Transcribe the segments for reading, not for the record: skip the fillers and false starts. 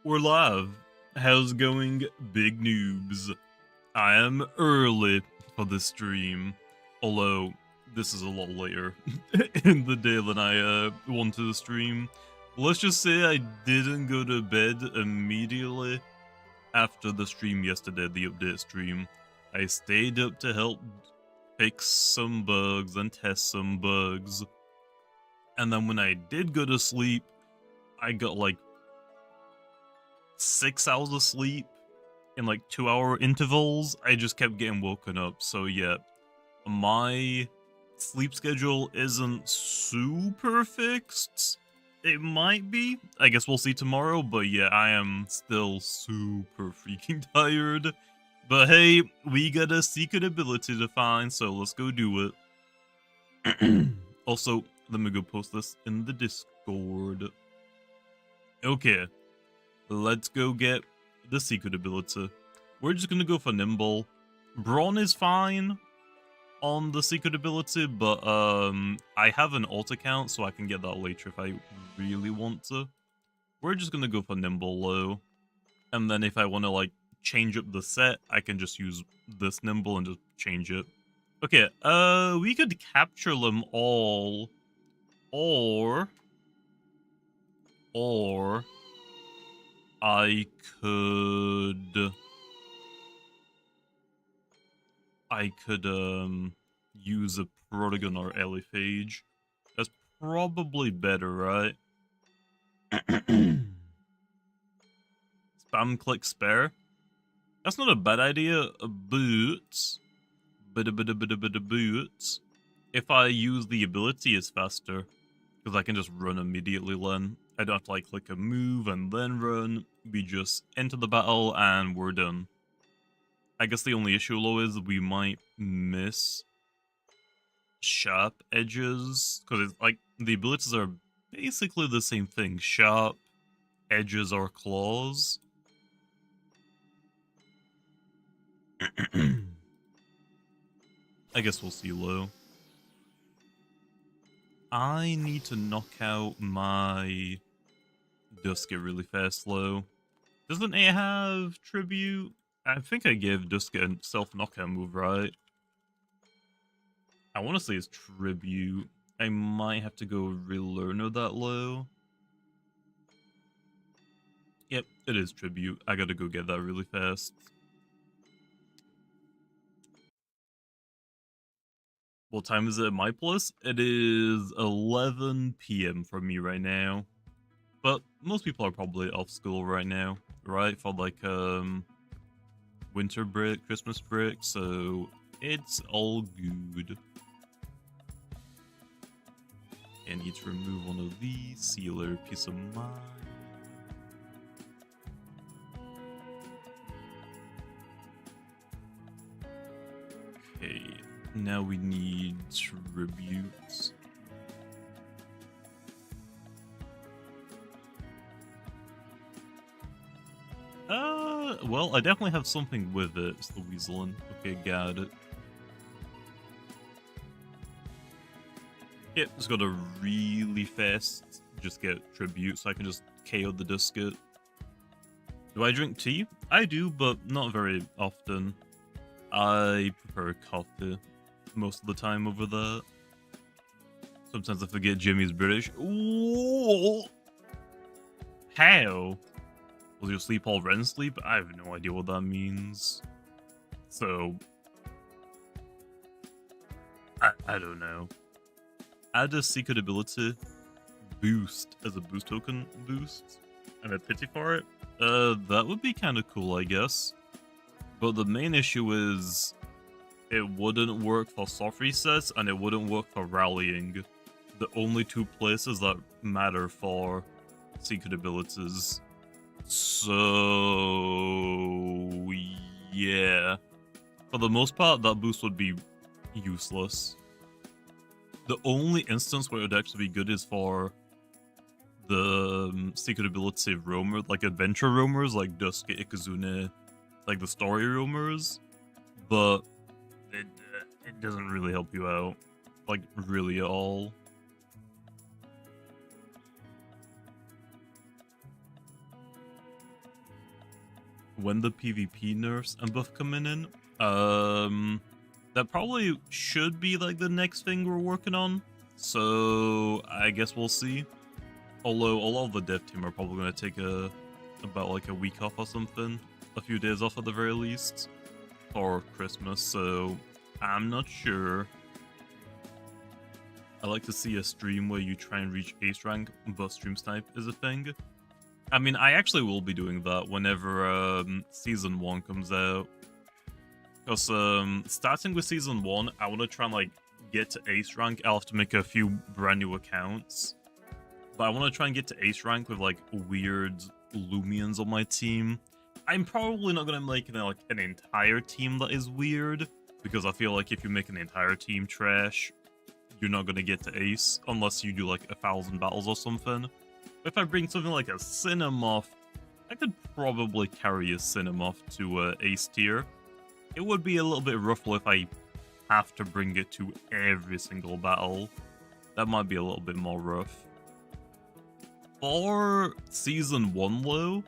We're live. How's it going, big noobs? I am early for this stream, although this is a lot later in the day than I wanted to stream. Let's just say I didn't go to bed immediately after the stream yesterday, the update stream. I stayed up to help fix some bugs and test some bugs. And then when I did go to sleep, I got like 6 hours of sleep in like 2-hour intervals. I just kept getting woken up. So yeah, my sleep schedule isn't super fixed. It might be. I guess we'll see tomorrow. But yeah, I am still super freaking tired. But hey, we got a secret ability to find, so let's go do it. Also, let me go post this in the Discord. Okay. Let's go get the secret ability. We're just gonna go for Nimble. Brawn is fine on the secret ability, but I have an alt account, so I can get that later if I really want to. We're just gonna go for Nimble low. And then if I want to like change up the set, I can just use this Nimble and just change it. Okay, we could capture them all, or I could use a Protagon or Elephage. That's probably better, right? Spam click spare. That's not a bad idea, but if I use the ability, it's faster. Because I can just run immediately then. I don't have to like click a move and then run. We just enter the battle and we're done. I guess the only issue though is we might miss sharp edges. Because it's like the abilities are basically the same thing. Sharp edges or claws. I guess we'll see low. I need to knock out my Dusket really fast low. Doesn't it have tribute? I think I gave Dusket a self-knockout move, right? I want to say it's tribute. I might have to go relearn that low. Yep, it is tribute. I gotta go get that really fast. What time is it at my place? It is 11 PM for me right now. But most people are probably off school right now, right? For like winter break, Christmas break, so it's all good. I need to remove one of these, sealer, peace of mind. Okay, now we need tributes. Well, I definitely have something with it. It's the Weaselin. Okay, got it. Yep, just gotta really fast just get tribute so I can just KO the Dusket. Do I drink tea? I do, but not very often. I prefer coffee most of the time over that. Sometimes I forget Jimmy's British. Ooh. How? Was your sleep all REM sleep? I have no idea what that means. So, I don't know. Add a secret ability boost as a boost token boost and a pity for it. That would be kind of cool, I guess. But the main issue is it wouldn't work for soft resets and it wouldn't work for rallying. The only two places that matter for secret abilities. So, yeah. For the most part, that boost would be useless. The only instance where it would actually be good is for the secret ability roamer, like adventure roamers, like Dusket, Ikazune, like the story roamers. But it doesn't really help you out, like, really at all. when the PvP nerfs and buff coming in. That probably should be like the next thing we're working on. So I guess we'll see. Although a lot of the dev team are probably going to take about like a week off or something, a few days off at the very least, for Christmas. So I'm not sure. I like to see a stream where you try and reach ace rank, but stream snipe is a thing. I mean, I actually will be doing that whenever season 1 comes out. Because starting with season 1, I want to try and like get to ace rank. I'll have to make a few brand new accounts. But I want to try and get to ace rank with like weird Lumians on my team. I'm probably not going to make like an entire team that is weird. Because I feel like if you make an entire team trash, you're not going to get to ace. Unless you do like 1,000 battles or something. If I bring something like a Cinemoth, I could probably carry a Cinemoth to ace tier. It would be a little bit rough if I have to bring it to every single battle. That might be a little bit more rough. For season 1 though,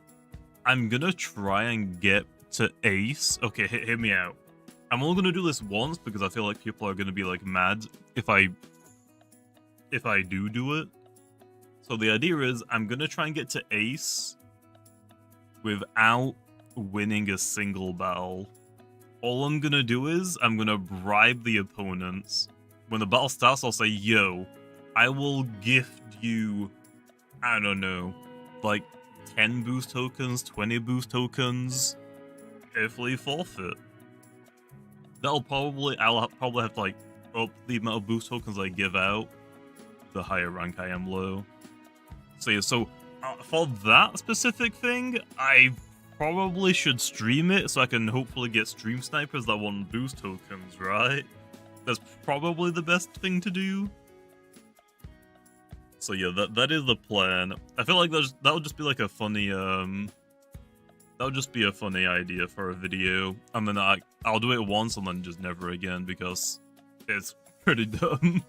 I'm gonna try and get to ace. Okay, hit me out. I'm only gonna do this once because I feel like people are gonna be like mad if I do it. So the idea is I'm gonna try and get to ace without winning a single battle. All I'm gonna do is I'm gonna bribe the opponents. When the battle starts, I'll say, yo, I will gift you, I don't know, like 10 boost tokens, 20 boost tokens, if we forfeit. I'll probably have to like up the amount of boost tokens I give out, the higher rank I am low. So yeah, for that specific thing, I probably should stream it so I can hopefully get stream snipers that want boost tokens, right? That's probably the best thing to do. So yeah, that is the plan. I feel like that would just be like a funny that would just be a funny idea for a video, and then I'll do it once and then just never again because it's pretty dumb.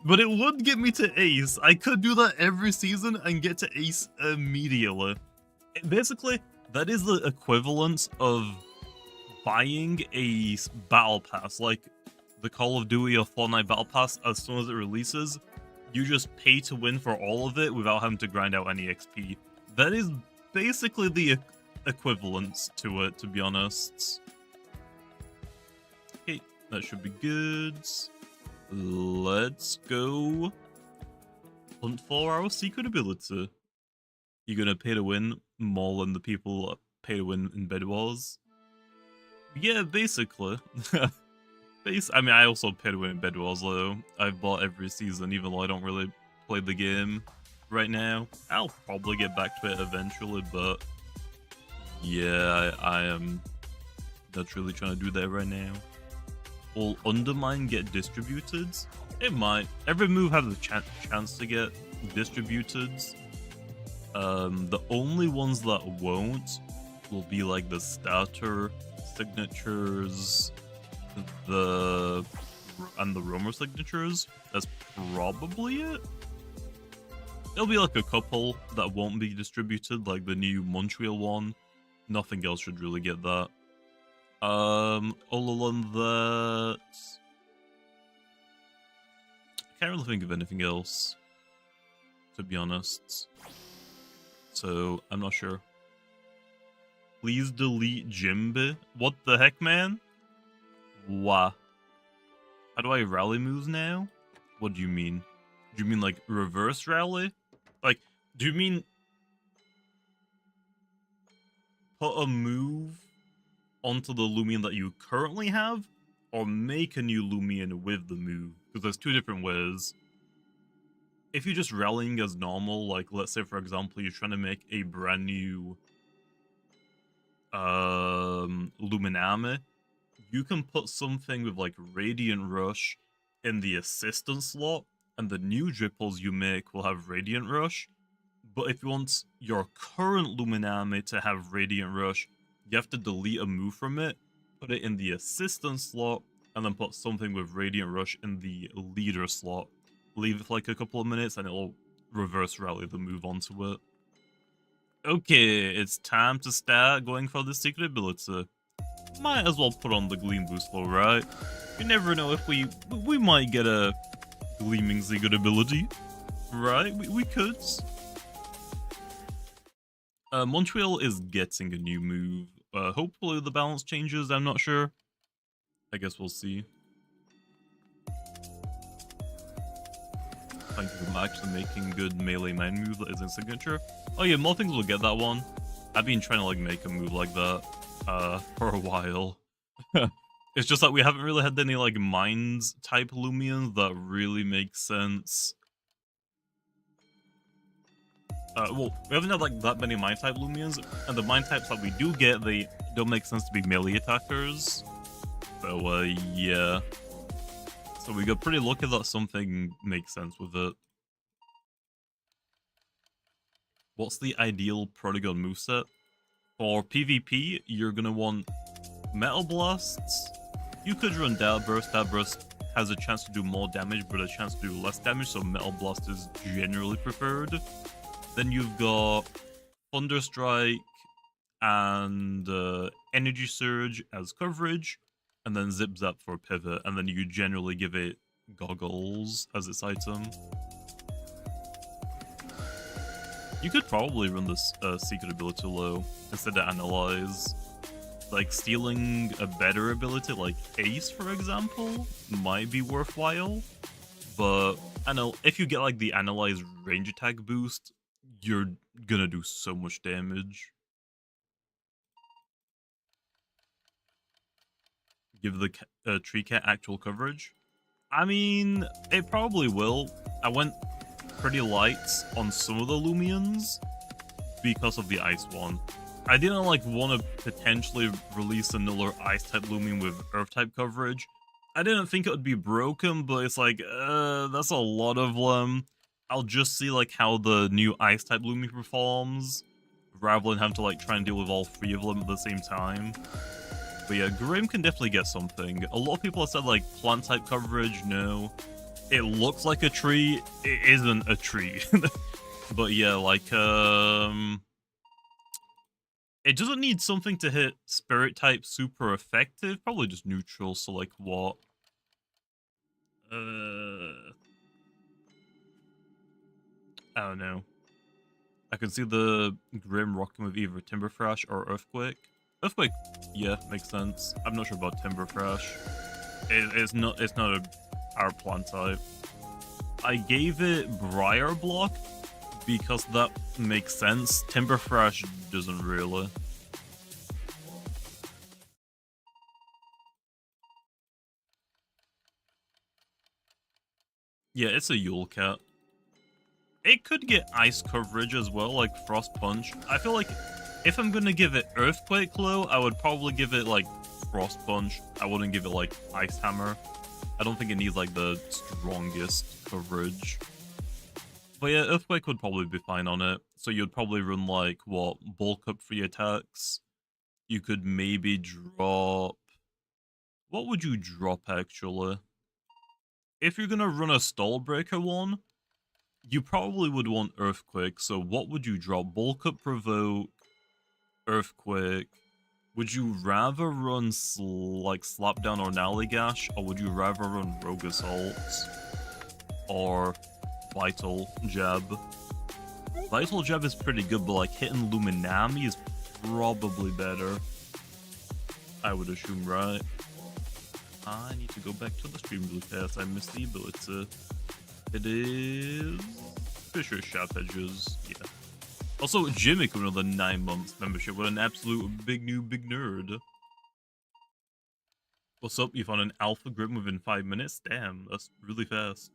But it would get me to ace. I could do that every season and get to ace immediately. Basically, that is the equivalent of buying a battle pass, like the Call of Duty or Fortnite battle pass. As soon as it releases, you just pay to win for all of it without having to grind out any XP. That is basically the equivalent to it, to be honest. Okay, that should be good. Let's go hunt for our secret ability. You're gonna pay to win more than the people pay to win in Bed Wars? Yeah, basically. I mean, I also pay to win in Bed Wars, though. I've bought every season, even though I don't really play the game right now. I'll probably get back to it eventually, but yeah, I am not really trying to do that right now. Will Undermine get distributed? It might. Every move has a chance to get distributed. The only ones that won't will be like the starter signatures, and the roamer signatures. That's probably it. There'll be like a couple that won't be distributed, like the new Montreal one. Nothing else should really get that. Other than that, I can't really think of anything else, to be honest. So I'm not sure. Please delete Jimbe. What the heck, man? Wah. How do I rally moves now? What do you mean? Do you mean like reverse rally? Like, do you mean put a move onto the Lumion that you currently have, or make a new Lumion with the move? Because there's two different ways. If you're just rallying as normal, like let's say for example you're trying to make a brand new Luminame, you can put something with like Radiant Rush in the assistant slot, and the new dripples you make will have Radiant Rush. But if you want your current Luminame to have Radiant Rush, you have to delete a move from it, put it in the assistant slot, and then put something with Radiant Rush in the leader slot. Leave it for like a couple of minutes and it'll reverse rally the move onto it. Okay, it's time to start going for the secret ability. Might as well put on the Gleam boost though, right? You never know if we might get a gleaming secret ability, right? We could. Montreal is getting a new move. Hopefully the balance changes, I'm not sure. I guess we'll see. Thank you for actually making good melee man move that is in signature. Oh yeah, more things will get that one. I've been trying to like make a move like that for a while. It's just that we haven't really had any like mines type Lumions that really make sense. Well, we haven't had like that many mine type Lumions, and the mine types that we do get, they don't make sense to be melee attackers. So yeah. So we got pretty lucky that something makes sense with it. What's the ideal Protagon moveset? For PvP, you're gonna want Metal Blasts. You could run Dart Burst. Dart Burst has a chance to do more damage, but a chance to do less damage, so Metal Blast is generally preferred. Then you've got Thunder Strike and Energy Surge as coverage, and then Zip Zap for pivot, and then you generally give it Goggles as its item. You could probably run this secret ability low instead of Analyze. Like, stealing a better ability like Ace, for example, might be worthwhile. But, I know, if you get like the Analyze range attack boost, you're gonna do so much damage. Give the Tree Cat actual coverage. I mean, it probably will. I went pretty light on some of the Lumions because of the Ice one. I didn't like want to potentially release another Ice type Lumion with Earth type coverage. I didn't think it would be broken, but it's like, that's a lot of them. I'll just see like how the new Ice type Lumion performs, rather than having to like try and deal with all three of them at the same time. But yeah, Grim can definitely get something. A lot of people have said like plant type coverage, no. It looks like a tree, it isn't a tree. But yeah, like, it doesn't need something to hit spirit type super effective, probably just neutral, so like what? I don't know. I can see the Grim rocking with either Timber Thrash or Earthquake. Earthquake, yeah, makes sense. I'm not sure about Timber Thrash. It's not a power plant type. I gave it Briar Block because that makes sense. Timber Thrash doesn't really. Yeah, it's a Yule Cat. It could get ice coverage as well, like Frost Punch. I feel like if I'm gonna give it Earthquake Claw, I would probably give it like Frost Punch. I wouldn't give it like Ice Hammer. I don't think it needs like the strongest coverage. But yeah, Earthquake would probably be fine on it. So you'd probably run like, what, bulk up 3 attacks. You could maybe drop... What would you drop actually? If you're gonna run a Stall Breaker one, you probably would want Earthquake, so what would you drop? Bulk Up, Provoke, Earthquake. Would you rather run like Slapdown or Nallygash, or would you rather run Rogue Assault? Or Vital Jab? Vital Jab is pretty good, but like hitting Luminami is probably better. I would assume, right? I need to go back to the stream really fast. I missed the ability. It is Fisher Sharp Edges, yeah. Also, Jimmy coming with a 9 months membership. What an absolute big nerd. What's up? You found an Alpha Grim within 5 minutes? Damn, that's really fast.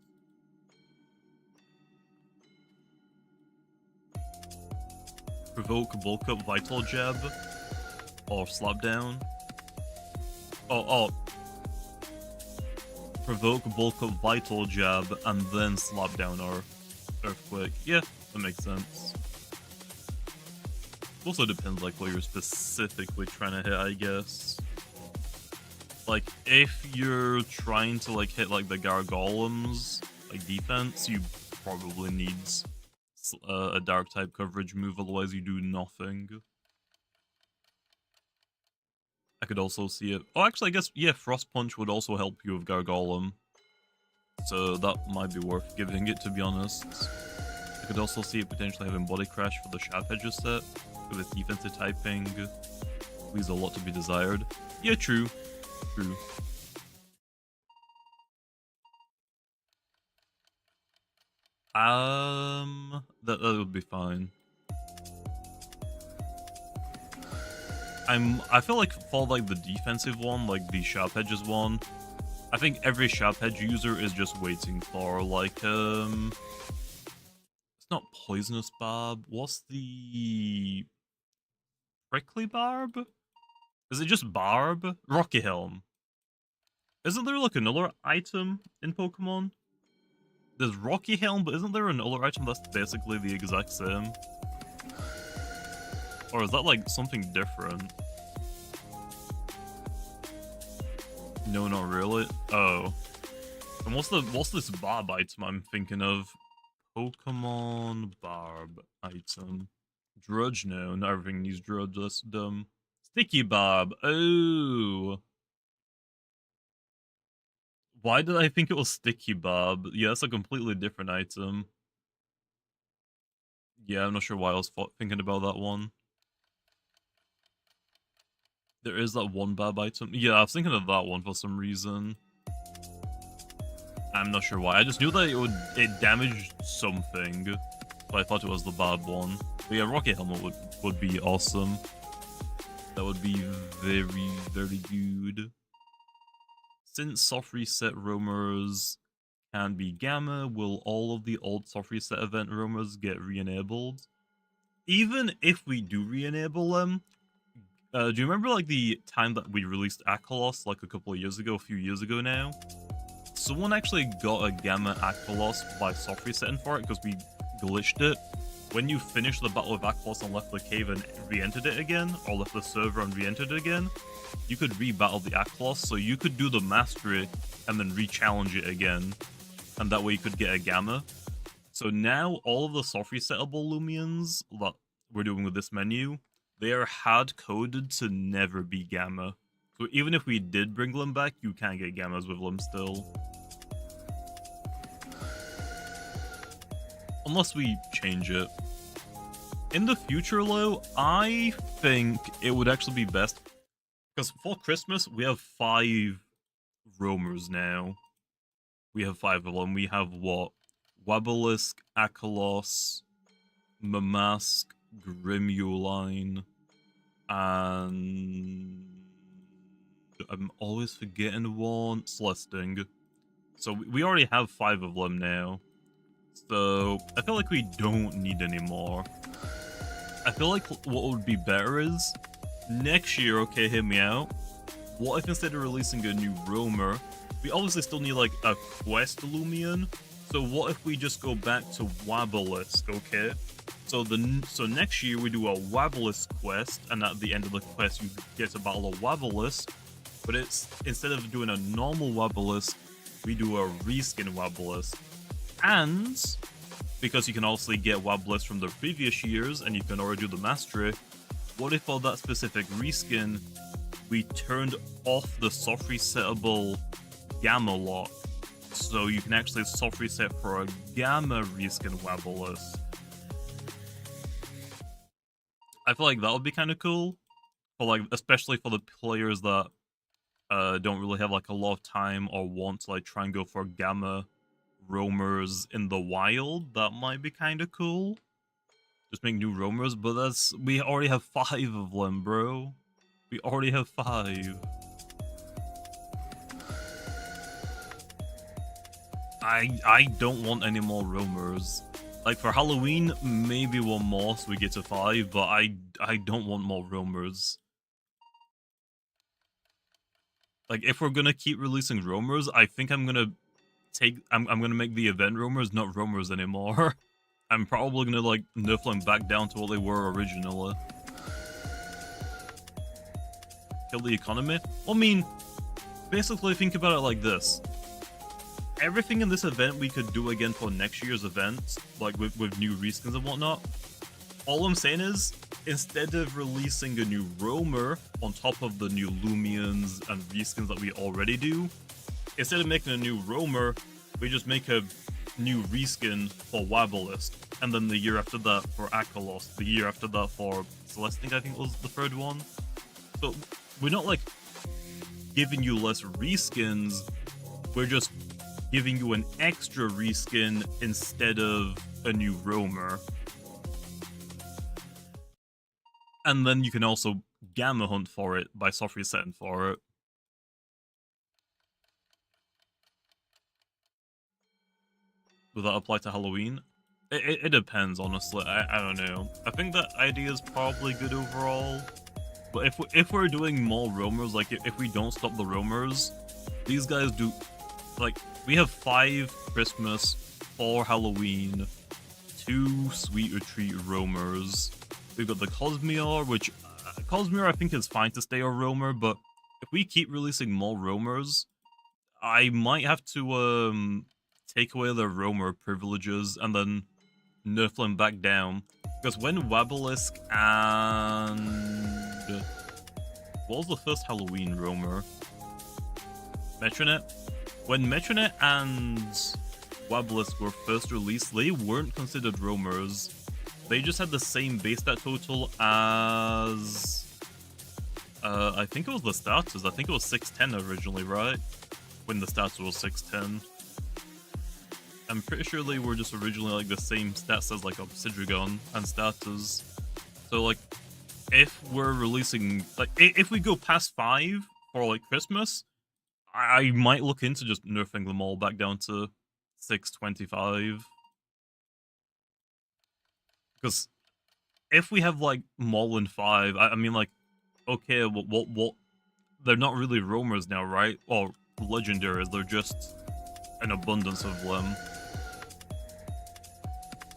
Provoke, Bulk Up, Vital Jab, or Slapdown. Oh. Provoke, Bulk Up, Vital Jab, and then Slapdown or Earthquake. Yeah, that makes sense. Also depends like what you're specifically trying to hit, I guess. Like, if you're trying to like hit like the Gargolems, like defense, you probably need a dark type coverage move, otherwise you do nothing. I could also see it. Oh, actually, I guess, yeah, Frost Punch would also help you with Gargolem. So that might be worth giving it, to be honest. I could also see it potentially having Body Crash for the Sharp Edges set, with its defensive typing. Leaves a lot to be desired. Yeah, true. True. That would be fine. I feel like for like the defensive one, like the Sharp Edges one, I think every Sharp Edge user is just waiting for like it's not Poisonous Barb. What's the Prickly Barb? Is it just Barb? Rocky Helm. Isn't there like another item in Pokemon? There's Rocky Helm, but isn't there another item that's basically the exact same? Or is that like something different? No, not really. Oh. And what's this Barb item I'm thinking of? Pokemon Barb item. Drudge? No, not everything needs Drudge, that's dumb. Sticky Barb. Oh. Why did I think it was Sticky Barb? Yeah, that's a completely different item. Yeah, I'm not sure why I was thinking about that one. There is that one Barb item. Yeah, I was thinking of that one for some reason. I'm not sure why. I just knew that it damaged something. So I thought it was the Barb one. But yeah, Rocket Helmet would be awesome. That would be very, very good. Since soft reset roamers can be Gamma, will all of the old soft reset event roamers get re-enabled? Even if we do re-enable them, do you remember like the time that we released Akalos like a couple of years ago, a few years ago now? Someone actually got a Gamma Akalos by soft resetting for it because we glitched it. When you finished the battle with Akalos and left the cave and re-entered it again, or left the server and re-entered it again, you could re-battle the Akalos, so you could do the mastery and then re-challenge it again, and that way you could get a Gamma. So now all of the soft resettable Lumions that we're doing with this menu, they are hard-coded to never be Gamma. So even if we did bring them back, you can't get Gammas with them still. Unless we change it. In the future, though, I think it would actually be best. Because for Christmas, we have 5 roamers now. We have 5 of them. We have what? Wabalisk, Akalos, Mamask, Grimuline, and I'm always forgetting one. Celesting. So we already have 5 of them now. So I feel like we don't need any more. I feel like what would be better is next year, okay, hear me out. What if instead of releasing a new roamer, we obviously still need like a quest Lumion. So what if we just go back to Wabalisk, okay? So next year we do a Wabalisk quest, and at the end of the quest you get to battle a Wabalisk. But it's instead of doing a normal Wabalisk, we do a reskin Wabalisk. And because you can also get Wabalisk from the previous years and you can already do the mastery, what if for that specific reskin we turned off the soft resettable Gamma lock, so you can actually soft reset for a Gamma reskin Wabalisk? I feel like that would be kind of cool, for like especially for the players that don't really have like a lot of time or want to like try and go for Gamma roamers in the wild. That might be kind of cool. Just make new roamers, but we already have 5 of them, bro. We already have 5. I don't want any more roamers. Like for Halloween, maybe one more so we get to 5, but I don't want more roamers. Like if we're gonna keep releasing roamers, I think I'm gonna make the event roamers not roamers anymore. I'm probably gonna like nerf them back down to what they were originally. Kill the economy? Well, I mean, basically think about it like this. everything in this event we could do again for next year's event, like with new reskins and whatnot. All I'm saying is, instead of releasing a new roamer on top of the new Lumions and reskins that we already do, instead of making a new roamer, we just make a new reskin for Wabbalist, and then the year after that for Akalos, the year after that for Celestink, I think was the third one. So we're not like giving you less reskins, we're just giving you an extra reskin instead of a new roamer. And then you can also gamma hunt for it by soft resetting for it. Will that apply to Halloween? It depends, honestly. I don't know. I think that idea is probably good overall. But if we're doing more roamers, like if we don't stop the roamers, these guys do, like, we have 5 Christmas, 4 Halloween, 2 Sweet Retreat roamers. We've got the Cosmeor, which Cosmeor I think is fine to stay a roamer, but if we keep releasing more roamers, I might have to take away their roamer privileges and then nerf them back down. Because when Wabalisk and what was the first Halloween roamer? Metronet? When Metronet and Wabalisk were first released, they weren't considered roamers. They just had the same base stat total as I think it was the starters. I think it was 610 originally, right? When the starter was 610. I'm pretty sure they were just originally like the same stats as like Obsidian and starters. So like, if we're releasing, like, if we go past 5 for like Christmas, I might look into just nerfing them all back down to 625. Because if we have like more than 5, I mean, like, okay, what? They're not really roamers now, right? Or legendaries, they're just an abundance of them.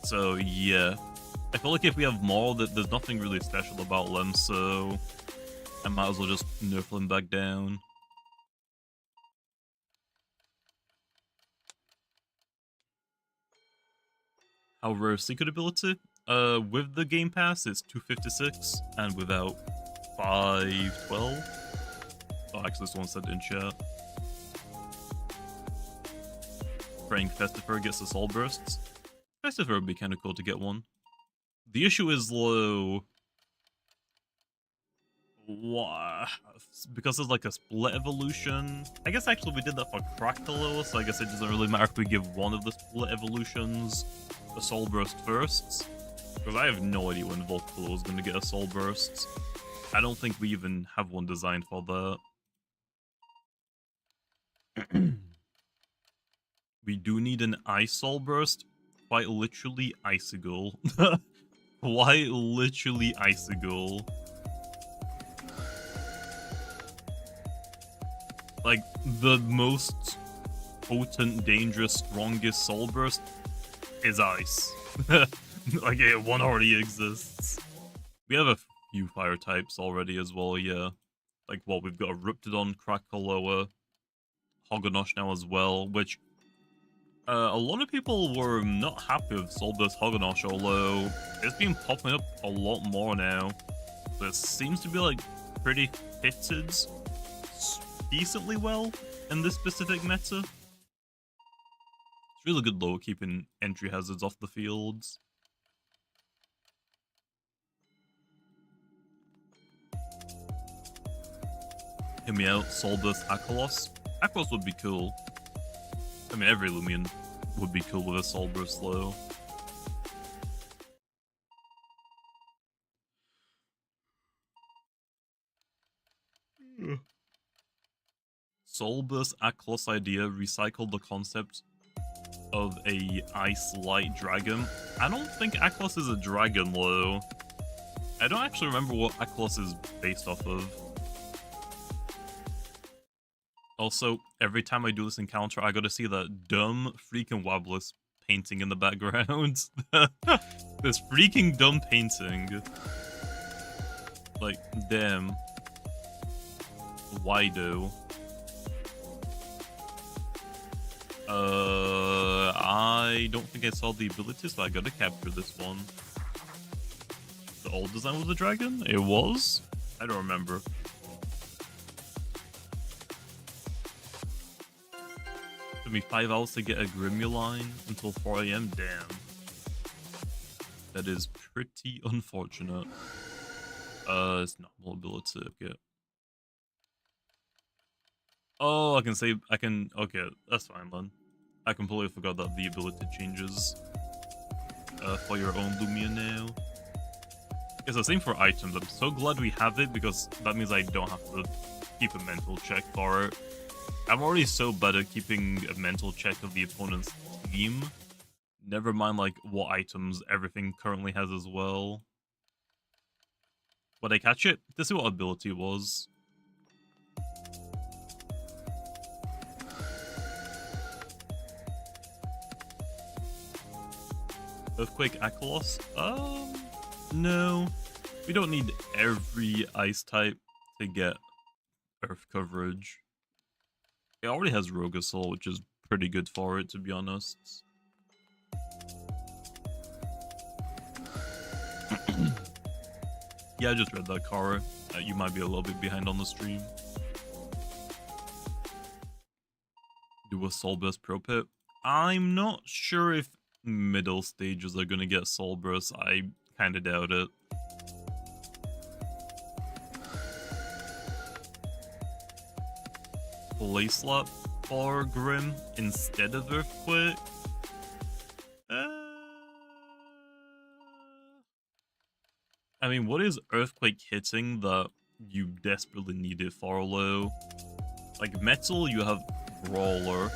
So yeah, I feel like if we have more, that there's nothing really special about them, so I might as well just nerf them back down. How rare is secret ability? With the Game Pass, it's 256, and without 512. Oh, actually, someone said in chat. Praying Festifer gets the Soul Bursts. Festifer would be kind of cool to get one. The issue is low. Because there's like a split evolution. I guess actually we did that for Crackaloa, so I guess it doesn't really matter if we give one of the split evolutions a Soul Burst first. Because I have no idea when Volcalo is going to get a Soul Burst. I don't think we even have one designed for that. We do need an Ice Soul Burst. Quite literally Icicle. Quite literally Icicle. Like, the most potent, dangerous, strongest Soul Burst is Ice. Like, one already exists. We have a few fire types already as well, yeah. Like, well, we've got a Ruptidon, Crackaloa, Hogonosh now as well, which a lot of people were not happy with Soul Burst Hogonosh, although it's been popping up a lot more now. So it seems to be, like, pretty fitted decently well in this specific meta. It's really good though, keeping entry hazards off the fields. Hear me out, Soul Burst Akalos. Akalos would be cool. I mean, every Lumion would be cool with a Soul Burst though. Soul Burst Akalos idea recycled the concept of a ice light dragon. I don't think Akalos is a dragon though. I don't actually remember what Akalos is based off of. Also, every time I do this encounter, I gotta see that dumb freaking Wabbalist painting in the background. This freaking dumb painting. Like, damn. Why do? I don't think I saw the ability, so I gotta capture this one. The old design was a dragon? It was? I don't remember. Took me 5 hours to get a Grimuline until 4 AM. Damn. That is pretty unfortunate. It's not more ability. Okay. Oh, I can say, okay, that's fine then. I completely forgot that the ability changes for your own Lumia now. It's the same for items. I'm so glad we have it because that means I don't have to keep a mental check for it. I'm already so bad at keeping a mental check of the opponent's team. Never mind like what items everything currently has as well. Would I catch it? To see what ability it was. Earthquake Akalos? No. We don't need every ice type to get earth coverage. It already has Rogasol, which is pretty good for it, to be honest. Yeah, I just read that, Kara. You might be a little bit behind on the stream. Do a Soul Burst Pro Pit. I'm not sure if middle stages are gonna get Soul Burst. I kinda doubt it. Play Slap for Grim instead of Earthquake? I mean, what is Earthquake hitting that you desperately need it for, low? Like, Metal, you have Brawler.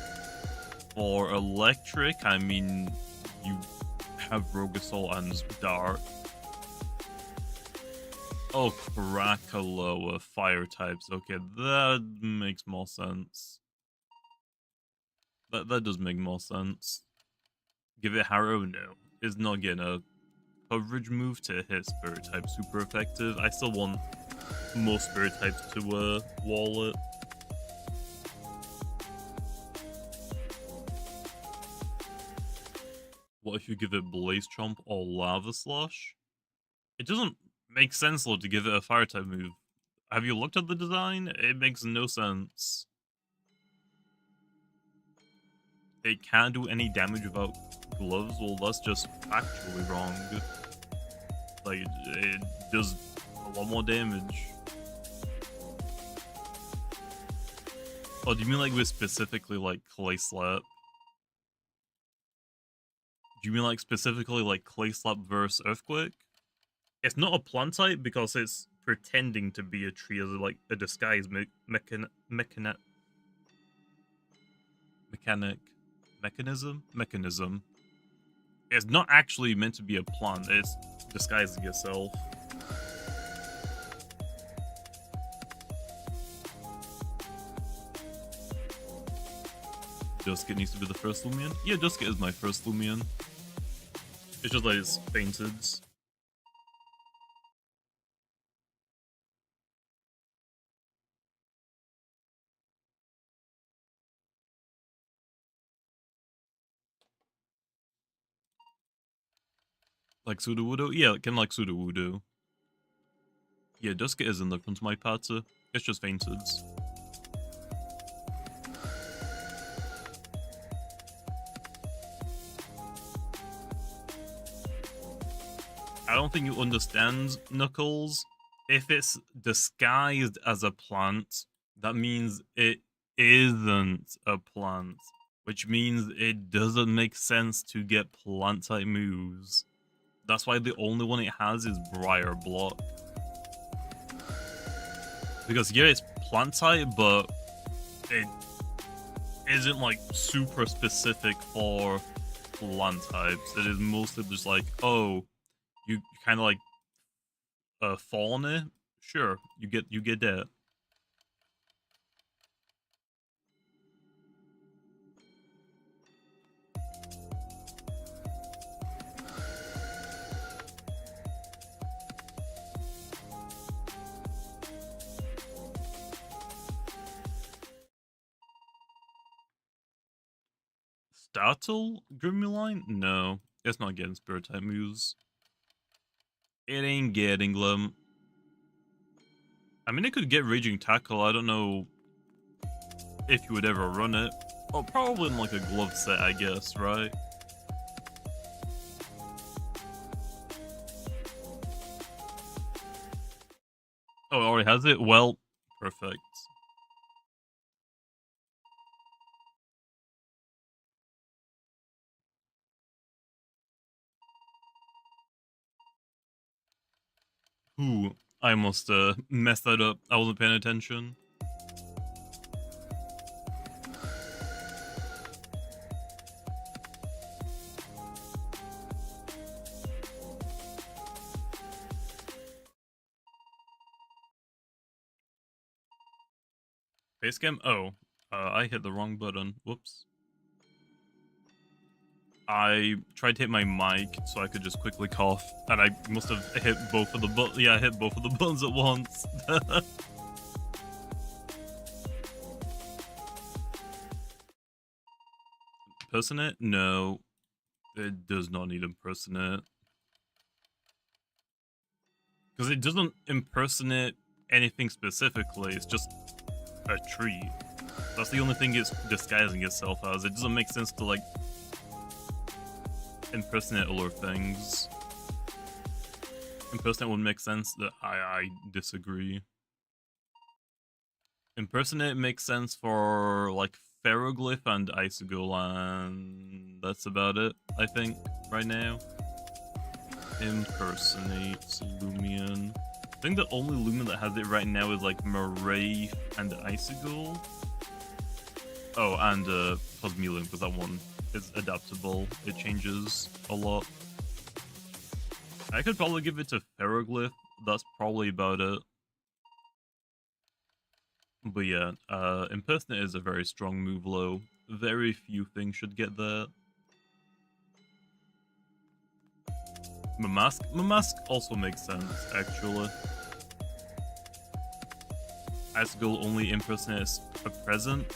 For Electric, I mean, you have Rogasol and Dark. Oh, Krakaloa, Fire types. Okay, that makes more sense. That does make more sense. Give it Harrow? No. It's not getting a coverage move to hit Spirit type super effective. I still want most Spirit types to wall it. What if you give it Blaze Chomp or Lava Slosh? It doesn't make sense, though, to give it a Fire type move. Have you looked at the design? It makes no sense. It can't do any damage without gloves? Well, that's just factually wrong. Like, it does a lot more damage. Oh, do you mean like with specifically like Clay Slap? Do you mean like specifically like Clay Slap versus Earthquake? It's not a plant type because it's pretending to be a tree as like a disguise mechanism. It's not actually meant to be a plant. It's disguising itself. Duskit needs to be the first Lumion? Yeah, Duskit is my first Lumion. It's just like it's fainted. Like Sudowoodo? Yeah, kind of like Sudowoodo. Yeah, Duskit is in the front of my party. It's just fainted. I don't think you understand, Knuckles. If it's disguised as a plant, that means it isn't a plant. Which means it doesn't make sense to get plant-type moves. That's why the only one it has is Briar Block. Because yeah, it's plant-type, but it isn't like super specific for plant types. It is mostly just like, oh, you kind of like fall on it. Sure, you get that. Startle Grimuline? No, it's not getting spirit type moves. It ain't getting them. I mean, it could get Raging Tackle. I don't know if you would ever run it. Oh, probably in like a glove set, I guess, right? Oh, it already has it? Well, perfect. Ooh, I almost messed that up. I wasn't paying attention. Face cam? Oh, I hit the wrong button. Whoops. I tried to hit my mic so I could just quickly cough, and I must have hit both of the buttons. Yeah, I hit both of the buttons at once. Impersonate? No. It does not need impersonate. Because it doesn't impersonate anything specifically, it's just a tree. That's the only thing it's disguising itself as. It doesn't make sense to, like, impersonate other things. Impersonate would make sense. I disagree. Impersonate makes sense for, like, pharoglyph and icicle, and that's about it, I think, right now. Impersonate Lumion. I think the only Lumion that has it right now is like Marae and Icicle. Oh, and Cosmelium, because that one is adaptable. It changes a lot. I could probably give it to Pharoglyph. That's probably about it. But yeah, Impersonate is a very strong move low. Very few things should get that. Mamask also makes sense, actually. Icicle only impersonates a present.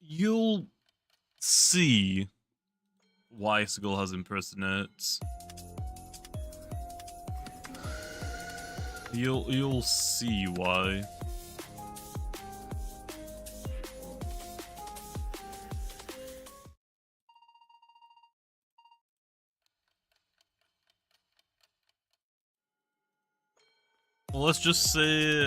You'll see why Icicle has impersonates. You'll see why. Well, let's just say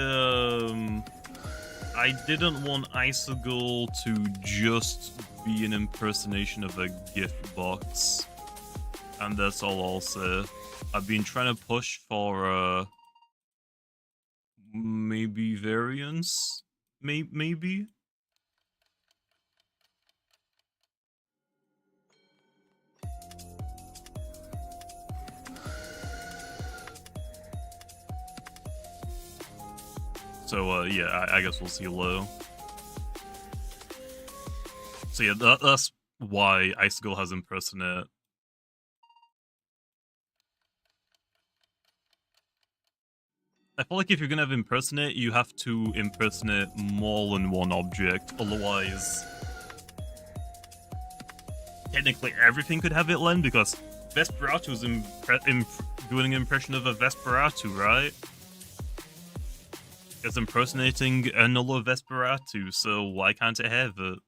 I didn't want Icicle to just be an impersonation of a gift box, and that's all I'll say. I've been trying to push for maybe variance, maybe. So yeah, I guess we'll see low. So yeah, that's why Icicle has impersonate. I feel like if you're gonna have impersonate, you have to impersonate more than one object, otherwise technically everything could have it lend, because Vesperatu's doing an impression of a Vesperatu, right? It's impersonating another Vesperatu, so why can't it have it?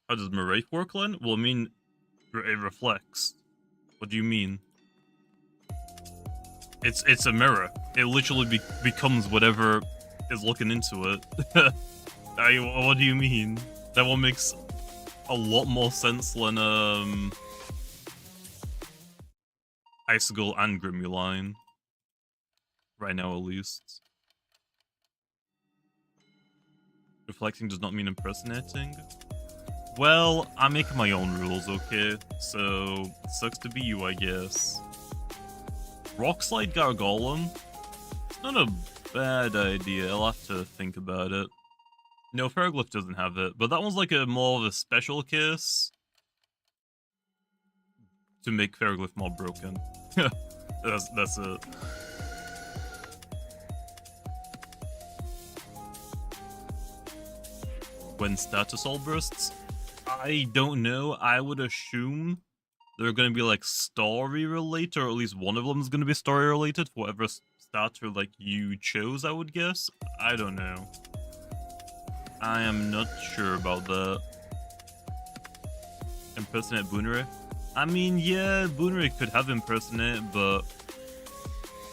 How does Marae work, Len? Well, I mean, it reflects. What do you mean? It's a mirror. It literally becomes whatever is looking into it. What do you mean? That one makes a lot more sense than Icicle and Grimuline. Right now, at least. Reflecting does not mean impersonating. Well, I'm making my own rules, okay? So, it sucks to be you, I guess. Rockslide Gargolem? It's not a bad idea. I'll have to think about it. No, Pharoglyph doesn't have it, but that one's like a more of a special case. to make pharoglyph mob broken. that's it. When status all bursts, I don't know. I would assume they're going to be like story related, or at least one of them is going to be story related for whatever starter like you chose, I would guess. I don't know. I am not sure about that. Impersonate Boonery? I mean, yeah, Boonery could have impersonate, but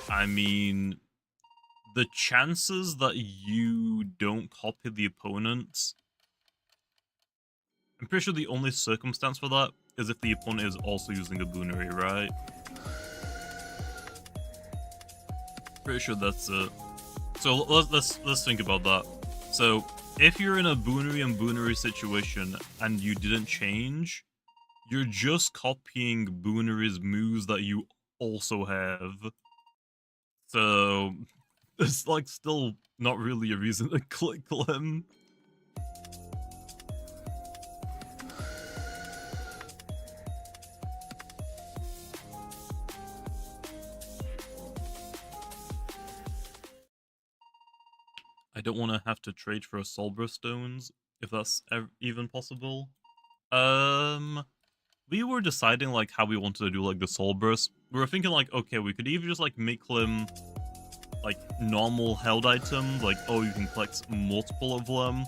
I mean, the chances that you don't copy the opponent, I'm pretty sure the only circumstance for that is if the opponent is also using a Boonery, right? Pretty sure that's it. So let's think about that. So if you're in a Boonery and Boonery situation and you didn't change, you're just copying Boonery's moves that you also have. So there's like still not really a reason to click them. I don't want to have to trade for Solbra stones, if that's even possible. We were deciding like how we wanted to do like the soul burst. We were thinking like, okay, we could either just like make them like normal held items, like oh you can collect multiple of them,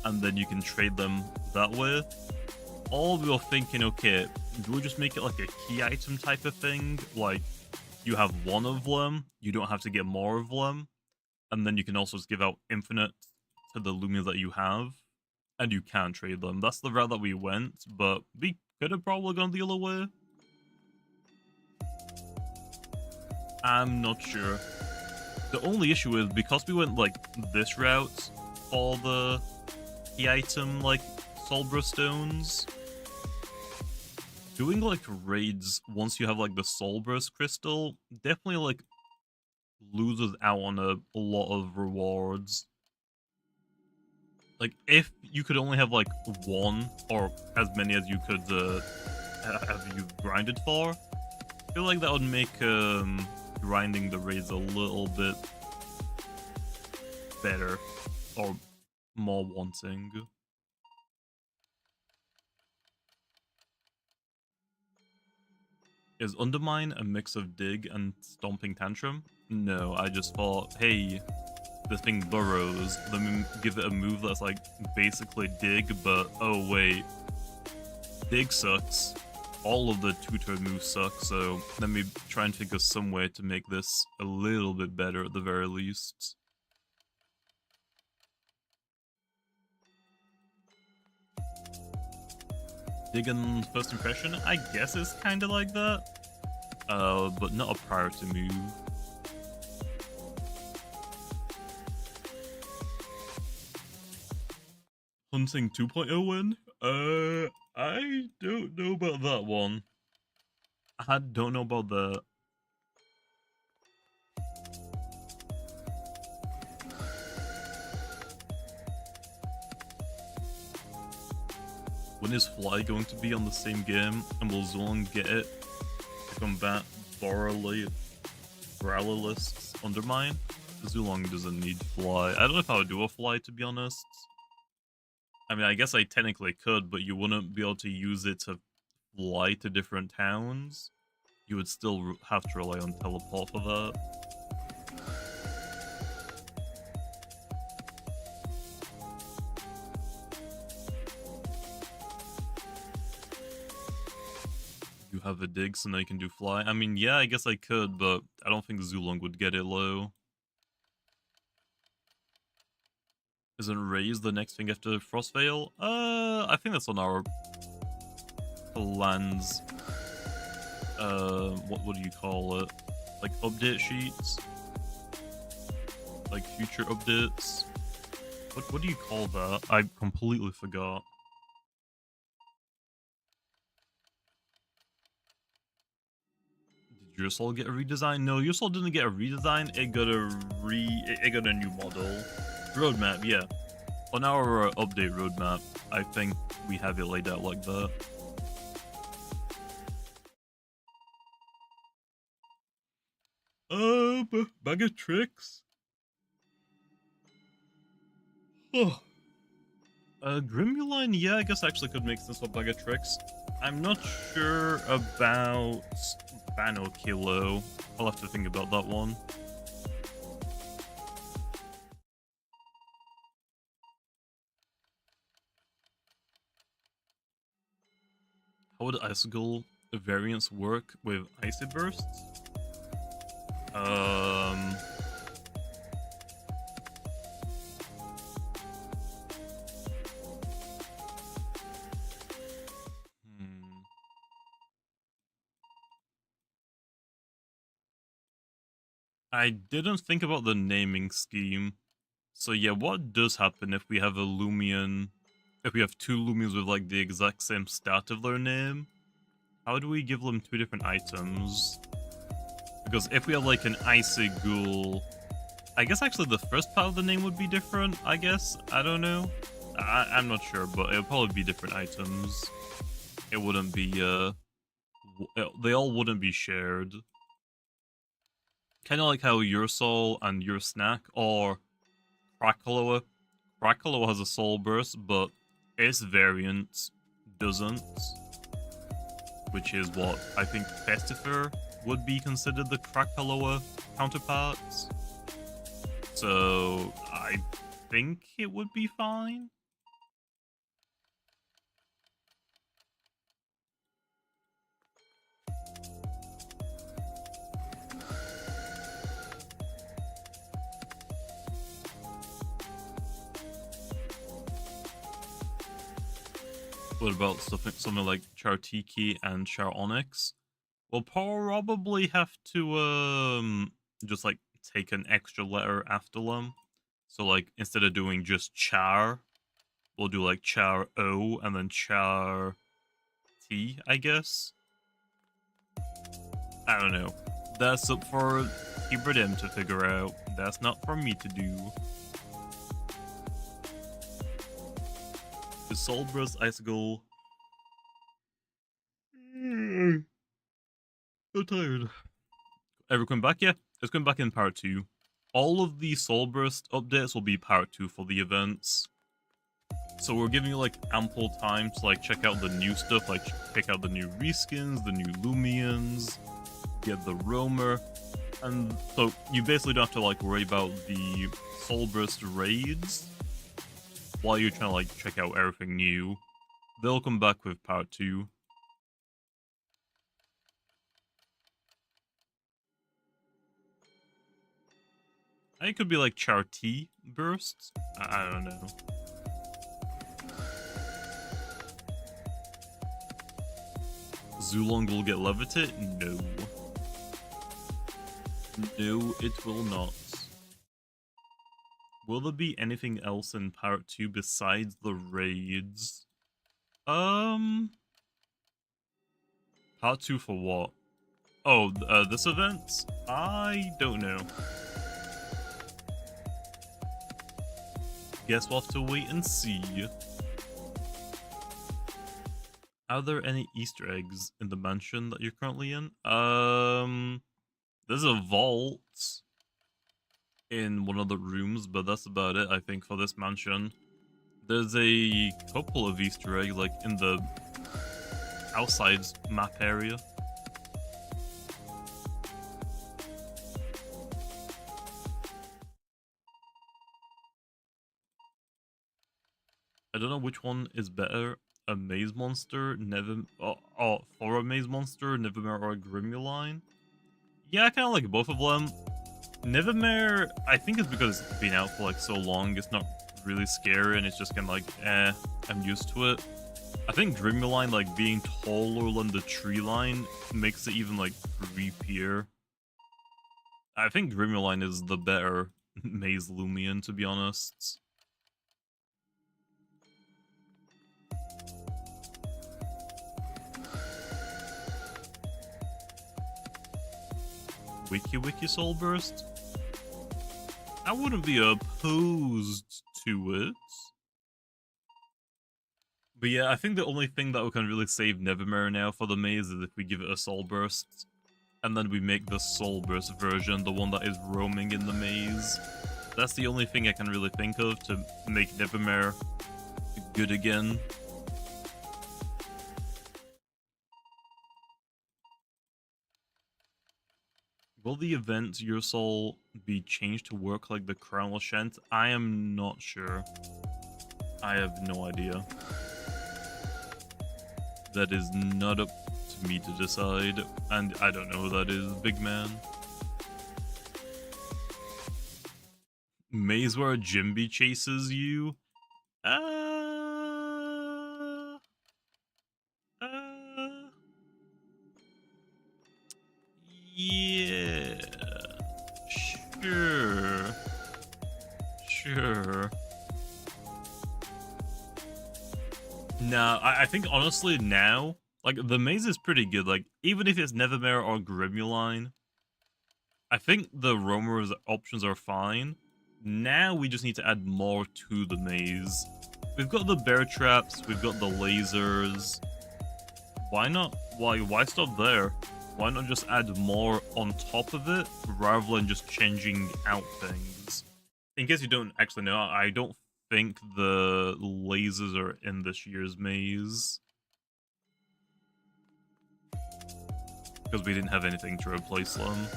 and then you can trade them that way. Or we were thinking, okay, do we just make it like a key item type of thing? Like you have one of them, you don't have to get more of them, and then you can also just give out infinite to the Lumia that you have, and you can trade them. That's the route that we went, but we could have probably gone the other way. I'm not sure. The only issue is, because we went like this route for the item like Solbra stones, doing like raids once you have like the Solbra crystal definitely like loses out on a lot of rewards. Like, if you could only have, like, one, or as many as you could have you grinded for, I feel like that would make grinding the raids a little bit better, or more wanting. Is Undermine a mix of Dig and Stomping Tantrum? No, I just thought, hey, the thing burrows, let me give it a move that's like basically Dig, but oh wait, Dig sucks. All of the two-turn moves suck, so let me try and think of some way to make this a little bit better at the very least. Dig and First Impression, I guess it's kinda like that, but not a priority move. Hunting 2.0 win? I don't know about that one. I don't know about that. When is Fly going to be on the same game, and will Zulong get it to combat Boralist's Undermine? Zulong doesn't need Fly. I don't know if I would do a Fly, to be honest. I mean, I guess I technically could, but you wouldn't be able to use it to fly to different towns. You would still have to rely on teleport for that. You have a dig, so now you can do fly. I mean, yeah, I guess I could, but I don't think Zulong would get it low. Isn't Raise the next thing after Frostveil? I think that's on our plans. What do you call it? Like update sheets? Like future updates? What do you call that? I completely forgot. Did your soul get a redesign? No, your soul didn't get a redesign. It got a new model. Roadmap, yeah. On our update roadmap, I think we have it laid out like that. Bag of tricks. Oh. Grimuline, yeah, I guess actually could make sense for bag of tricks. I'm not sure about Banokilo. I'll have to think about that one. How would icicle variants work with icy bursts? I didn't think about the naming scheme. So yeah, what does happen if we have a Lumion, if we have two Lumions with like the exact same stat of their name? How do we give them two different items? Because if we have like an Icy Ghoul, I guess actually the first part of the name would be different, I guess? I don't know. I'm not sure, but it would probably be different items. It wouldn't be, they all wouldn't be shared. Kind of like how your soul and your snack, or Krakaloa. Krakaloa has a soul burst, but its variant doesn't. Which is what I think Pestifer would be considered the Krakaloa counterparts. So I think it would be fine. What about something like Chartiki and Char Onyx? We'll probably have to just like take an extra letter after them. So like instead of doing just Char, we'll do like Char O and then Char T, I guess. I don't know. That's up for Ibrahim to figure out. That's not for me to do. The Soulburst Icicle. So tired. Ever come back? Yeah, it's coming back in part 2. All of the Soulburst updates will be part 2 for the events. So we're giving you like ample time to like check out the new stuff, like check out the new reskins, the new Lumions, get the Roamer, and so you basically don't have to like worry about the Soulburst raids while you're trying to like check out everything new. They'll come back with part 2. I think it could be like Char T bursts. I don't know. Zulong will get levitate? No. No, it will not. Will there be anything else in part 2 besides the raids? Part 2 for what? Oh, this event? I don't know. Guess we'll have to wait and see. Are there any Easter eggs in the mansion that you're currently in? There's a vault in one of the rooms, but that's about it, I think, for this mansion. There's a couple of Easter eggs, like, in the outside map area. I don't know which one is better, a maze monster, for a maze monster, Nevermare or a Grimuline. Yeah, I kind of like both of them. Nevermare, I think it's because it's been out for like so long, it's not really scary and it's just kind of like, I'm used to it. I think Grimuline, like being taller than the tree line, makes it even like creepier. I think Grimuline is the better Maze Lumion, to be honest. Wiki Soul Burst? I wouldn't be opposed to it. But yeah, I think the only thing that we can really save Nevermare now for the maze is if we give it a Soul Burst. And then we make the soul burst version, the one that is roaming in the maze. That's the only thing I can really think of to make Nevermare good again. Will the event Your Soul be changed to work like the Crown Lashent? I am not sure. I have no idea. That is not up to me to decide, and I don't know who that is, big man. Maze where a Jimby chases you? Yeah. Sure. Nah, I think honestly now, like, the maze is pretty good. Like, even if it's Nevermare or Grimuline, I think the roamers options are fine. Now we just need to add more to the maze. We've got the bear traps, we've got the lasers. Why not? Why stop there? Why not just add more on top of it, rather than just changing out things? In case you don't actually know, I don't think the lasers are in this year's maze. Because we didn't have anything to replace them.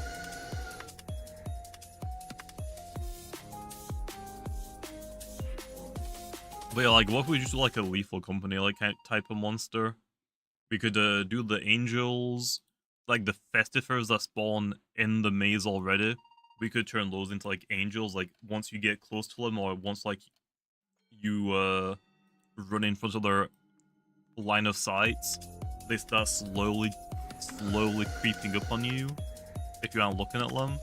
But yeah, like, what if we just do like a lethal company, like, type of monster? We could do the angels, like the festivers that spawn in the maze already. We could turn those into like angels, like once you get close to them, or once like you run in front of their line of sight, they start slowly creeping up on you if you aren't looking at them.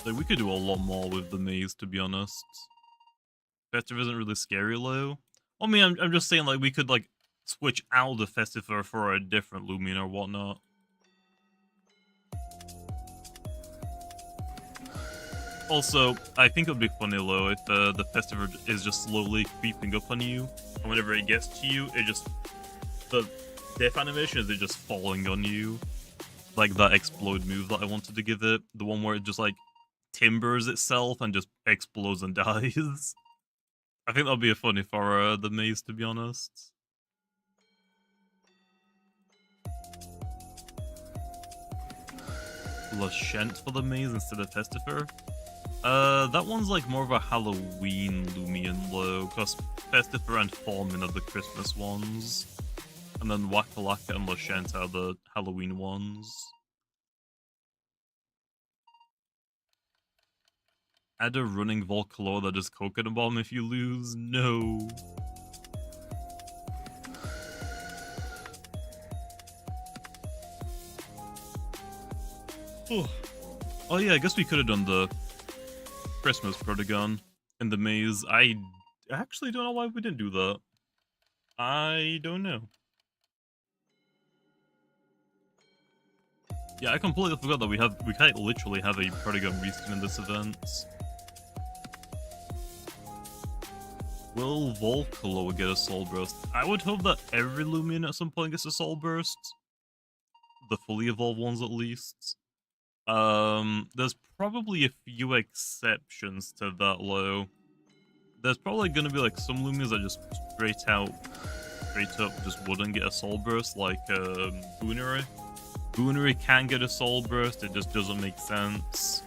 Like, we could do a lot more with the maze, to be honest. Festive isn't really scary, though. I mean, I'm just saying, like, we could, like, switch out the Festiver for a different Lumion or whatnot. Also, I think it would be funny, though, if the Festiver is just slowly creeping up on you, and whenever it gets to you, it just... The death animation is it just falling on you. Like that explode move that I wanted to give it. The one where it just, like, timbers itself and just explodes and dies. I think that'll be a funny for the maze, to be honest. Lashent for the maze instead of Festifer? That one's like more of a Halloween Lumion though, because Festifer and Formin are the Christmas ones. And then Wakalaka and Lashent are the Halloween ones. Add a running Volcalor that is Coconut Bomb if you lose? No. Oh yeah, I guess we could have done the Christmas Protagon in the maze. I actually don't know why we didn't do that. I don't know. Yeah, I completely forgot that we quite literally have a Protagon reskin in this event. Will Volcalor get a Soul Burst? I would hope that every Lumion at some point gets a Soul Burst. The fully evolved ones at least. There's probably a few exceptions to that, though. There's probably gonna be like some Lumions that just straight up just wouldn't get a Soul Burst, like Boonery. Boonery can get a Soul Burst, it just doesn't make sense.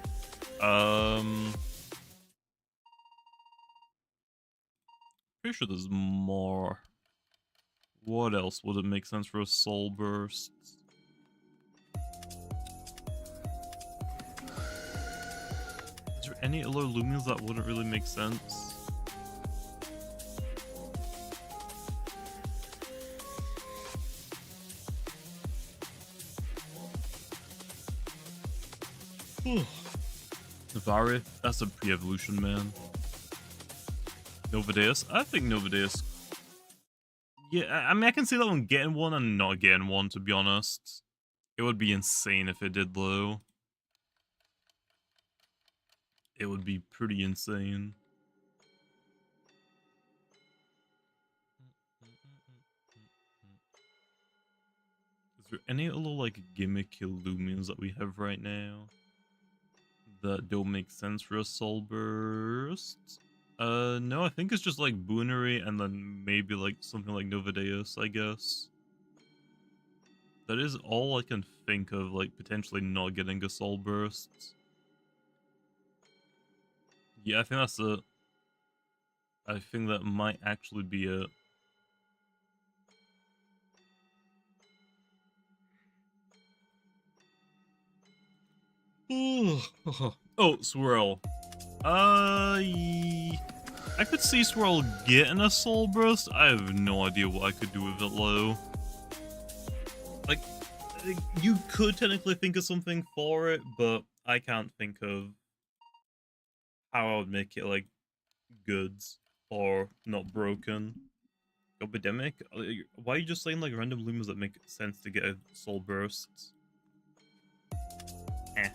Pretty sure there's more. What else would it make sense for a Soul Burst? Is there any other Lumions that wouldn't really make sense? Vari, that's a pre-evolution, man. Novadeus? I think Novadeus... Yeah, I mean, I can see that one getting one and not getting one, to be honest. It would be insane if it did, though. It would be pretty insane. there any other like gimmicky Lumions that we have right now that don't make sense for a Soul Burst? No, I think it's just like Boonery and then maybe like something like Novadeus, I guess. That is all I can think of, like potentially not getting a Soul Burst. Yeah, I think that's it. I think that might actually be it. Oh, Swirl. I could see Swirl getting a Soul Burst. I have no idea what I could do with it, though. Like, you could technically think of something for it, but I can't think of how I would make it, like, goods or not broken. Epidemic? Why are you just saying, like, random Lumos that make sense to get a Soul Burst? Eh.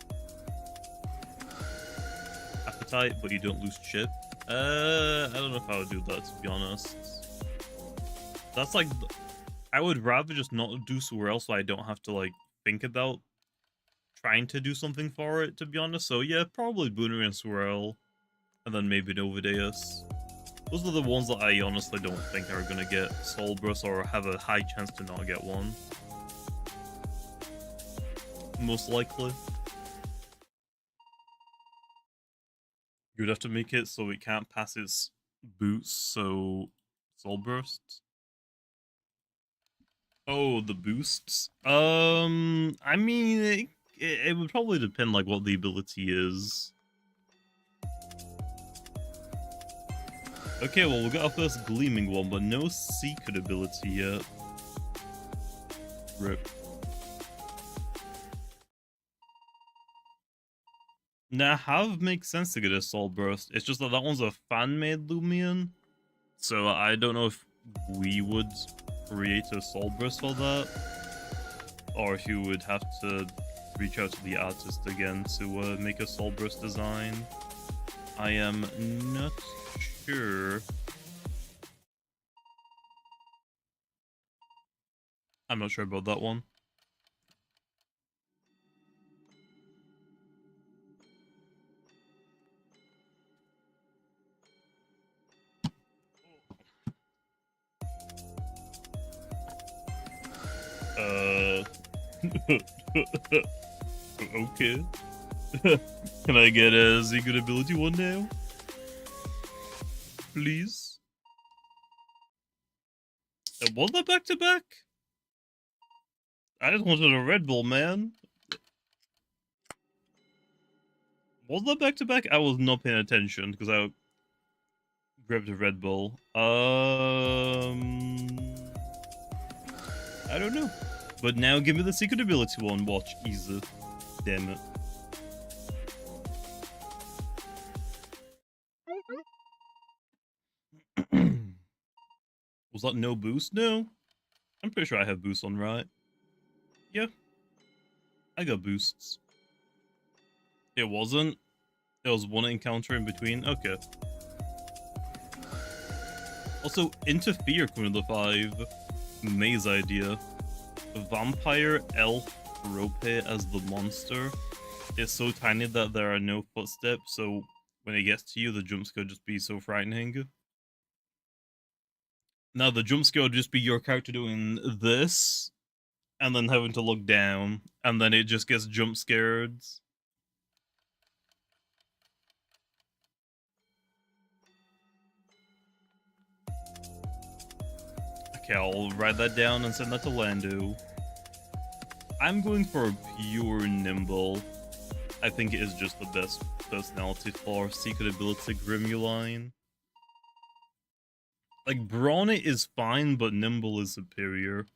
Appetite, but you don't lose chip. I don't know if I would do that, to be honest. That's like, I would rather just not do Swirl so I don't have to like think about trying to do something for it, to be honest. So yeah, probably Boonery and Swirl, and then maybe Novadeus. Those are the ones that I honestly don't think are gonna get Soul Burst or have a high chance to not get one. Most likely. You'd have to make it so it can't pass its boots, so Soul Burst. Oh, the boosts? I mean, it would probably depend, like, what the ability is. Okay, well, we got our first Gleaming one, but no Secret ability yet. Rip. Now, Have makes sense to get a Soul Burst. It's just that that one's a fan-made Lumion. So I don't know if we would create a Soul Burst for that, or if you would have to reach out to the artist again to make a Soul Burst design. I am not sure. I'm not sure about that one. Okay. Can I get a Secret ability one now? Please? Was that back to back? I just wanted a Red Bull, man. Was that back to back? I was not paying attention because I grabbed a Red Bull. I don't know. But now give me the Secret ability one. Watch, easy. Damn it. Was that no boost? No. I'm pretty sure I have boosts on, right? Yeah. I got boosts. It wasn't? There was one encounter in between? Okay. Also, Interfere coming to the 5. Maze idea. Vampire, Elf, Rope as the monster. It's so tiny that there are no footsteps, so when it gets to you, the jump scare just be so frightening. Now, the jump scare will just be your character doing this, and then having to look down, and then it just gets jump scared. Okay, I'll write that down and send that to Lando. I'm going for a pure Nimble. I think it is just the best personality for Secret Ability Grimuline. Like, Brawny is fine, but Nimble is superior.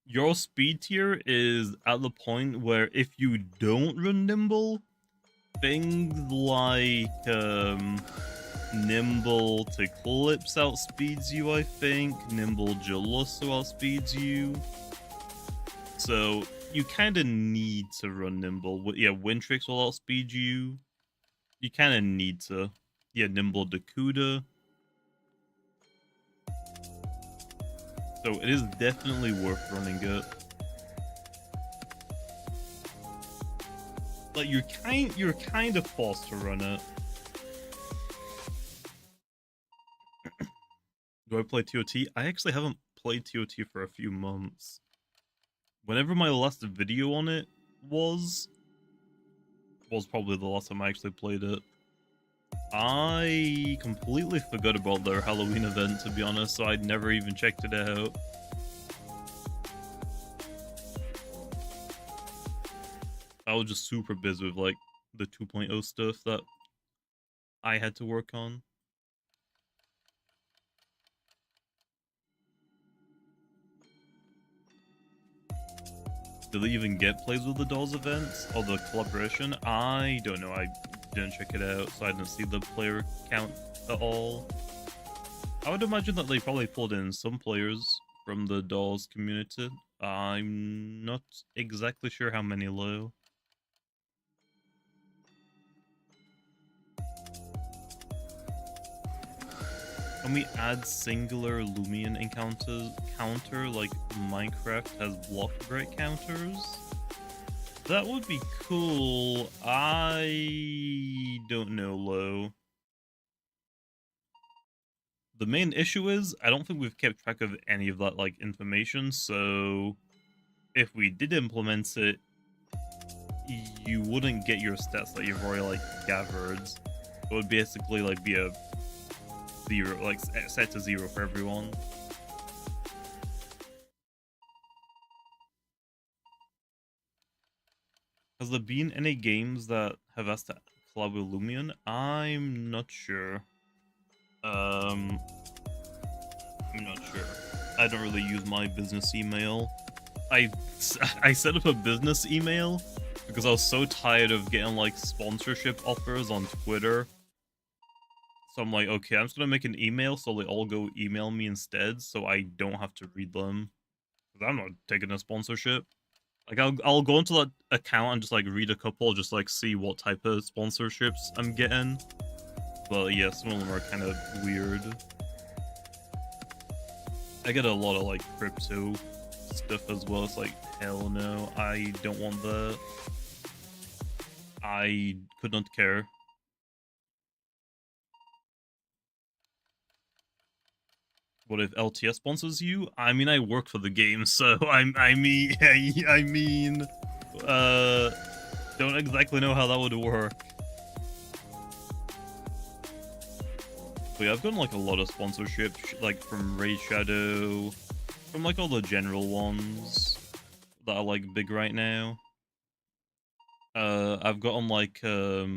Your speed tier is at the point where if you don't run Nimble, things like Nimble Eclipse outspeeds you, I think. Nimble Gelusso outspeeds you. So you kind of need to run Nimble. Yeah, Wintrix will outspeed you. You kind of need to. Yeah, Nimble Dakuda. So it is definitely worth running it. Like you're kind of forced to run it. Do I play TOT? I actually haven't played TOT for a few months. Whenever my last video on it was probably the last time I actually played it. I completely forgot about their Halloween event, to be honest, so I'd never even checked it out. I was just super busy with, like, the 2.0 stuff that I had to work on. Do they even get plays with the dolls events or the collaboration? I don't know. I didn't check it out, so I didn't see the player count at all. I would imagine that they probably pulled in some players from the dolls community. I'm not exactly sure how many, though. Can we add singular Lumion counter like Minecraft has block break counters? That would be cool. I don't know, Lo. The main issue is I don't think we've kept track of any of that like information, so if we did implement it, you wouldn't get your stats that you've already like gathered. It would basically like be a 0, like set to 0 for everyone. Has there been any games that have asked to collab with Lumion? I'm not sure. I'm not sure. I don't really use my business email. I set up a business email because I was so tired of getting like sponsorship offers on Twitter. So I'm like, okay, I'm just gonna make an email so they all go email me instead, so I don't have to read them. Because I'm not taking a sponsorship. Like I'll go into that account and just like read a couple, just like see what type of sponsorships I'm getting. But yeah, some of them are kind of weird. I get a lot of like crypto stuff as well. It's like, hell no, I don't want that. I could not care. What if LTS sponsors you? I mean, I work for the game, so I mean, don't exactly know how that would work. But yeah, I've gotten like a lot of sponsorships, like from Raid Shadow, from like all the general ones that are like big right now. I've gotten like there's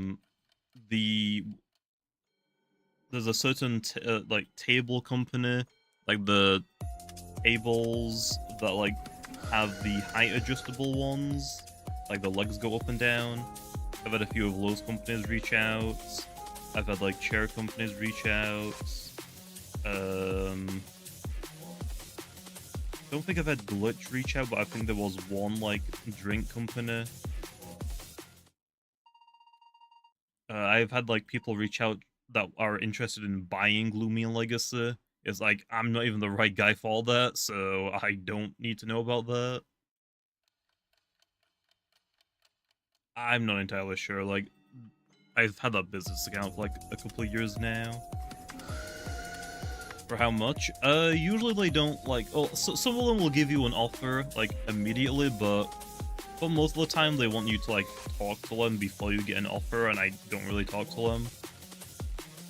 a certain like table company, like the tables that like have the height adjustable ones, like the legs go up and down. I've had a few of those companies reach out. I've had like chair companies reach out. Don't think I've had Glitch reach out, but I think there was one like drink company. I've had like people reach out that are interested in buying Lumion Legacy. It's like, I'm not even the right guy for that, so I don't need to know about that. I'm not entirely sure. Like, I've had that business account for like a couple of years now. For how much? Usually they don't like. Oh, so some of them will give you an offer like immediately, but most of the time they want you to like talk to them before you get an offer, and I don't really talk to them.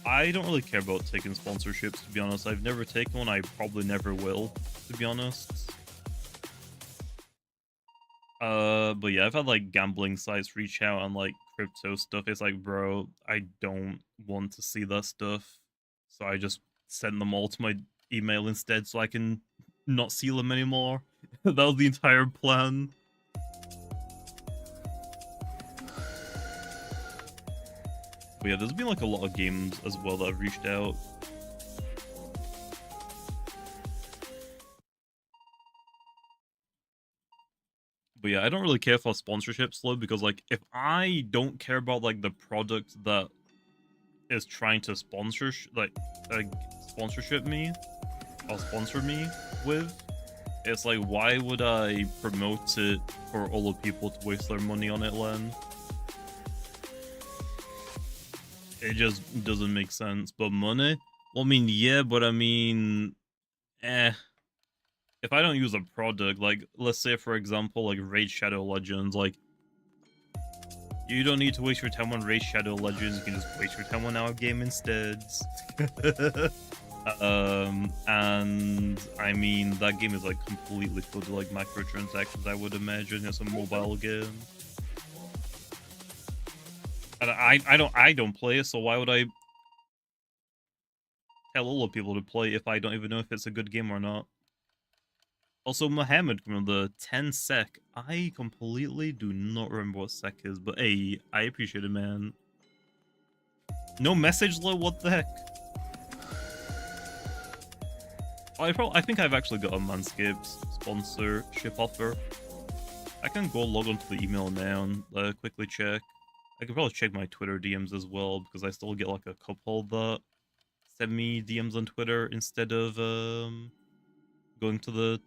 I don't really care about taking sponsorships, to be honest. I've never taken one. I probably never will, to be honest. But yeah, I've had like gambling sites reach out on like crypto stuff. It's like, bro, I don't want to see that stuff, so I just send them all to my email instead, so I can not see them anymore. That was the entire plan. But yeah, there's been like a lot of games as well that have reached out. But yeah, I don't really care for sponsorships though, because like if I don't care about like the product that is trying to sponsorship me or sponsor me with, it's like, why would I promote it for other people to waste their money on it then? It just doesn't make sense. But money? Well, I mean, yeah, but I mean, eh. If I don't use a product, like, let's say, for example, like Raid Shadow Legends, like, you don't need to waste your time on Raid Shadow Legends, you can just waste your time on our game instead. And I mean, that game is like completely filled with like microtransactions, I would imagine. It's a mobile game. And I don't play it, so why would I tell all the people to play if I don't even know if it's a good game or not? Also, Mohammed from the 10 sec. I completely do not remember what sec is, but hey, I appreciate it, man. No message though, what the heck? I think I've actually got a Manscaped sponsorship offer. I can go log onto the email now and quickly check. I could probably check my Twitter DMs as well, because I still get like a couple that send me DMs on Twitter instead of going to the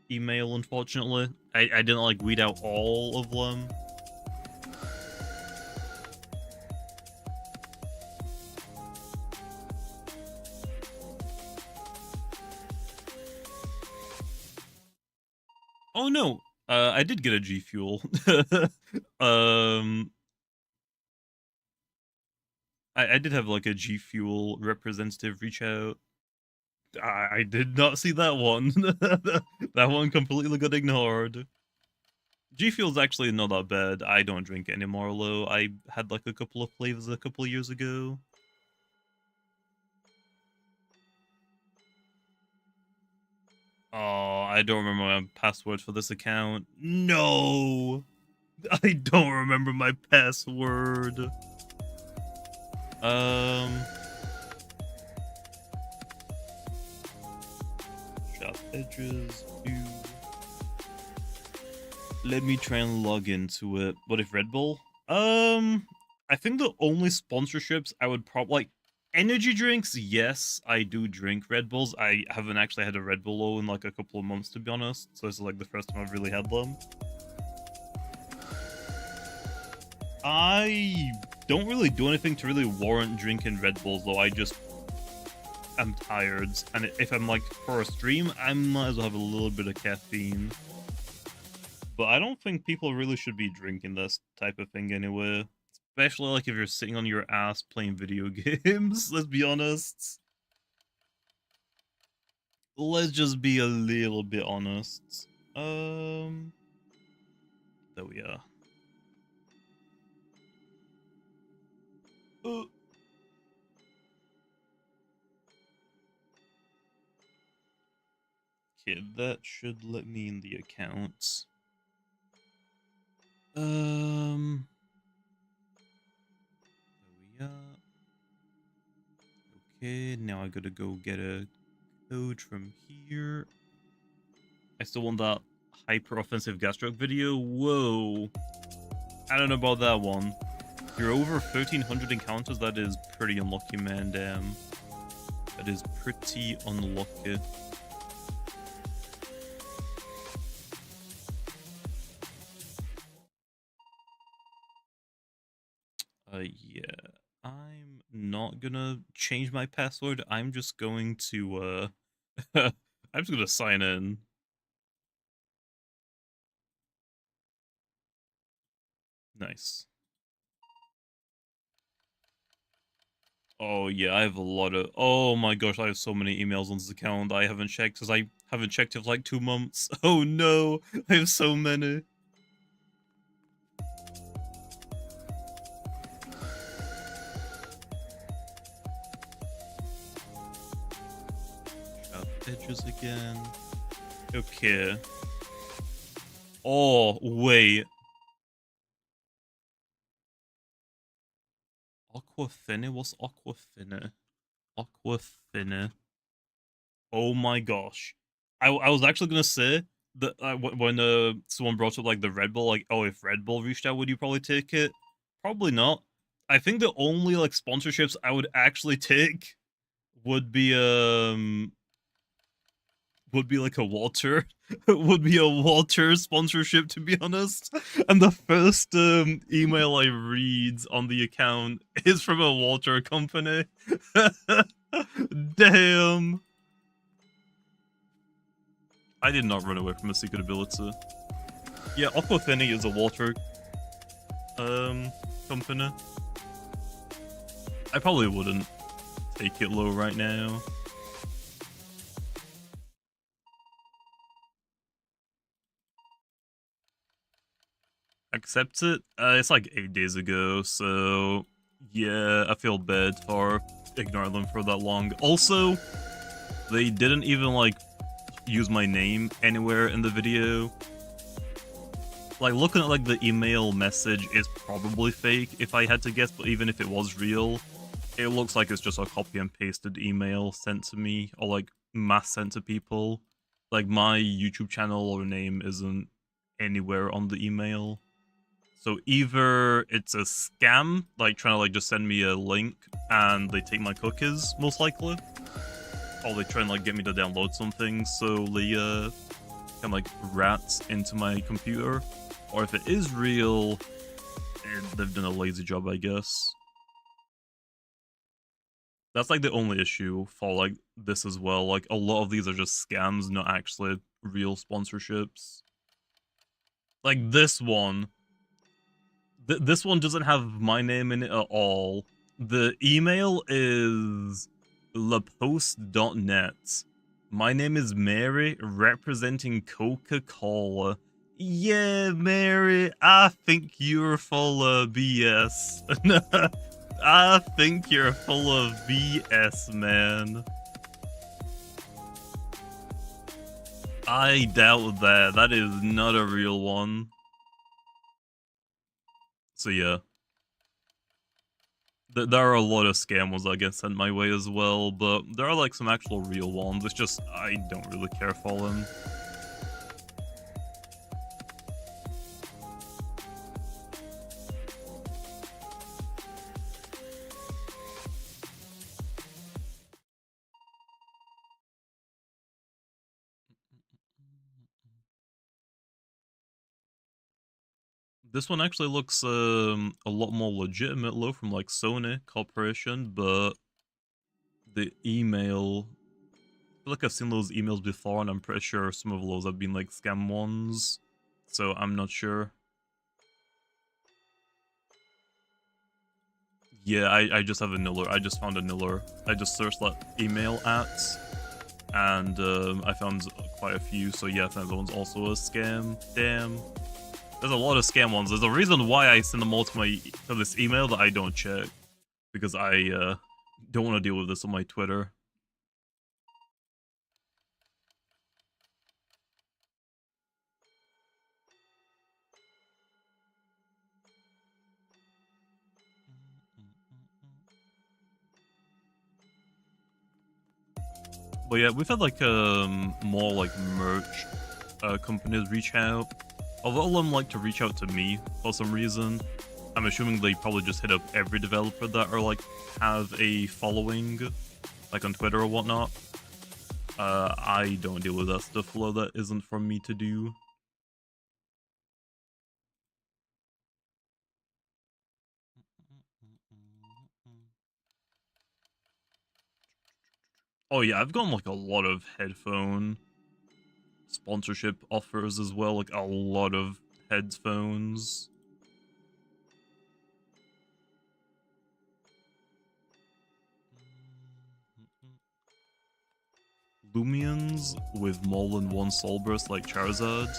email, unfortunately. I didn't like weed out all of them. Oh no, I did get a G Fuel. I did have like a G Fuel representative reach out. I did not see that one. That one completely got ignored. G Fuel's actually not that bad. I don't drink it anymore, though. I had like a couple of flavors a couple of years ago. Oh, I don't remember my password for this account. No! I don't remember my password. Sharp edges, Let me try and log into it. What if Red Bull? I think the only sponsorships I would probably like energy drinks. Yes, I do drink Red Bulls. I haven't actually had a Red Bull in like a couple of months, to be honest. So this is like the first time I've really had them. I don't really do anything to really warrant drinking Red Bulls, though. I just am tired, and if I'm like for a stream, I might as well have a little bit of caffeine. But I don't think people really should be drinking this type of thing anyway. Especially like if you're sitting on your ass playing video games, let's be honest. Let's just be a little bit honest. There we are. Okay, that should let me in the accounts. There we are. Okay, now I gotta go get a code from here. I still want that hyper offensive gas truck video. Whoa. I don't know about that one. You're over 1,300 encounters. That is pretty unlucky, man. Damn. That is pretty unlucky. Yeah. I'm not gonna change my password. I'm just going to, I'm just gonna sign in. Nice. Oh yeah, I have a lot of. Oh my gosh, I have so many emails on this account I haven't checked because I haven't checked it for like 2 months. Oh no, I have so many. Sharp edges again. Okay. Oh wait. Aquafina? What's Aquafina? Aquafina. Oh my gosh. I was actually gonna say that when someone brought up like the Red Bull, like, oh, if Red Bull reached out, would you probably take it? Probably not. I think the only like sponsorships I would actually take would be would be like a water, would be a water sponsorship, to be honest. And the first email I read on the account is from a water company. Damn. I did not run away from a secret ability. Yeah, Aquafini is a water company. I probably wouldn't take it low right now. Accept it? It's like 8 days ago, so yeah, I feel bad for ignoring them for that long. Also, they didn't even like use my name anywhere in the video. Like, looking at like the email message is probably fake if I had to guess, but even if it was real, it looks like it's just a copy and pasted email sent to me, or like mass sent to people. Like, my YouTube channel or name isn't anywhere on the email. So either it's a scam, like trying to like just send me a link and they take my cookies, most likely. Or they try and like get me to download something, so they can like rat into my computer. Or if it is real, they've done a lazy job, I guess. That's like the only issue for like this as well. Like, a lot of these are just scams, not actually real sponsorships. Like this one. This one doesn't have my name in it at all. The email is lapost.net. My name is Mary, representing Coca-Cola. Yeah, Mary, I think you're full of BS. I think you're full of BS, man. I doubt that. That is not a real one. So yeah. There are a lot of scam ones that get sent my way as well, but there are like some actual real ones. It's just, I don't really care for them. This one actually looks a lot more legitimate, low from like Sony Corporation, but the email, I feel like I've seen those emails before, and I'm pretty sure some of those have been like scam ones, so I'm not sure. Yeah, I just have a niller. I just found a niller. I just searched that email at, and I found quite a few, so yeah, I think that one's also a scam. Damn. There's a lot of scam ones. There's a reason why I send them all to this email that I don't check, because I don't want to deal with this on my Twitter. But yeah, we've had like more like merch companies reach out. A lot of them like to reach out to me for some reason. I'm assuming they probably just hit up every developer that are like have a following, like on Twitter or whatnot. I don't deal with that stuff, though. That isn't for me to do. Oh yeah, I've gotten like a lot of headphone sponsorship offers as well, like a lot of headphones. Lumions with more than one soul burst like Charizard?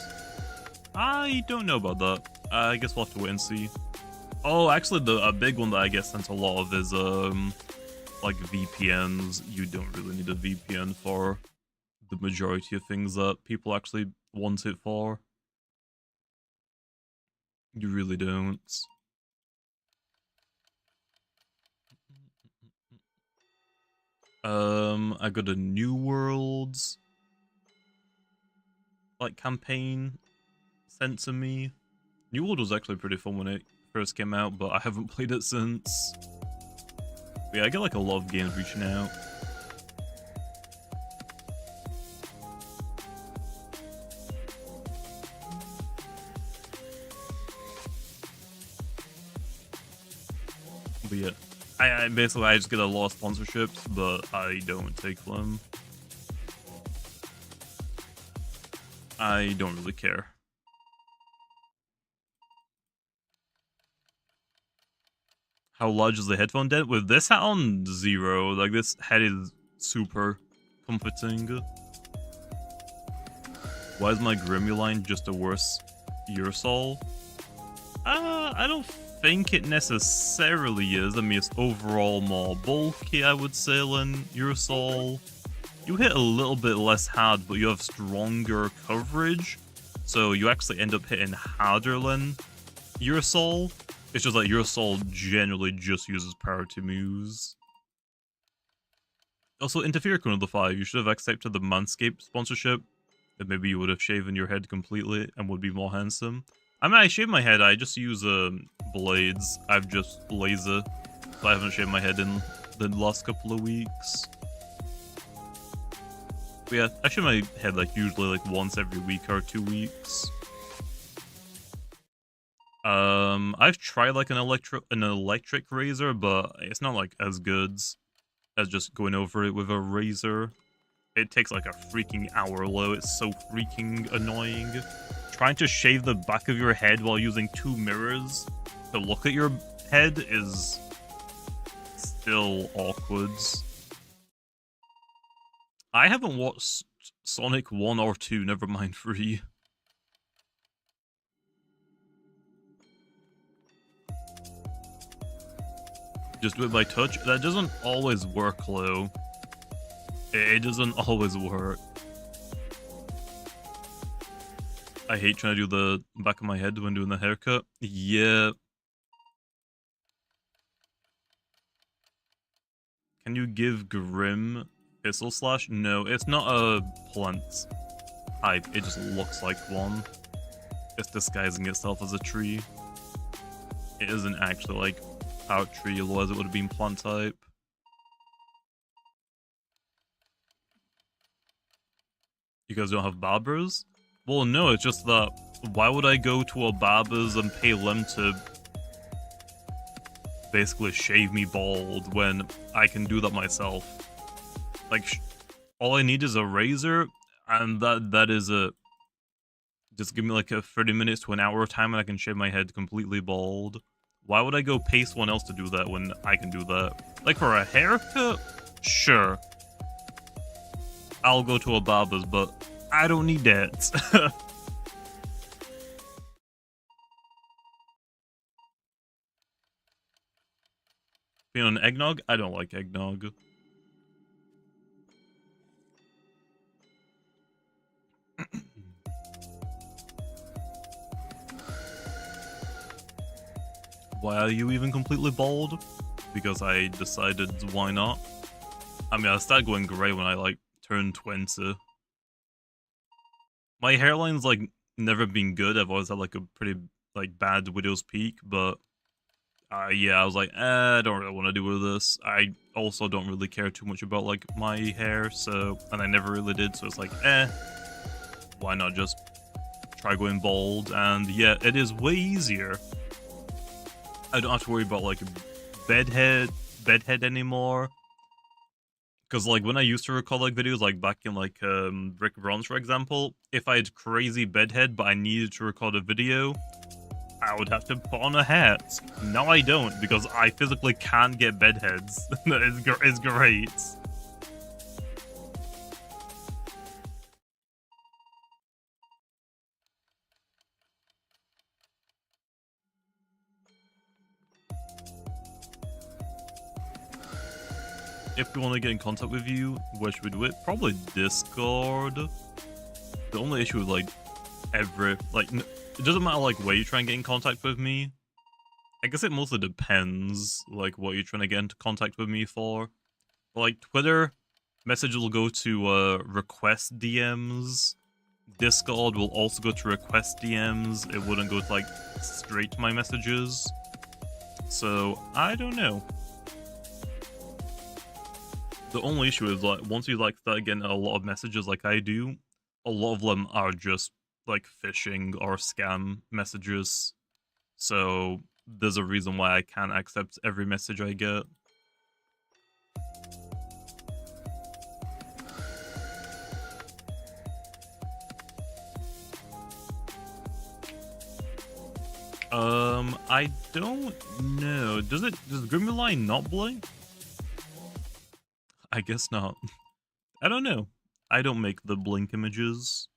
I don't know about that. I guess we'll have to wait and see. Oh, actually, a big one that I get sent a lot of is like VPNs. You don't really need a VPN for the majority of things that people actually want it for. You really don't. I got a New Worlds like campaign sent to me. New World was actually pretty fun when it first came out, but I haven't played it since. But yeah, I get like a lot of games reaching out. But yeah, I basically I just get a lot of sponsorships, but I don't take them. I don't really care. How large is the headphone dent? With this hat on, 0. Like, this head is super comforting. Why is my Grimuline just a worse Urusol? I don't think it necessarily is. I mean, it's overall more bulky, I would say, than Urusol. You hit a little bit less hard, but you have stronger coverage, so you actually end up hitting harder than Urusol. It's just like Urusol generally just uses power to moves. Also, Interfere Cone of the 5, you should have accepted the Manscaped sponsorship. Then maybe you would have shaven your head completely and would be more handsome. I mean, I shave my head, I just use blades. I've just laser, so I haven't shaved my head in the last couple of weeks. But yeah, I shave my head like usually like once every week or 2 weeks. I've tried like an electric razor, but it's not like as good as just going over it with a razor. It takes like a freaking hour though. It's so freaking annoying. Trying to shave the back of your head while using 2 mirrors to look at your head is still awkward. I haven't watched Sonic 1 or 2, never mind 3. Just do it by touch. That doesn't always work, though. It doesn't always work. I hate trying to do the back of my head when doing the haircut. Yeah. Can you give Grim Pistol Slash? No, it's not a plant type. It just looks like one. It's disguising itself as a tree. It isn't actually like power tree, otherwise it would have been plant type. You guys don't have barbers? Well, no, it's just that why would I go to a barber's and pay them to basically shave me bald when I can do that myself? Like, all I need is a razor, and that is a... Just give me like a 30 minutes to an hour of time and I can shave my head completely bald. Why would I go pay someone else to do that when I can do that? Like, for a haircut? Sure. I'll go to a barber's, but I don't need that. Being on eggnog? I don't like eggnog. Why are you even completely bald? Because I decided why not. I mean, I started going grey when I like turned 20. My hairline's like never been good. I've always had like a pretty like bad widow's peak, but yeah, I was like, I don't really want to do with this. I also don't really care too much about like my hair, so, and I never really did, so it's like, why not just try going bald? And yeah, it is way easier. I don't have to worry about like bedhead anymore. Because like when I used to record like videos like back in like Brick Bronze, for example, if I had crazy bedhead but I needed to record a video, I would have to put on a hat. Now I don't, because I physically can't get bedheads. It's great. If we want to get in contact with you, where should we do it? Probably Discord. The only issue is like it doesn't matter like where you try and get in contact with me. I guess it mostly depends like what you're trying to get into contact with me for. But, like Twitter, messages will go to request DMs. Discord will also go to request DMs. It wouldn't go to like straight to my messages. So I don't know. The only issue is like once you like start getting a lot of messages like I do, a lot of them are just like phishing or scam messages. So there's a reason why I can't accept every message I get. I don't know. Does Grimmeline not blink? I guess not. I don't know. I don't make the blink images.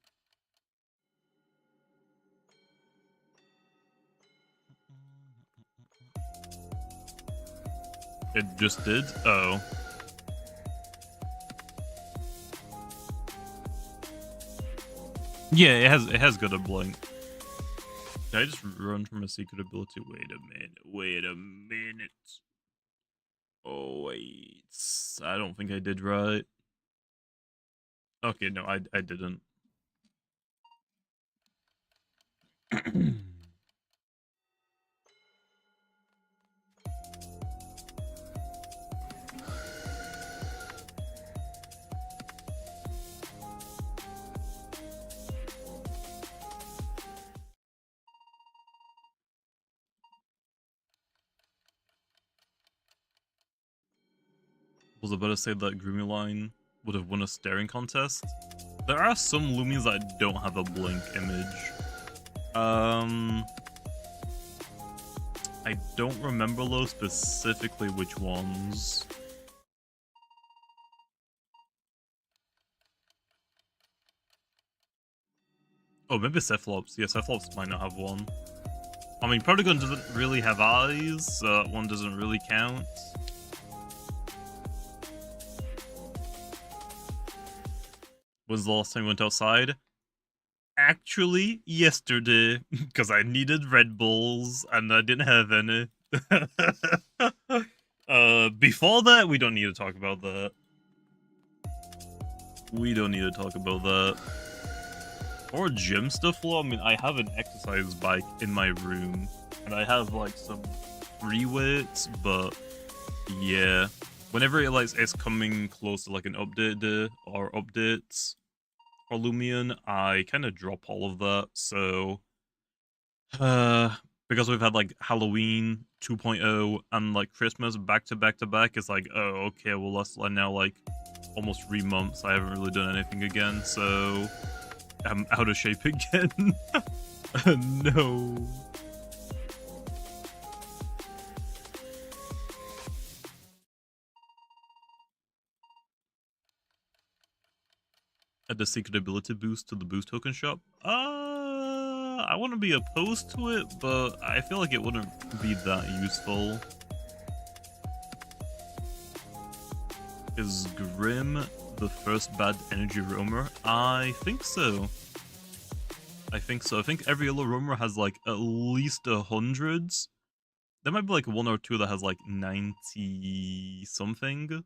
It just did? Oh. Yeah, it has got a blink. Did I just run from a secret ability? Wait a minute. Oh, wait. I don't think I did right. Okay, no, I didn't. Was about to say that Grimmeline would have won a staring contest. There are some Lumias that don't have a blink image. I don't remember though specifically which ones. Oh, maybe Cephalops. Yeah, Cephalops might not have one. I mean, Protagon doesn't really have eyes, so that one doesn't really count. When's the last time you went outside? Actually, yesterday, because I needed Red Bulls and I didn't have any. Before that, we don't need to talk about that. We don't need to talk about that. Or gym stuff, well, I mean, I have an exercise bike in my room, and I have, like, some free weights, but, yeah. Whenever it, like, is coming close to, like, an update day, or updates for Lumion, I kind of drop all of that, so... because we've had, like, Halloween 2.0 and, like, Christmas back to back to back, it's like, oh, okay, well, that's now, like, almost 3 months, I haven't really done anything again, so... I'm out of shape again. No. Add the secret ability boost to the boost token shop. I wouldn't be opposed to it, but I feel like it wouldn't be that useful. Is Grim the first bad energy roamer? I think so. I think every other roamer has like at least 100. There might be like one or two that has like 90 something.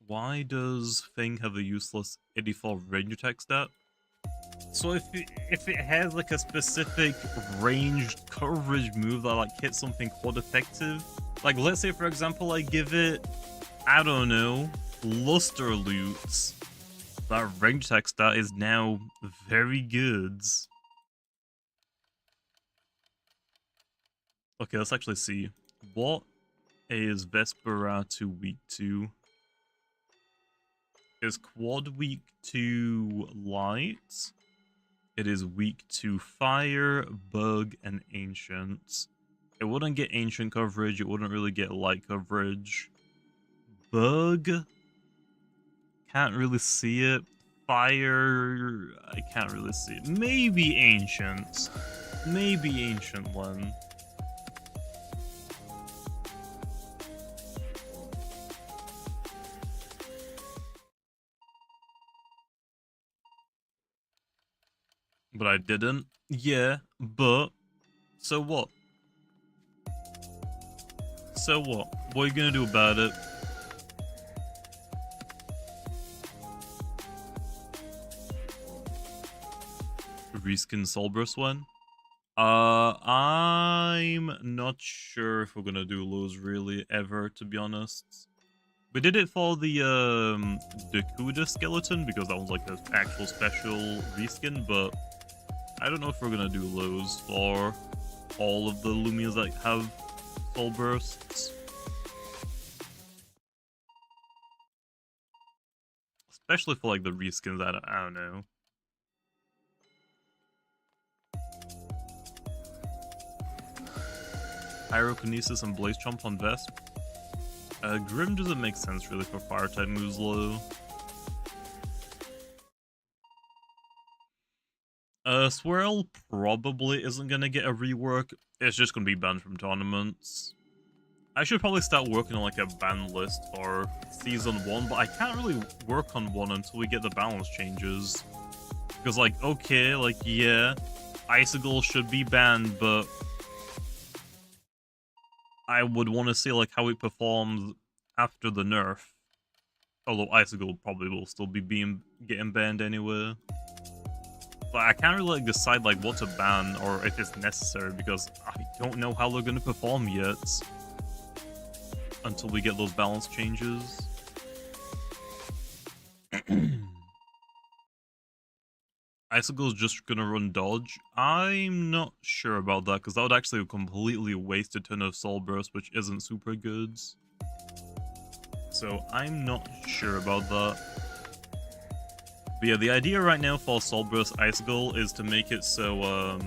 Why does Thing have a useless 84 range attack stat? So if it has like a specific ranged coverage move that like hits something quad effective, like let's say for example I give it, I don't know, Luster Loots, that range attack stat is now very good. Okay, let's actually see. What is Vesperatu weak to? Is quad weak to light? It is weak to fire, bug, and ancient. It wouldn't get ancient coverage, it wouldn't really get light coverage. Bug? Can't really see it. Fire? I can't really see it. Maybe ancient. Maybe ancient one. But I didn't. Yeah, but so what? So what? What are you gonna do about it? reskin Soul Burst when? I'm not sure if we're gonna do those really ever, to be honest. We did it for the Dakuda skeleton because that was like an actual special reskin, but I don't know if we're gonna do those for all of the Lumias that have Soul Bursts. Especially for like the reskins, I don't know. Pyrokinesis and Blaze Chomp on Vesp. Grim doesn't make sense really for fire type moves low. Swirl probably isn't gonna get a rework. It's just gonna be banned from tournaments. I should probably start working on like a ban list for season 1, but I can't really work on one until we get the balance changes. Because like, okay, like yeah, Icicle should be banned, but I would want to see like how it performs after the nerf. Although Icicle probably will still be getting banned anyway. But I can't really like decide like what to ban or if it's necessary because I don't know how they're gonna perform yet. Until we get those balance changes. Icicle's just gonna run dodge. I'm not sure about that, because that would actually completely waste a ton of Soul Burst, which isn't super good. So I'm not sure about that. But yeah, the idea right now for Soul Burst Icicle is to make it so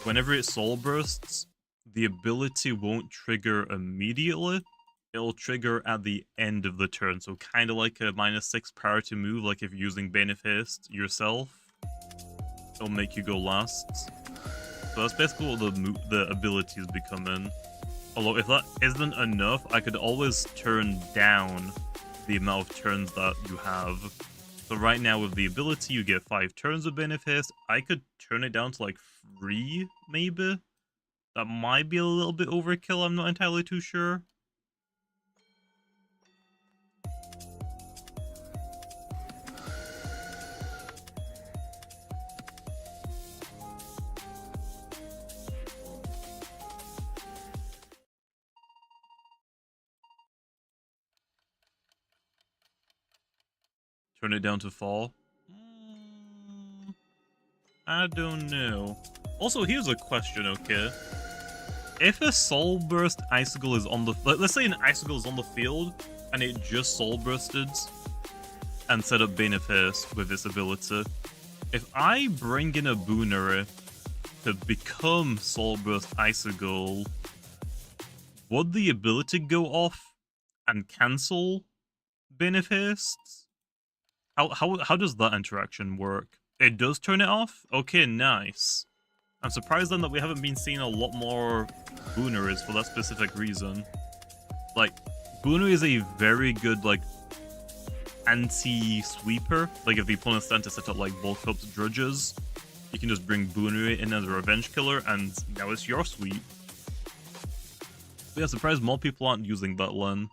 whenever it Soul Bursts, the ability won't trigger immediately. It'll trigger at the end of the turn, so kind of like a -6 priority move, like if you're using Bane of Haste yourself. It'll make you go last. So that's basically what the abilities become. Although if that isn't enough, I could always turn down the amount of turns that you have. So right now with the ability, you get 5 turns of Bane of Haste. I could turn it down to like 3, maybe? That might be a little bit overkill, I'm not entirely too sure. Turn it down to fall? I don't know. Also, here's a question, okay? If a Soul Burst Icicle is on the... Let's say an Icicle is on the field, and it just Soul Bursted, and set up Bane of Haste with this ability. If I bring in a Boonery to become Soul Burst Icicle, would the ability go off and cancel Bane of Haste? How does that interaction work? It does turn it off? Okay, nice. I'm surprised then that we haven't been seeing a lot more Booneries for that specific reason. Like, Boonery is a very good, like, anti-sweeper. Like, if the opponent stands to set up, like, bulk up Drudges, you can just bring Boonery in as a revenge killer, and now it's your sweep. But yeah, surprised more people aren't using that Len.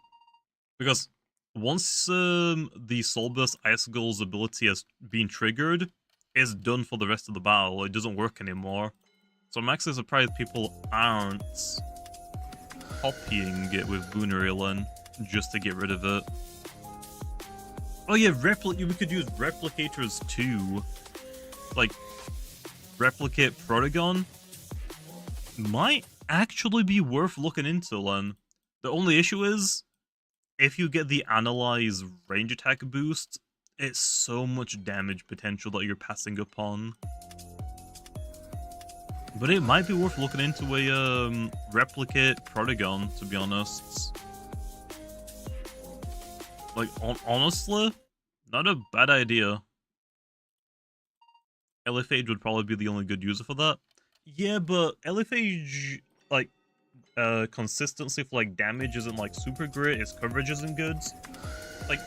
Because once the Soul Burst Icicle's ability has been triggered, it's done for the rest of the battle. It doesn't work anymore. So I'm actually surprised people aren't copying it with Boonery just to get rid of it. Oh yeah, we could use replicators too. Like, replicate Protagon might actually be worth looking into, Len. The only issue is, if you get the Analyze range attack boost, it's so much damage potential that you're passing upon. But it might be worth looking into a replicate Protagon, to be honest. Like, honestly, not a bad idea. Elephage would probably be the only good user for that. Yeah, but Elephage, like, consistency for like damage isn't like super great, its coverage isn't good. Like,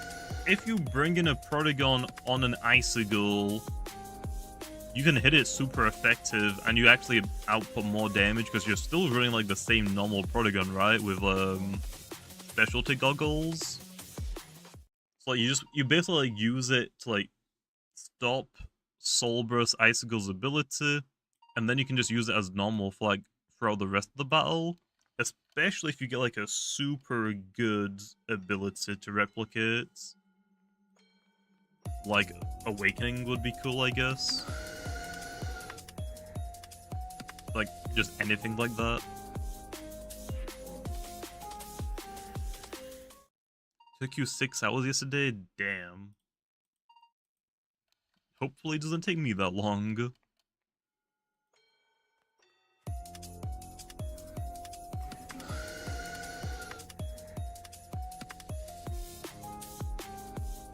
if you bring in a Protagon on an Icicle, you can hit it super effective and you actually output more damage because you're still running like the same normal Protagon, right? With specialty goggles. So like, you basically like use it to like stop Soul Burst Icicle's ability, and then you can just use it as normal for like throughout the rest of the battle. Especially if you get like a super good ability to replicate. Like Awakening would be cool, I guess. Like just anything like that. Took you 6 hours yesterday? Damn. Hopefully it doesn't take me that long.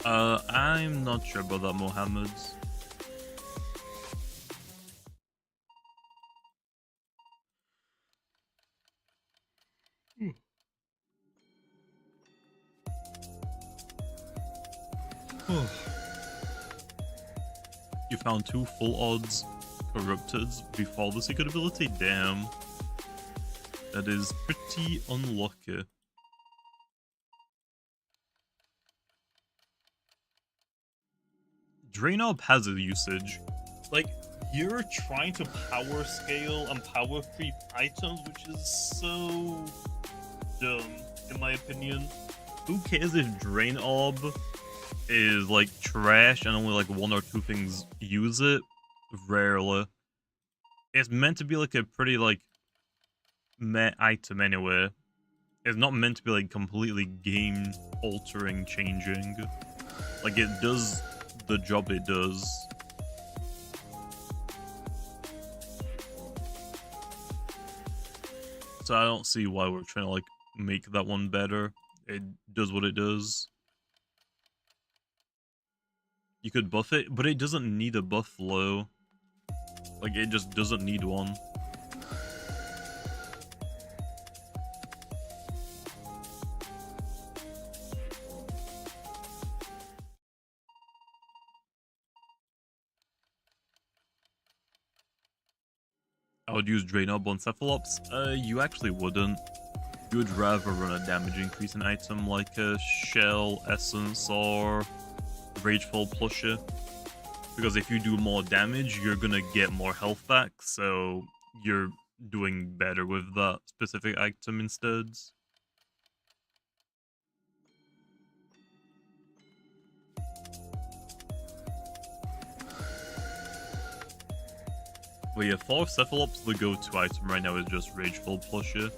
I'm not sure about that, Mohammed. You found 2 full odds corruptedodds before the secret ability? Damn. That is pretty unlucky. Draenob has a usage. Like, you're trying to power scale and power creep items, which is so dumb, in my opinion. Who cares if Draenob is like trash and only like 1 or 2 things use it? Rarely. It's meant to be like a pretty like meh item anyway. It's not meant to be like completely game altering, changing. Like it does the job it does. So I don't see why we're trying to like make that one better. It does what it does. You could buff it, but it doesn't need a buff low. Like it just doesn't need one. I would use Draenob on Cephalops. You actually wouldn't. You would rather run a damage increasing item like a Shell, Essence, or Rageful plushie. Because if you do more damage, you're gonna get more health back, so you're doing better with that specific item instead. But yeah, for Cephalops, the go-to item right now is just Rageful plushie.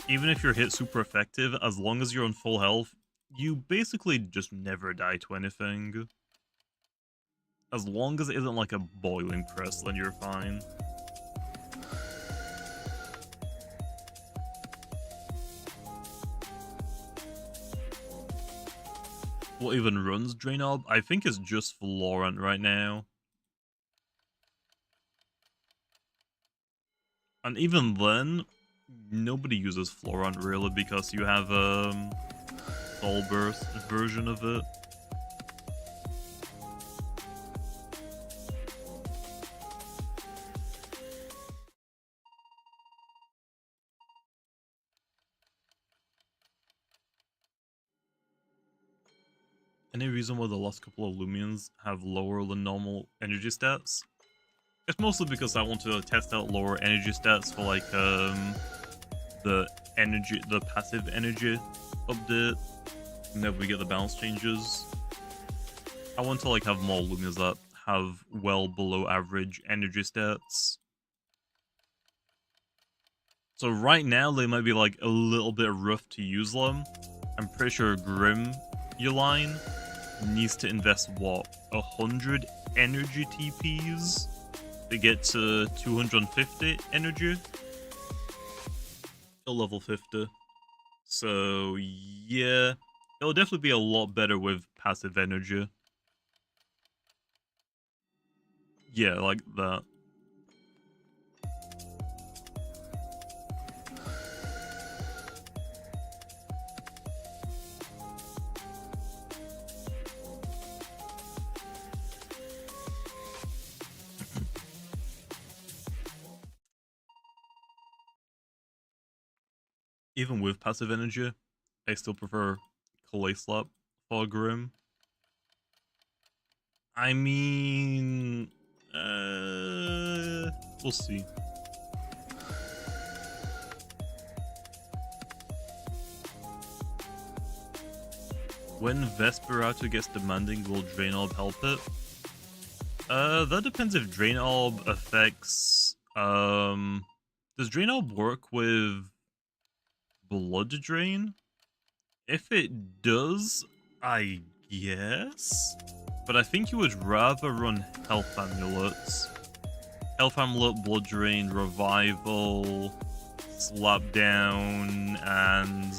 Even if you're hit super effective, as long as you're on full health, you basically just never die to anything. As long as it isn't like a boiling press, then you're fine. What even runs Draenob? I think it's just Florent right now. And even then, nobody uses Florent really because you have Soul Burst version of it. Any reason why the last couple of Lumions have lower than normal energy stats? It's mostly because I want to test out lower energy stats for like the passive energy update whenever we get the balance changes. I want to like have more Lumias that have well below average energy stats. So right now they might be like a little bit rough to use them. I'm pretty sure Grim Uline needs to invest what, 100 energy TPs to get to 250 energy? Till level 50. So yeah, it'll definitely be a lot better with passive energy. Yeah, like that. Even with passive energy, I still prefer Clay Slap for Grim. I mean, we'll see. When Vesperado gets demanding, will Drain Orb help it? That depends if Drain Orb affects, does Drain Orb work with Blood Drain? If it does, I guess? But I think you would rather run Health Amulets. Health Amulet, Blood Drain, Revival, Slap Down, and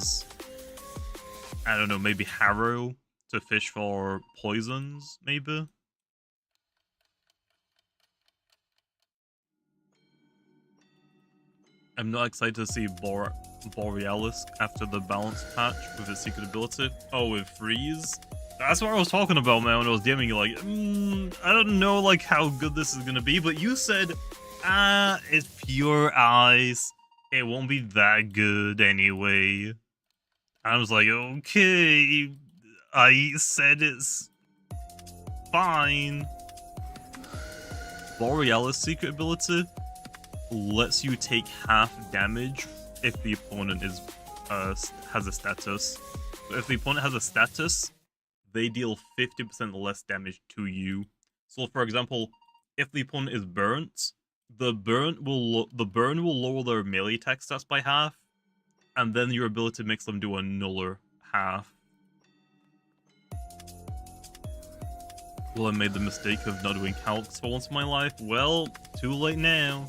I don't know, maybe Harrow to fish for poisons, maybe? I'm not excited to see Borealis after the balance patch with its secret ability. Oh, with Freeze? That's what I was talking about, man, when I was DMing you, like, I don't know, like, how good this is gonna be, but you said, it's pure ice. It won't be that good anyway. I was like, okay, I said it's fine. Borealis secret ability lets you take half damage if the opponent is has a status. So if the opponent has a status, they deal 50% less damage to you. So for example, if the opponent is burnt, the burn will lower their melee attack stats by half, and then your ability makes them do another half. Well, I made the mistake of not doing calcs for once in my life. Well, too late now.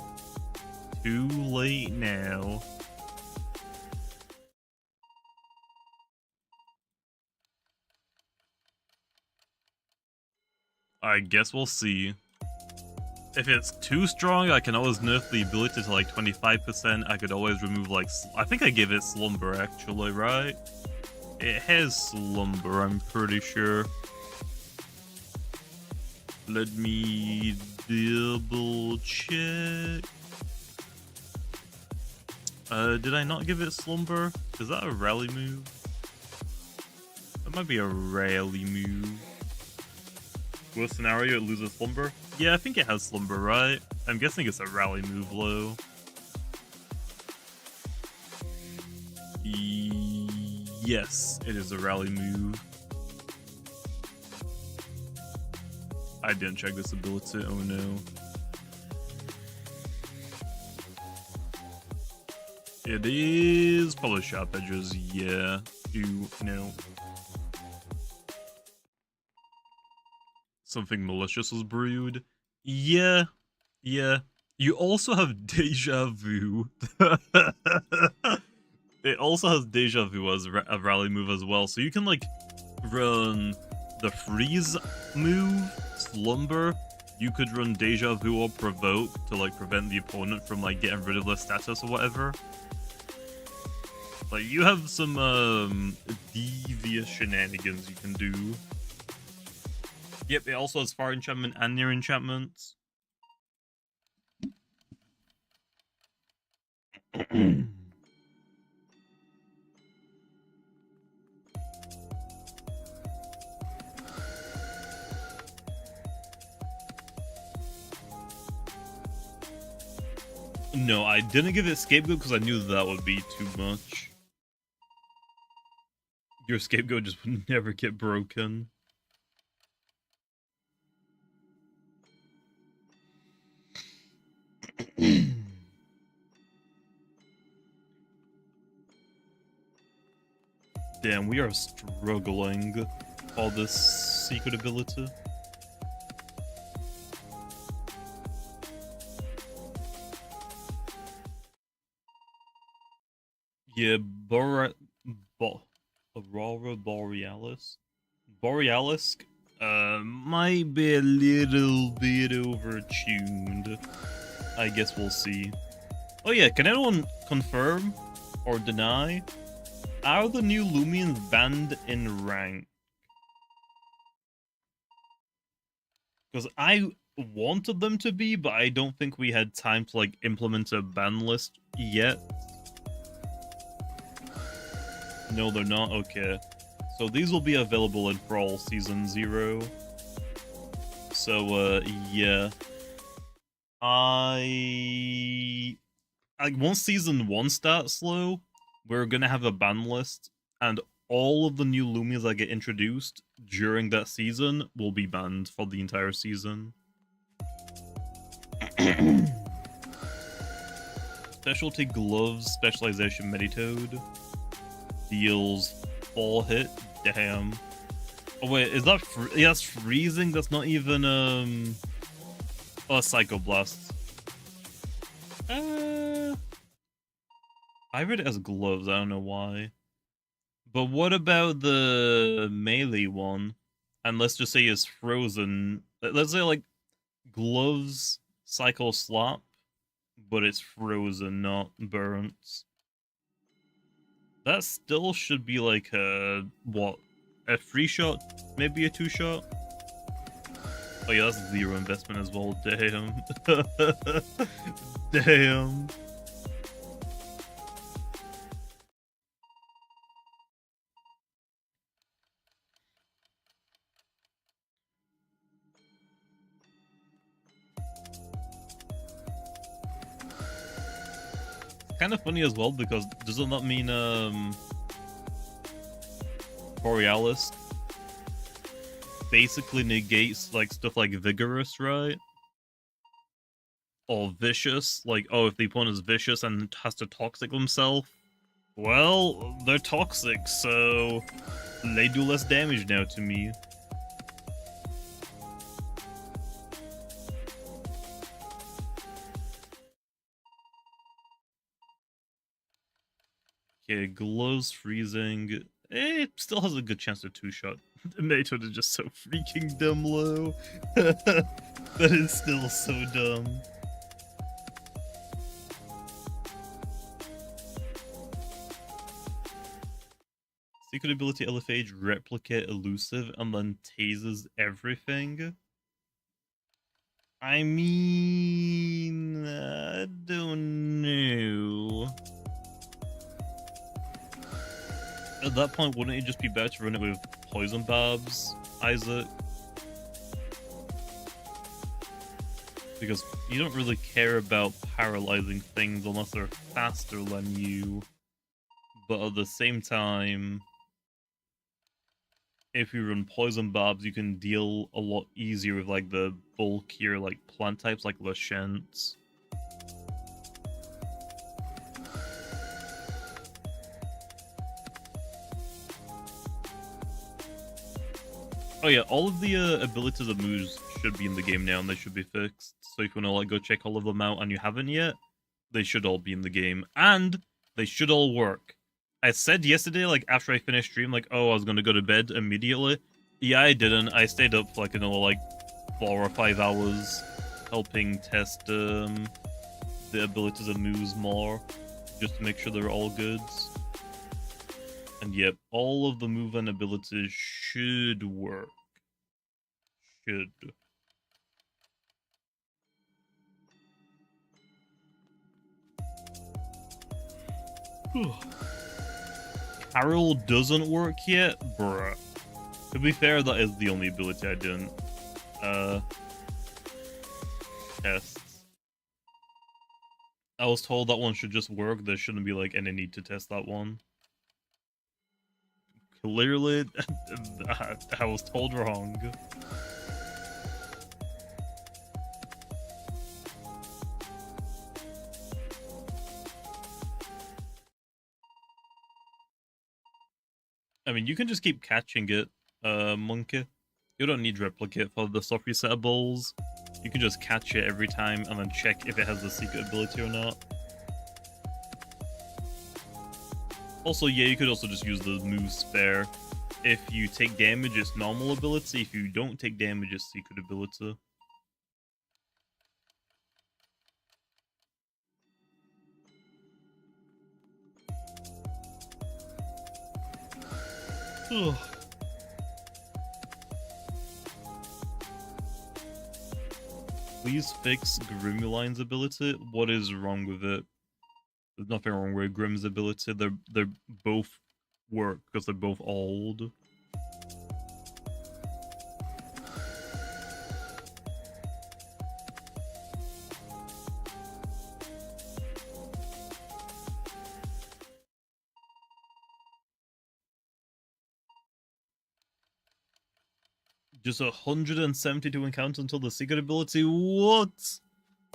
Too late now. I guess we'll see. If it's too strong, I can always nerf the ability to like 25%. I could always remove like... I think I gave it Slumber actually, right? It has Slumber, I'm pretty sure. Let me double check. Did I not give it Slumber? Is that a rally move? That might be a rally move. Worst scenario, it loses Slumber? Yeah, I think it has Slumber, right? I'm guessing it's a rally move, low. Yes, it is a rally move. I didn't check this ability, oh no. It is probably Sharp Edges, yeah. Do no. Something malicious was brewed. Yeah. You also have Deja Vu. It also has Deja Vu as a rally move as well, so you can like run the Freeze move, Slumber. You could run Deja Vu or Provoke to like prevent the opponent from like getting rid of their status or whatever. Like, you have some devious shenanigans you can do. Yep, it also has Far Enchantment and Near Enchantments. No, I didn't give it Scapegoat because I knew that would be too much. Your Scapegoat just would never get broken. Damn, we are struggling for this secret ability. Yeah, Aurora Borealis. Borealis might be a little bit overtuned. I guess we'll see. Oh yeah, can anyone confirm or deny? Are the new Lumians banned in rank? Because I wanted them to be, but I don't think we had time to like implement a ban list yet. No, they're not? Okay. So these will be available in Brawl Season 0. So, yeah. Once season 1 starts slow, we're gonna have a ban list, and all of the new Lumias that get introduced during that season will be banned for the entire season. Specialty Gloves Specialization Meditoad deals 4 hit. Damn. Oh wait, is that yeah, that's freezing? That's not even oh, Psychoblast. I read it as gloves, I don't know why. But what about the melee one? And let's just say it's frozen. Let's say like gloves cycle slap, but it's frozen, not burnt. That still should be like a what? A 3-shot? Maybe a 2-shot? Oh yeah, that's 0 investment as well. Damn. Damn. Kind of funny as well, because doesn't that mean Borealis basically negates like stuff like vigorous, right? Or vicious, like, oh, if the opponent is vicious and has to toxic themselves, well, they're toxic, so they do less damage now to me. Okay, glows freezing. It still has a good chance to 2-shot. The Maytoad is just so freaking dumb low. That is still so dumb. Secret ability LFH, replicate elusive, and then tases everything. I mean, I don't know. At that point, wouldn't it just be better to run it with poison barbs, Isaac? Because you don't really care about paralyzing things unless they're faster than you. But at the same time, if you run poison barbs, you can deal a lot easier with like the bulkier like plant types like Lashent. Oh yeah, all of the abilities and moves should be in the game now, and they should be fixed. So if you want to like go check all of them out and you haven't yet, they should all be in the game, and they should all work. I said yesterday, like after I finished stream, like, oh, I was gonna go to bed immediately. Yeah, I didn't. I stayed up for like another like 4 or 5 hours, helping test the abilities and moves more, just to make sure they're all good. And yep, all of the move and abilities should work. Should. Carol doesn't work yet? Bruh. To be fair, that is the only ability I didn't test. I was told that one should just work. There shouldn't be like any need to test that one. Clearly, I was told wrong. I mean, you can just keep catching it, Monkey. You don't need replicate for the soft resetables. You can just catch it every time and then check if it has the secret ability or not. Also, yeah, you could also just use the move spare. If you take damage, it's normal ability. If you don't take damage, it's secret ability. Ugh. Please fix Grimuline's ability. What is wrong with it? There's nothing wrong with Grim's ability. They're both work because they're both old. Just 172 encounters until the secret ability? What?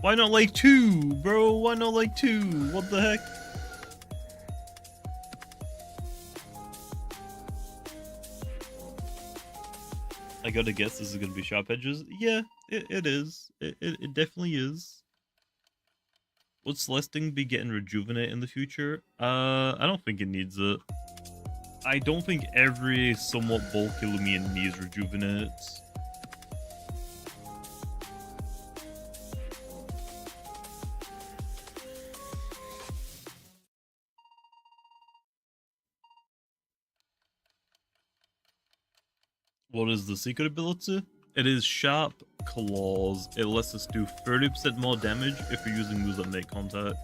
Why not like 2, bro? Why not like 2? What the heck? I gotta guess this is gonna be sharp edges. Yeah, it is. It definitely is. Would Celesting be getting rejuvenate in the future? I don't think it needs it. I don't think every somewhat bulky Lumion needs rejuvenate. What is the secret ability? It is Sharp Claws. It lets us do 30% more damage if you're using moves that make contact.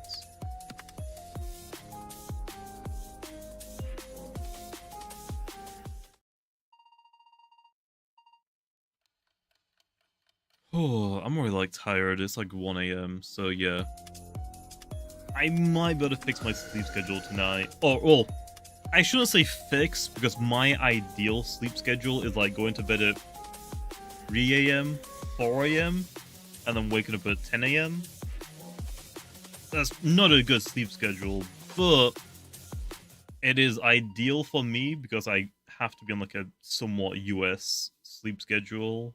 Oh, I'm already like tired. It's like 1 AM, so yeah. I might be able to fix my sleep schedule tonight. Oh, well, I shouldn't say fix, because my ideal sleep schedule is like going to bed at 3 AM, 4 AM, and then waking up at 10 AM. That's not a good sleep schedule, but it is ideal for me because I have to be on like a somewhat US sleep schedule.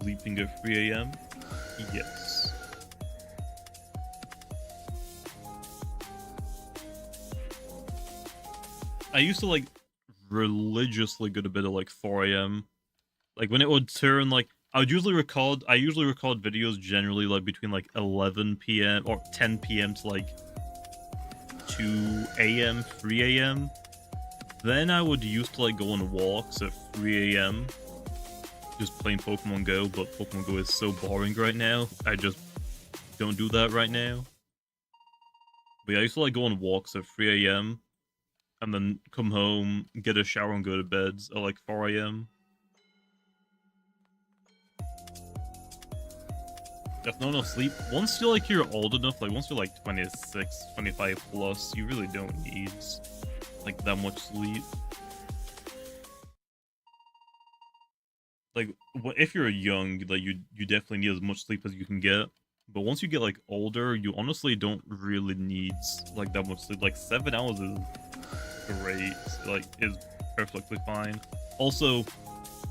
Sleeping at 3 AM? Yes. I used to like religiously go to bed at like 4 AM. Like when it would turn like I usually record videos generally like between like 11 PM or 10 PM to like 2 AM, 3 AM. Then I would used to like go on walks at 3 AM. Just playing Pokemon Go, but Pokemon Go is so boring right now. I just don't do that right now. But yeah, I used to like go on walks at 3 AM and then come home, get a shower and go to bed at like 4 AM. If not enough sleep, once you're old enough, like once you're like 26, 25 plus, you really don't need like that much sleep. Like if you're young, like you definitely need as much sleep as you can get. But once you get like older, you honestly don't really need like that much sleep. Like 7 hours is great, like is perfectly fine. Also,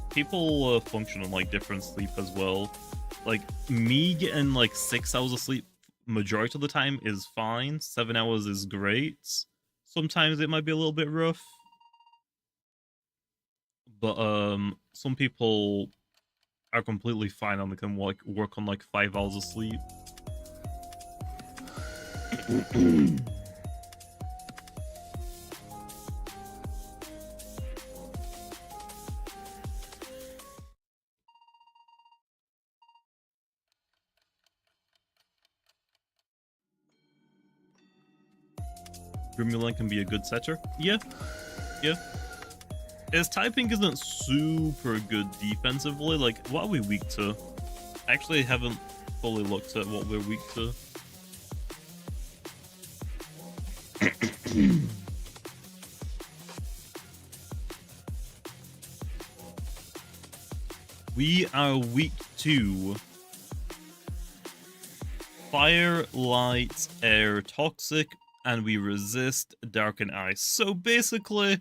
people function on like different sleep as well. Like me getting like 6 hours of sleep majority of the time is fine. 7 hours is great. Sometimes it might be a little bit rough. But some people are completely fine and they can like work on like 5 hours of sleep. Grimulan can be a good setter. Yeah. His typing isn't super good defensively. Like, what are we weak to? I actually haven't fully looked at what we're weak to. We are weak to fire, light, air, toxic, and we resist dark and ice. So basically,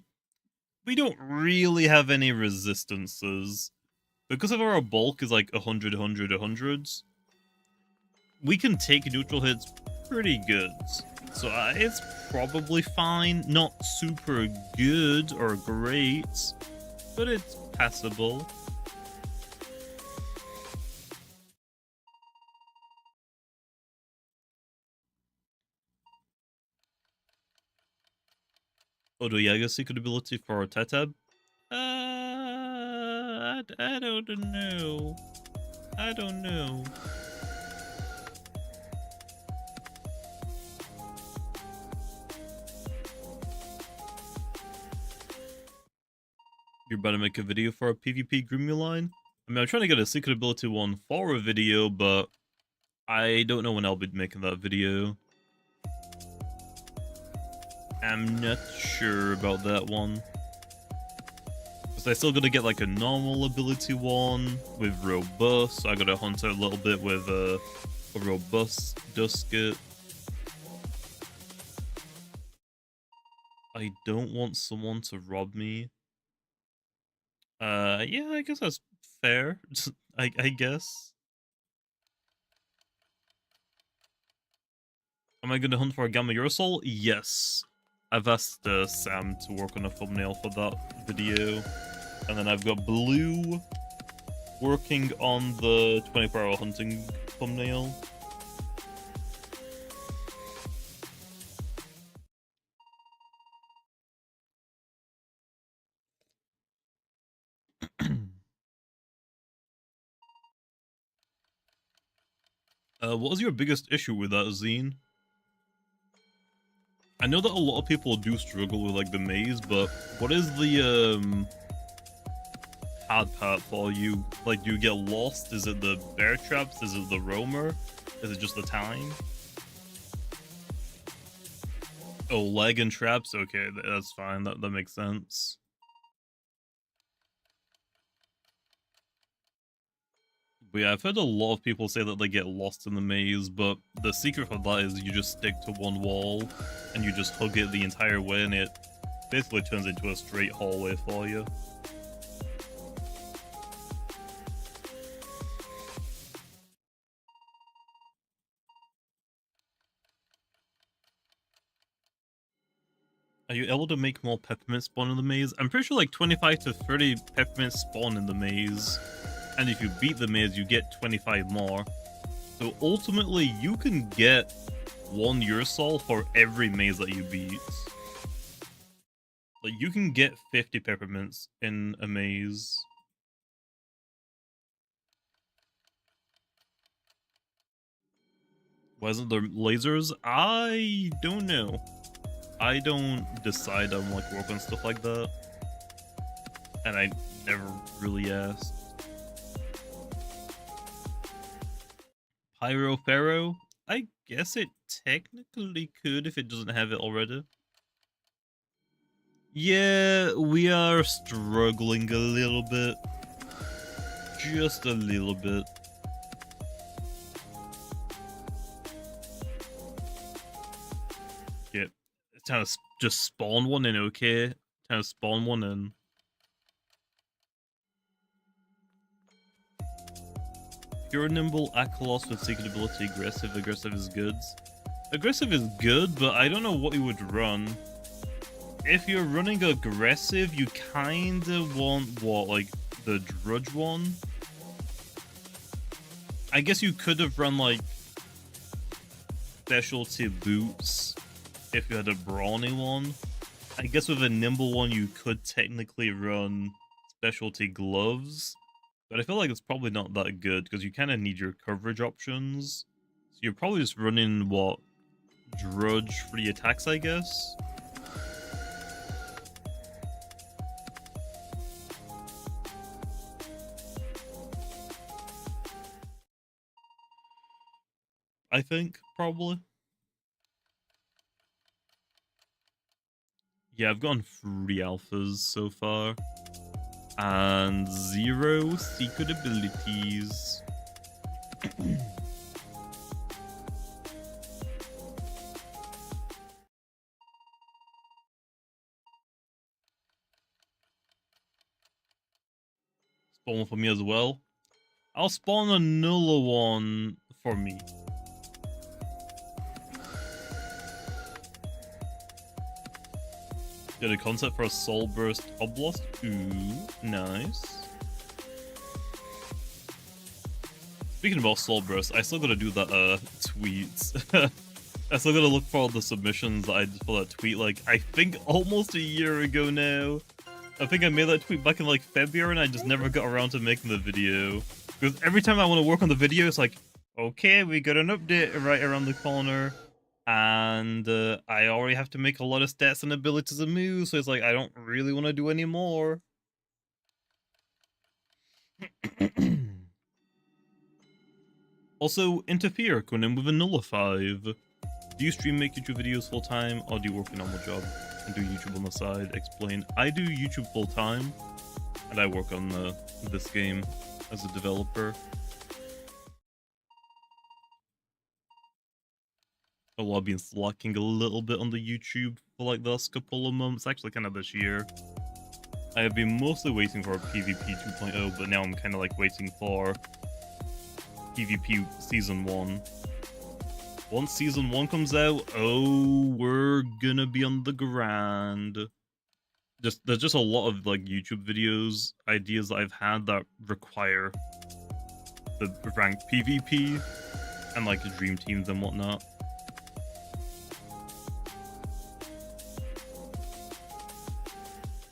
we don't really have any resistances. Because of our bulk is like 100, 100, 100s, we can take neutral hits pretty good. So it's probably fine. Not super good or great, but it's passable. Odo Yaga's secret ability for Tetab? I don't know. I don't know. You're about to make a video for a PvP Grimuline? I mean, I'm trying to get a secret ability one for a video, but I don't know when I'll be making that video. I'm not sure about that one. Because I still gotta get like a normal ability one with robust. So I gotta hunt out a little bit with a robust dusket. I don't want someone to rob me. Yeah, I guess that's fair. I guess. Am I gonna hunt for a Gamma Urosol? Yes. I've asked Sam to work on a thumbnail for that video. And then I've got Blue working on the 24-hour hunting thumbnail. What was your biggest issue with that, Zine? I know that a lot of people do struggle with like the maze, but what is the hard part for you? Like, do you get lost? Is it the bear traps? Is it the roamer? Is it just the time? Oh, lag and traps? Okay, that's fine. That makes sense. But yeah, I've heard a lot of people say that they get lost in the maze, but the secret for that is you just stick to one wall and you just hug it the entire way and it basically turns into a straight hallway for you. Are you able to make more peppermints spawn in the maze? I'm pretty sure like 25 to 30 peppermints spawn in the maze. And if you beat the maze, you get 25 more. So ultimately, you can get 1 Urosol for every maze that you beat. Like, you can get 50 peppermints in a maze. Wasn't there lasers? I don't know. I don't decide on like work on stuff like that. And I never really asked. Pyro Pharaoh? I guess it technically could if it doesn't have it already. Yeah, we are struggling a little bit. Just a little bit. Yeah, it's time to just spawn one in, okay? Time to spawn one in. Pure Nimble, Akalos with secret ability, aggressive. Aggressive is good. Aggressive is good, but I don't know what you would run. If you're running aggressive, you kinda want what, like the Drudge one? I guess you could have run like specialty boots if you had a brawny one. I guess with a nimble one, you could technically run specialty gloves. But I feel like it's probably not that good because you kind of need your coverage options. So you're probably just running, what, Drudge for the attacks, I guess? I think, probably. Yeah, I've gotten 3 alphas so far. And 0 secret abilities. Spawn one for me as well. I'll spawn another one for me. Get a concept for a Soul Burst Oblast. Ooh, nice. Speaking about Soul Burst, I still gotta do that tweet. I still gotta look for all the submissions that I did for that tweet, like, I think almost a year ago now. I think I made that tweet back in like February and I just never got around to making the video. Because every time I want to work on the video, it's like, okay, we got an update right around the corner. And I already have to make a lot of stats and abilities and moves, so it's like, I don't really want to do any more. Also, Interfere coming in with a Nullify. Do you stream, make YouTube videos full time, or do you work a normal job and do YouTube on the side? Explain. I do YouTube full time, and I work on this game as a developer. Although I've been slacking a little bit on the YouTube for like the last couple of months, actually kind of this year. I have been mostly waiting for PvP 2.0, but now I'm kind of like waiting for PvP Season 1. Once Season 1 comes out, oh, we're gonna be on the grind. There's just a lot of like YouTube videos, ideas that I've had that require the ranked PvP and like dream teams and whatnot.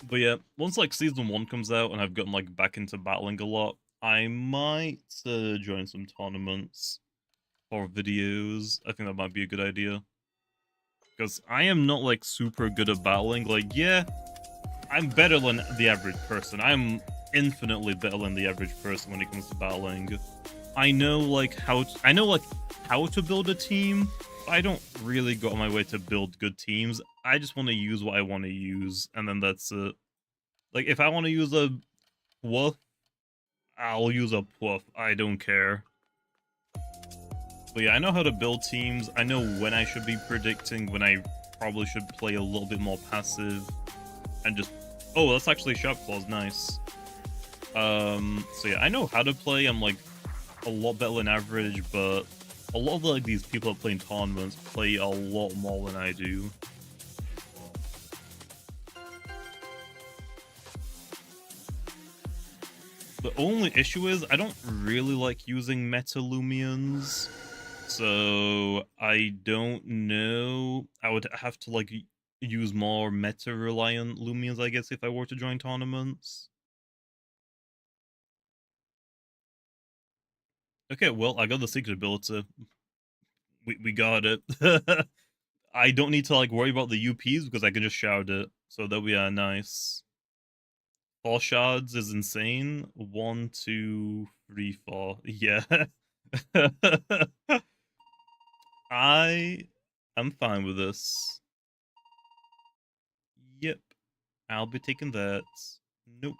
But yeah, once like Season 1 comes out and I've gotten like back into battling a lot, I might join some tournaments or videos. I think that might be a good idea. Because I am not like super good at battling. Like, yeah, I'm better than the average person. I'm infinitely better than the average person when it comes to battling. I know like how to build a team, but I don't really go on my way to build good teams. I just want to use what I want to use, and then that's it. Like, if I want to use a Pwuff, I'll use a Pwuff. I don't care. But yeah, I know how to build teams. I know when I should be predicting, when I probably should play a little bit more passive, and just... Oh, that's actually Sharp Claws, nice. So yeah, I know how to play. I'm like a lot better than average, but a lot of like these people that play in tournaments play a lot more than I do. The only issue is I don't really like using Meta Lumions, so I don't know. I would have to like use more meta reliant Lumions, I guess, if I were to join tournaments. Okay, well, I got the secret ability. We got it. I don't need to like worry about the UPs because I can just shout it. So that'll be nice. 4 shards is insane. 1, 2, 3, 4. Yeah. I am fine with this. Yep. I'll be taking that. Nope.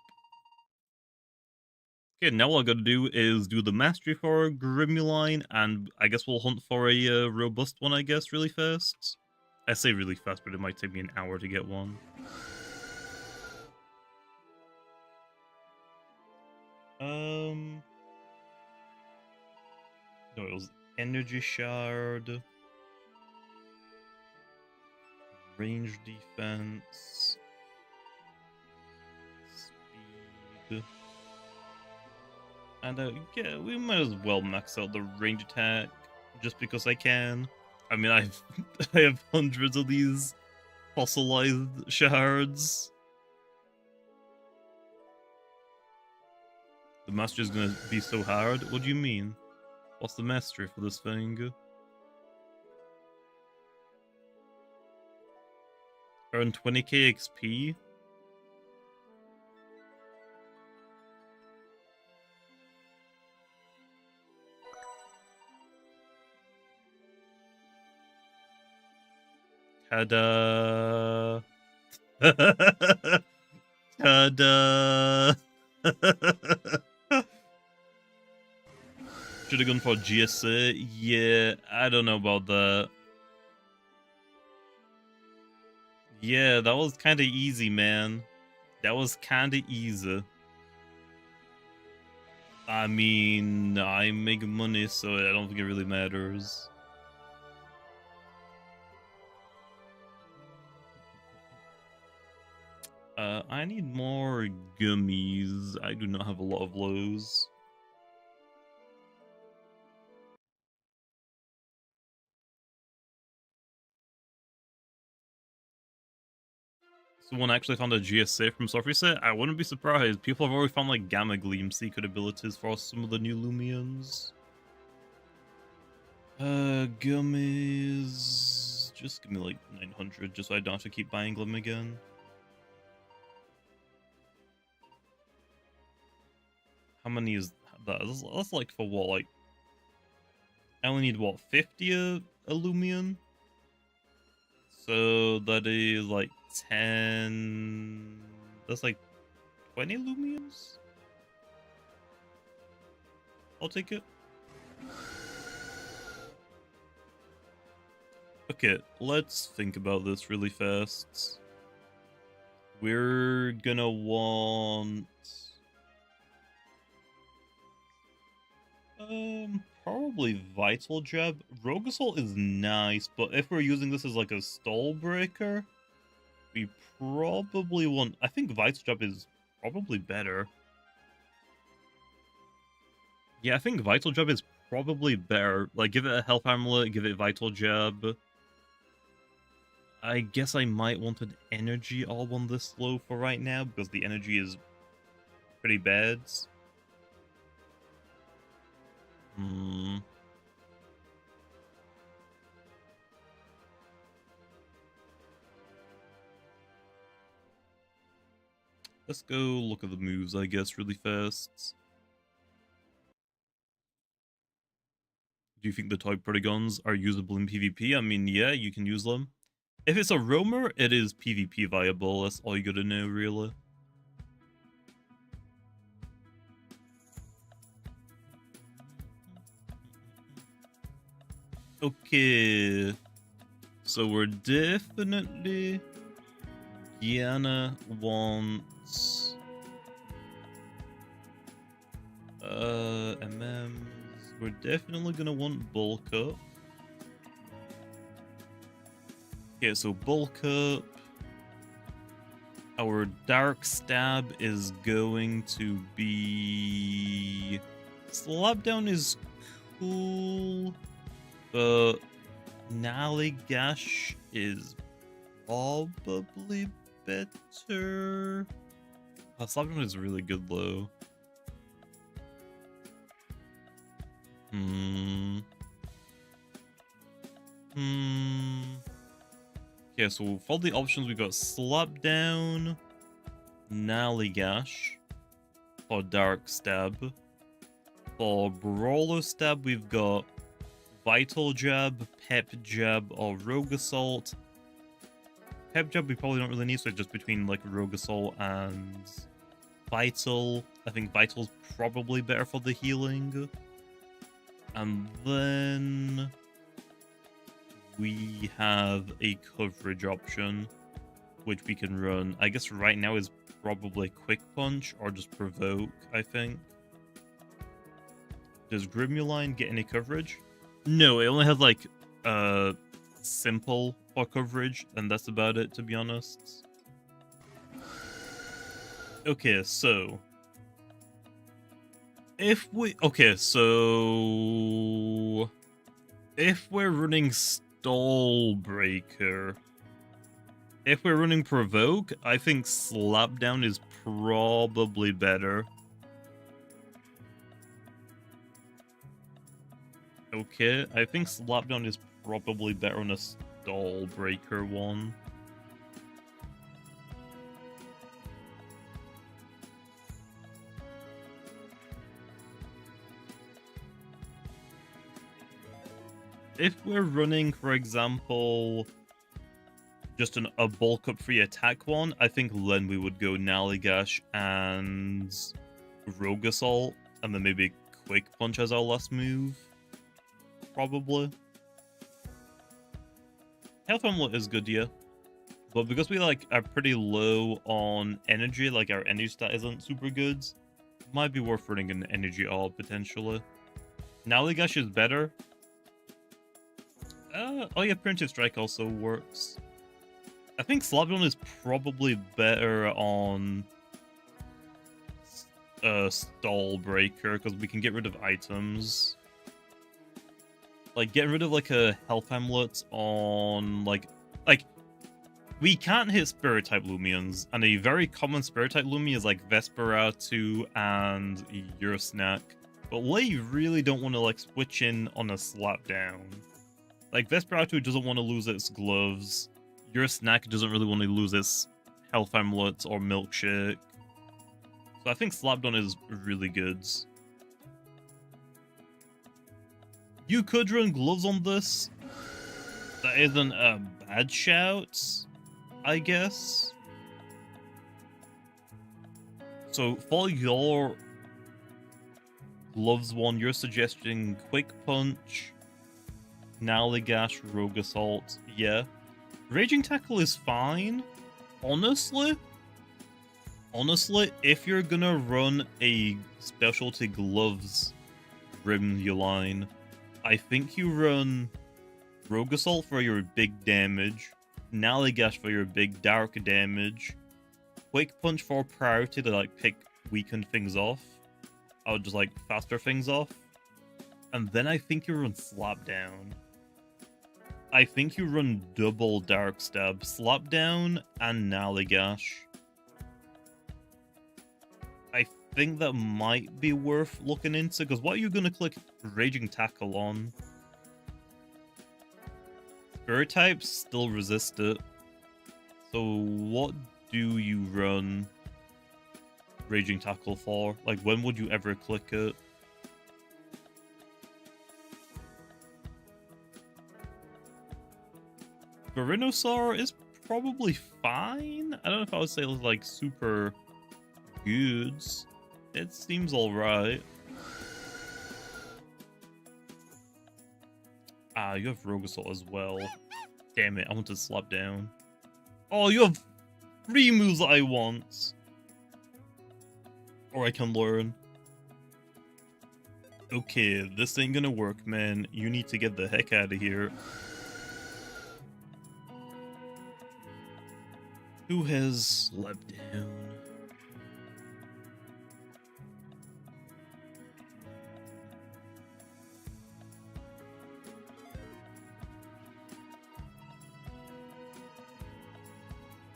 Okay, now all I gotta do is do the mastery for a Grimuline, and I guess we'll hunt for a robust one, I guess, really fast. I say really fast, but it might take me an hour to get one. No, it was Energy Shard, range defense, speed, and yeah, we might as well max out the range attack just because I can. I mean, I have hundreds of these fossilized shards. The mastery is gonna be so hard. What do you mean? What's the mastery for this thing? Earn 20k XP? Ta-da! Ta-da! Should have gone for GSA. Yeah, I don't know about that. Yeah, that was kind of easy, man. That was kind of easy. I mean, I'm making money, so I don't think it really matters. I need more gummies. I do not have a lot of those. Someone actually found a GSA from soft reset? I wouldn't be surprised. People have already found like Gamma Gleam secret abilities for some of the new Lumions. Gummies... Just give me like 900 just so I don't have to keep buying them again. How many is that? That's like for what, like... I only need, what, 50 a Lumion? So that is like 10... That's like 20 lumions? I'll take it. Okay, let's think about this really fast. We're gonna want... probably Vital Jab. Rogue Assault is nice, but if we're using this as like a stall breaker, we probably want... I think Vital Jab is probably better. Yeah, I think Vital Jab is probably better. Like, give it a Health Amulet, give it Vital Jab. I guess I might want an Energy Orb on this slow for right now, because the energy is pretty bad. Let's go look at the moves, I guess, really fast. Do you think the Toy Polygons are usable in PvP? I mean, yeah, you can use them. If it's a roamer, it is PvP viable. That's all you gotta know, really. Okay. So we're definitely gonna want... MMs. We're definitely gonna want bulk up. Okay, so bulk up. Our dark stab is going to be... Slapdown is cool, but Naligash is probably better. Slapdown is really good though. Okay, so for the options, we got Slapdown, Naligash, or Dark Stab. For Brawler Stab, we've got Vital Jab, Pep Jab, or Rogue Assault. Pep Jab we probably don't really need, so it's just between like Rogue Assault and Vital. I think Vital's probably better for the healing. And then we have a coverage option, which we can run. I guess right now is probably Quick Punch or just Provoke, I think. Does Grimuline get any coverage? No, it only has like simple for coverage, and that's about it, to be honest. Okay, so if we're running Stall Breaker, if we're running Provoke, I think Slapdown is probably better. Okay, I think Slapdown is probably better on a Stall Breaker one. If we're running, for example, just a bulk up free attack one, I think then we would go Naligash and Rogue Assault, and then maybe Quick Punch as our last move. Probably. Health Amulet is good, yeah. But because we like are pretty low on energy, like our energy stat isn't super good, might be worth running an energy orb potentially. Naligash is better. Oh yeah, Primitive Strike also works. I think Slapdown is probably better on Stall Breaker because we can get rid of items. Like getting rid of like a health amulet on like we can't hit Spirit type Lumions, and a very common Spirit type Lumion is like Vesperatu and your Snack. But we really don't want to like switch in on a Slapdown. Like Vesperatu doesn't want to lose its gloves. Your Snack doesn't really want to lose its health amulet or milkshake. So I think Slapdown is really good. You could run gloves on this. That isn't a bad shout, I guess. So for your gloves one, you're suggesting quick punch, Naligash, rogue assault. Yeah, raging tackle is fine. Honestly, if you're gonna run a specialty gloves rim line, I think you run rogue assault for your big damage, Naligash for your big dark damage, quick punch for priority to like pick weakened things off. I would just like faster things off. And then I think you run slap down. I think you run double dark stab, slap down and Naligash. I think that might be worth looking into, because what are you gonna click raging tackle on? Spirit types still resist it. So what do you run raging tackle for? Like, when would you ever click it? Verinosaur is probably fine. I don't know if I would say like super goods. It seems alright. Ah, you have rogue assault as well. Damn it, I want to slap down. Oh, you have 3 moves that I want. Or I can learn. Okay, this ain't gonna work, man. You need to get the heck out of here. Who has slept down?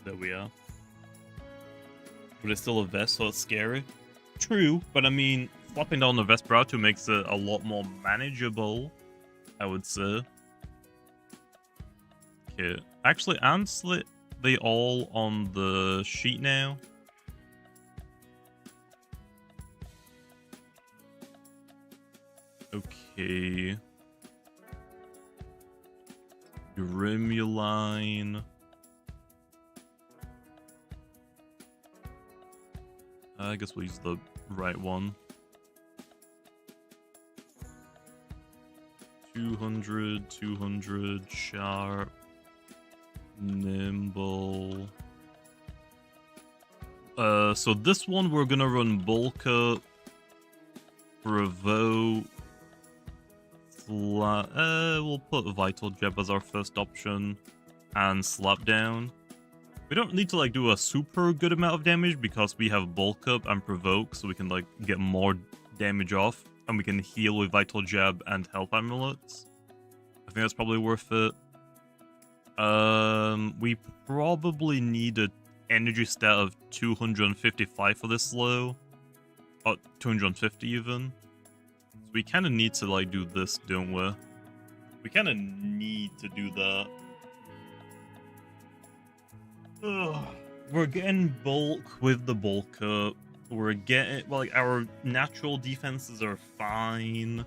There we are. But it's still a vest, so it's scary. True, but I mean, flopping down the Vesperatu makes it a lot more manageable, I would say. Okay, actually, Anslet, they all on the sheet now. Okay. Grimuline. I guess we'll use the right one. 200, sharp, nimble. So this one we're gonna run bulk up, provoke. We'll put vital jab as our first option, and slap down. We don't need to like do a super good amount of damage because we have bulk up and provoke, so we can like get more damage off, and we can heal with vital jab and health amulets. I think that's probably worth it. We probably need an energy stat of 255 for this low, or 250 even. So we kind of need to like do this, don't we? We kind of need to do that. Ugh. We're getting bulk with the bulk up. We're getting, well, like, our natural defenses are fine.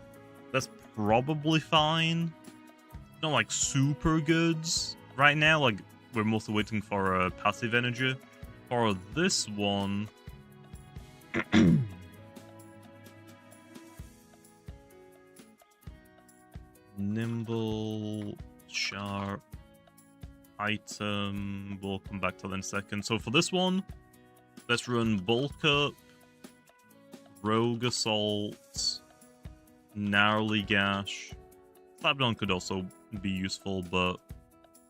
That's probably fine. Not like super goods right now. Like, we're mostly waiting for a passive energy. For this one, nimble, sharp. Item, we'll come back to that in a second. So for this one, let's run bulk up, rogue assault, gnarly gash. Slapdown could also be useful, but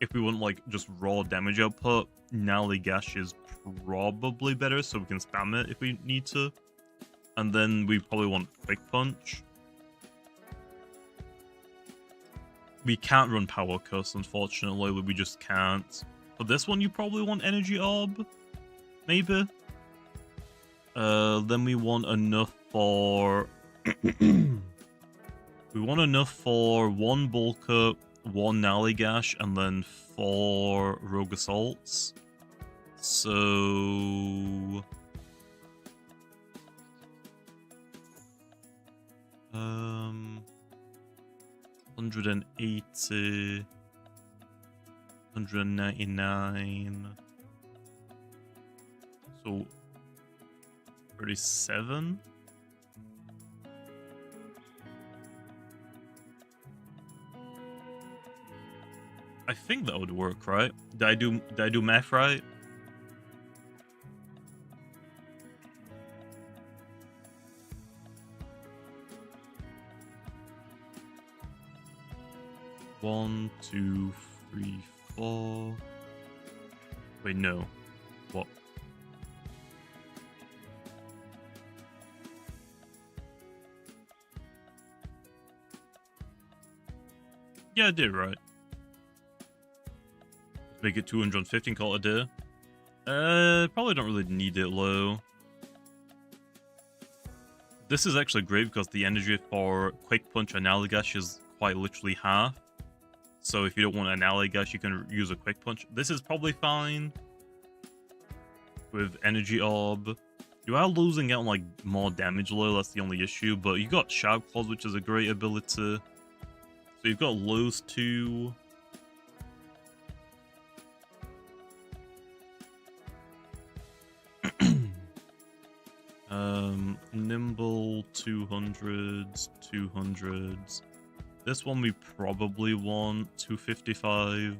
if we want like just raw damage output, gnarly gash is probably better, so we can spam it if we need to. And then we probably want quick punch. We can't run Power Curse, unfortunately. We just can't. For this one, you probably want Energy Orb. Maybe. Then we want enough for... we want enough for 1 Bulk Up, 1 Naligash, and then 4 Rogue Assaults. So... 180. 199. So 37. I think that would work, right? Did I do math right? One, two, three, four. Wait, no. What? Yeah, I did right. Let's make it 215, call it a day. Probably don't really need it low. This is actually great because the energy for Quick Punch and Alleygash is quite literally half. So if you don't want an Alleygash, you can use a Quick Punch. This is probably fine. With Energy Orb. You are losing out on like more damage low, that's the only issue. But you got Sharp Claws, which is a great ability. So you've got those two. Nimble 200s, 200s. This one we probably want 255.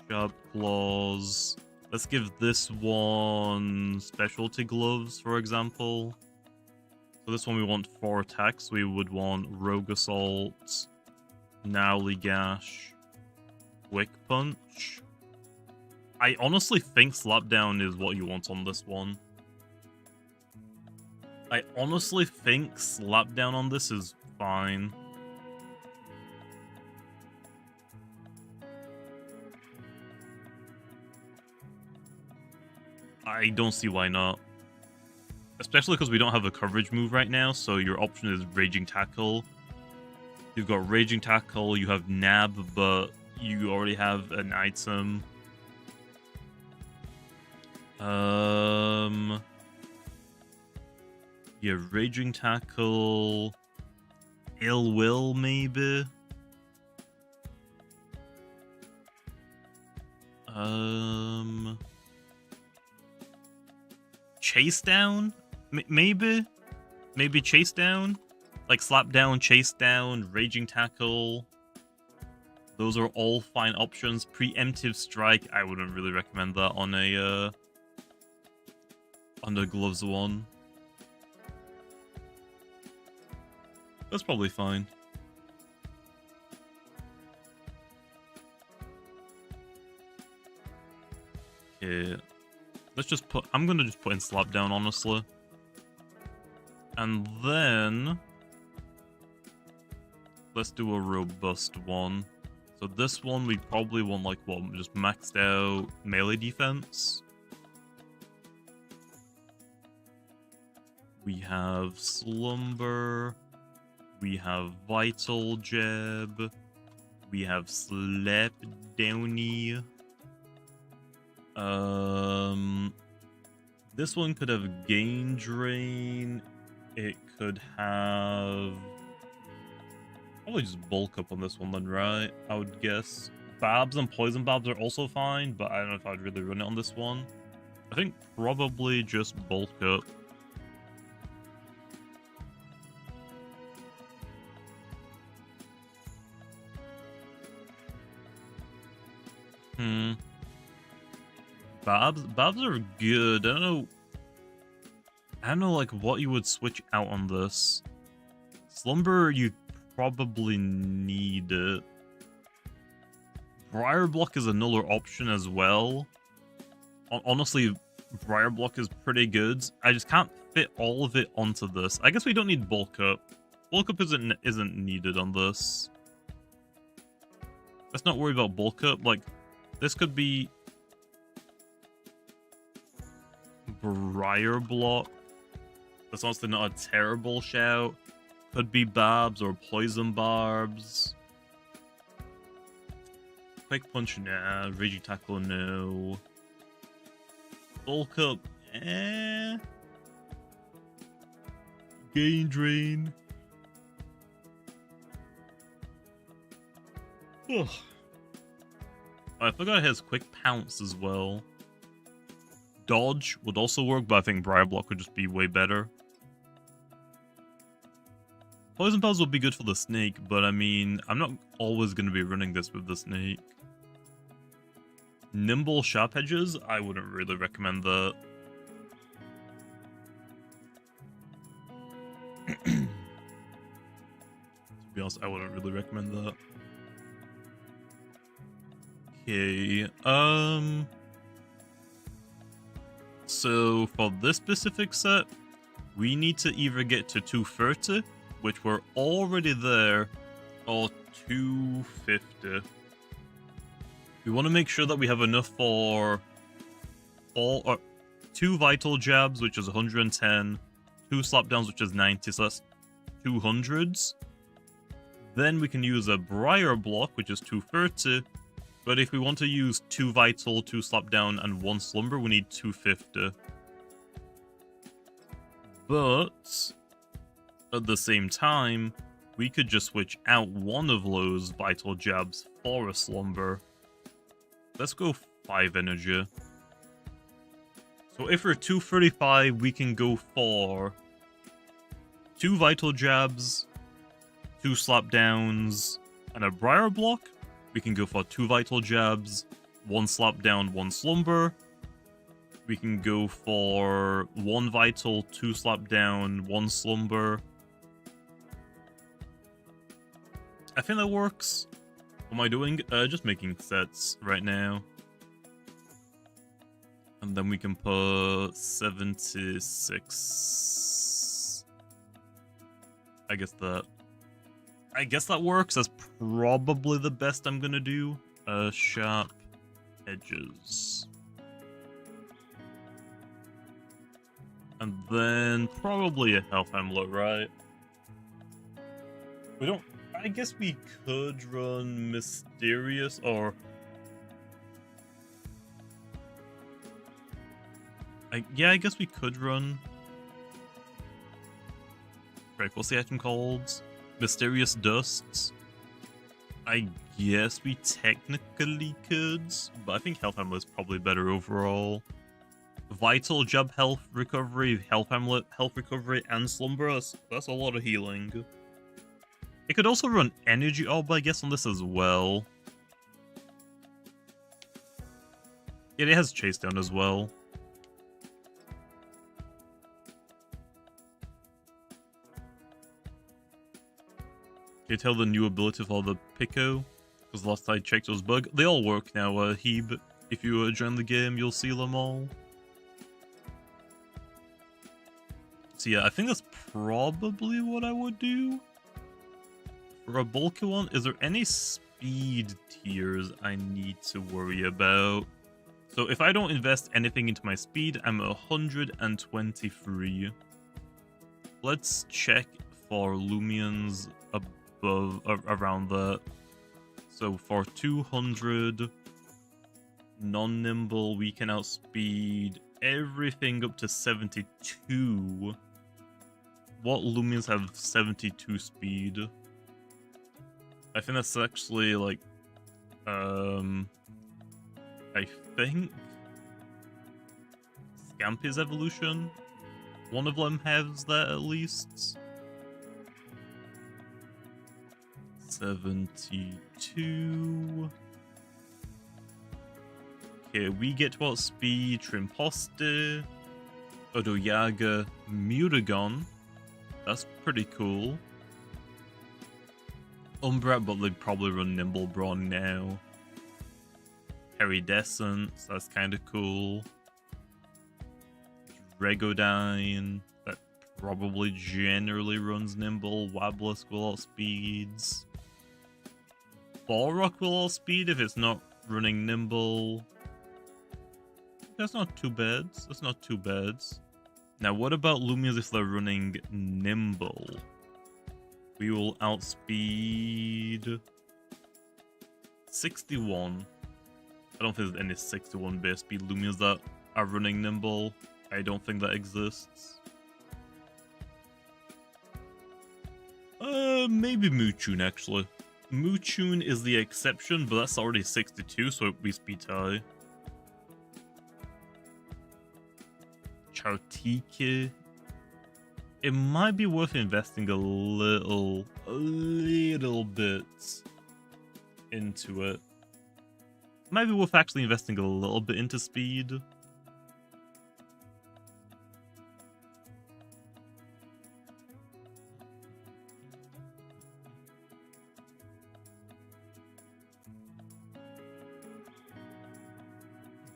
Sharp Claws. Let's give this one Specialty Gloves, for example. So this one we want 4 attacks. We would want Rogue Assault, Gnarly Gash, Quick Punch. I honestly think Slapdown is what you want on this one. I honestly think Slapdown on this is fine. I don't see why not. Especially because we don't have a coverage move right now, so your option is Raging Tackle. You've got Raging Tackle, you have Nab, but you already have an item. Yeah, Raging Tackle, Ill Will, maybe. Chase Down? Maybe? Maybe Chase Down? Like Slap Down, Chase Down, Raging Tackle. Those are all fine options. Preemptive Strike, I wouldn't really recommend that on a on the Gloves one. That's probably fine. Okay. Let's just put... I'm gonna just put in Slap Down, honestly. And then... let's do a robust one. So this one, we probably want, like, what? Just maxed out melee defense. We have Slumber. We have Vital Jab. We have Slap Downy. This one could have Gain Drain. It could have... probably just bulk up on this one then, right? I would guess. Babs and Poison Babs are also fine, but I don't know if I'd really run it on this one. I think probably just bulk up. Babs are good. I don't know like what you would switch out on this. Slumber, you probably need it. Briar Block is another option as well. Honestly, Briar Block is pretty good. I just can't fit all of it onto this. I guess we don't need Bulk Up. Bulk Up isn't needed on this. Let's not worry about Bulk Up. Like, this could be Briar Block. That's honestly not a terrible shout. Could be Babs or Poison Barbs. Quick Punch, nah. Raging Tackle, no. Bulk Up, eh. Gain Drain. Ugh. I forgot it has quick pounce as well. Dodge would also work, but I think Briar Block would just be way better. Poison Powers would be good for the snake, but I mean, I'm not always going to be running this with the snake. Nimble Sharp Edges? I wouldn't really recommend that. To be honest, I wouldn't really recommend that. Okay, so for this specific set, we need to either get to 230, which we're already there, or 250. We want to make sure that we have enough for all 2 vital jabs, which is 110, 2 slapdowns, which is 90, so that's 200s. Then we can use a Briar Block, which is 230. But if we want to use 2 vital, 2 slapdown, and 1 slumber, we need 250. But at the same time, we could just switch out one of those vital jabs for a slumber. Let's go 5 energy. So if we're 235, we can go for 2 vital jabs, 2 slapdowns, and a Briar Block. We can go for 2 vital jabs, 1 slapdown, 1 slumber. We can go for 1 vital, 2 slapdown, 1 slumber. I think that works. What am I doing? Just making sets right now. And then we can put 76. I guess that works. That's probably the best I'm gonna do. Sharp edges. And then probably a health amulet, right? We don't... I guess we could run Mysterious, or... yeah, I guess we could run... Right, what's the item called? Mysterious Dusts. I guess we technically could, but I think Health Amulet is probably better overall. Vital, Jab Health Recovery, Health Amulet, Health Recovery, and Slumber. That's a lot of healing. It could also run Energy Orb, I guess, on this as well. Yeah, it has Chase Down as well. Can you tell the new ability for the Pico? Because last I checked it was bug. They all work now, Heeb. If you join the game, you'll see them all. So yeah, I think that's probably what I would do. For a bulky one, is there any speed tiers I need to worry about? So if I don't invest anything into my speed, I'm 123. Let's check for Lumions above, around that. So for 200 non-nimble, we can outspeed everything up to 72. What Lumions have 72 speed? I think that's actually like, I think Scampy's evolution. One of them has that at least. 72. Okay, we get to outspeed Trimposte, Odoyaga, Mutagon. That's pretty cool. Umbra, but they'd probably run Nimble Brawn now. Peridescence, that's kind of cool. Regodine, that probably generally runs Nimble. Wablusk will outspeeds. Balrock will outspeed if it's not running Nimble. That's not too bad. That's not too bad. Now, what about Lumias if they're running Nimble? We will outspeed 61. I don't think there's any 61 base speed Lumias that are running Nimble. I don't think that exists. Maybe Mewtune, actually. Moochun is the exception, but that's already 62, so we speed tie. Chartike. It might be worth investing a little bit into it. Might be worth actually investing a little bit into speed.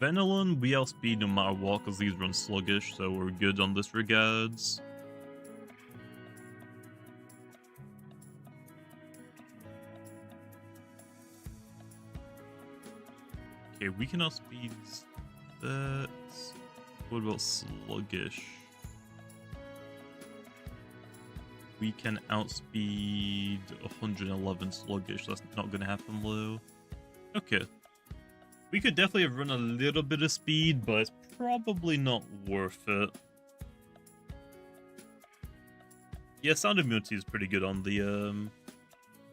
Venelon, we outspeed no matter what because these run sluggish, so we're good on this regards. Okay, we can outspeed that. What about sluggish? We can outspeed 111 sluggish. That's not gonna happen, Lou. Okay. We could definitely have run a little bit of speed, but it's probably not worth it. Yeah, sound immunity is pretty good on the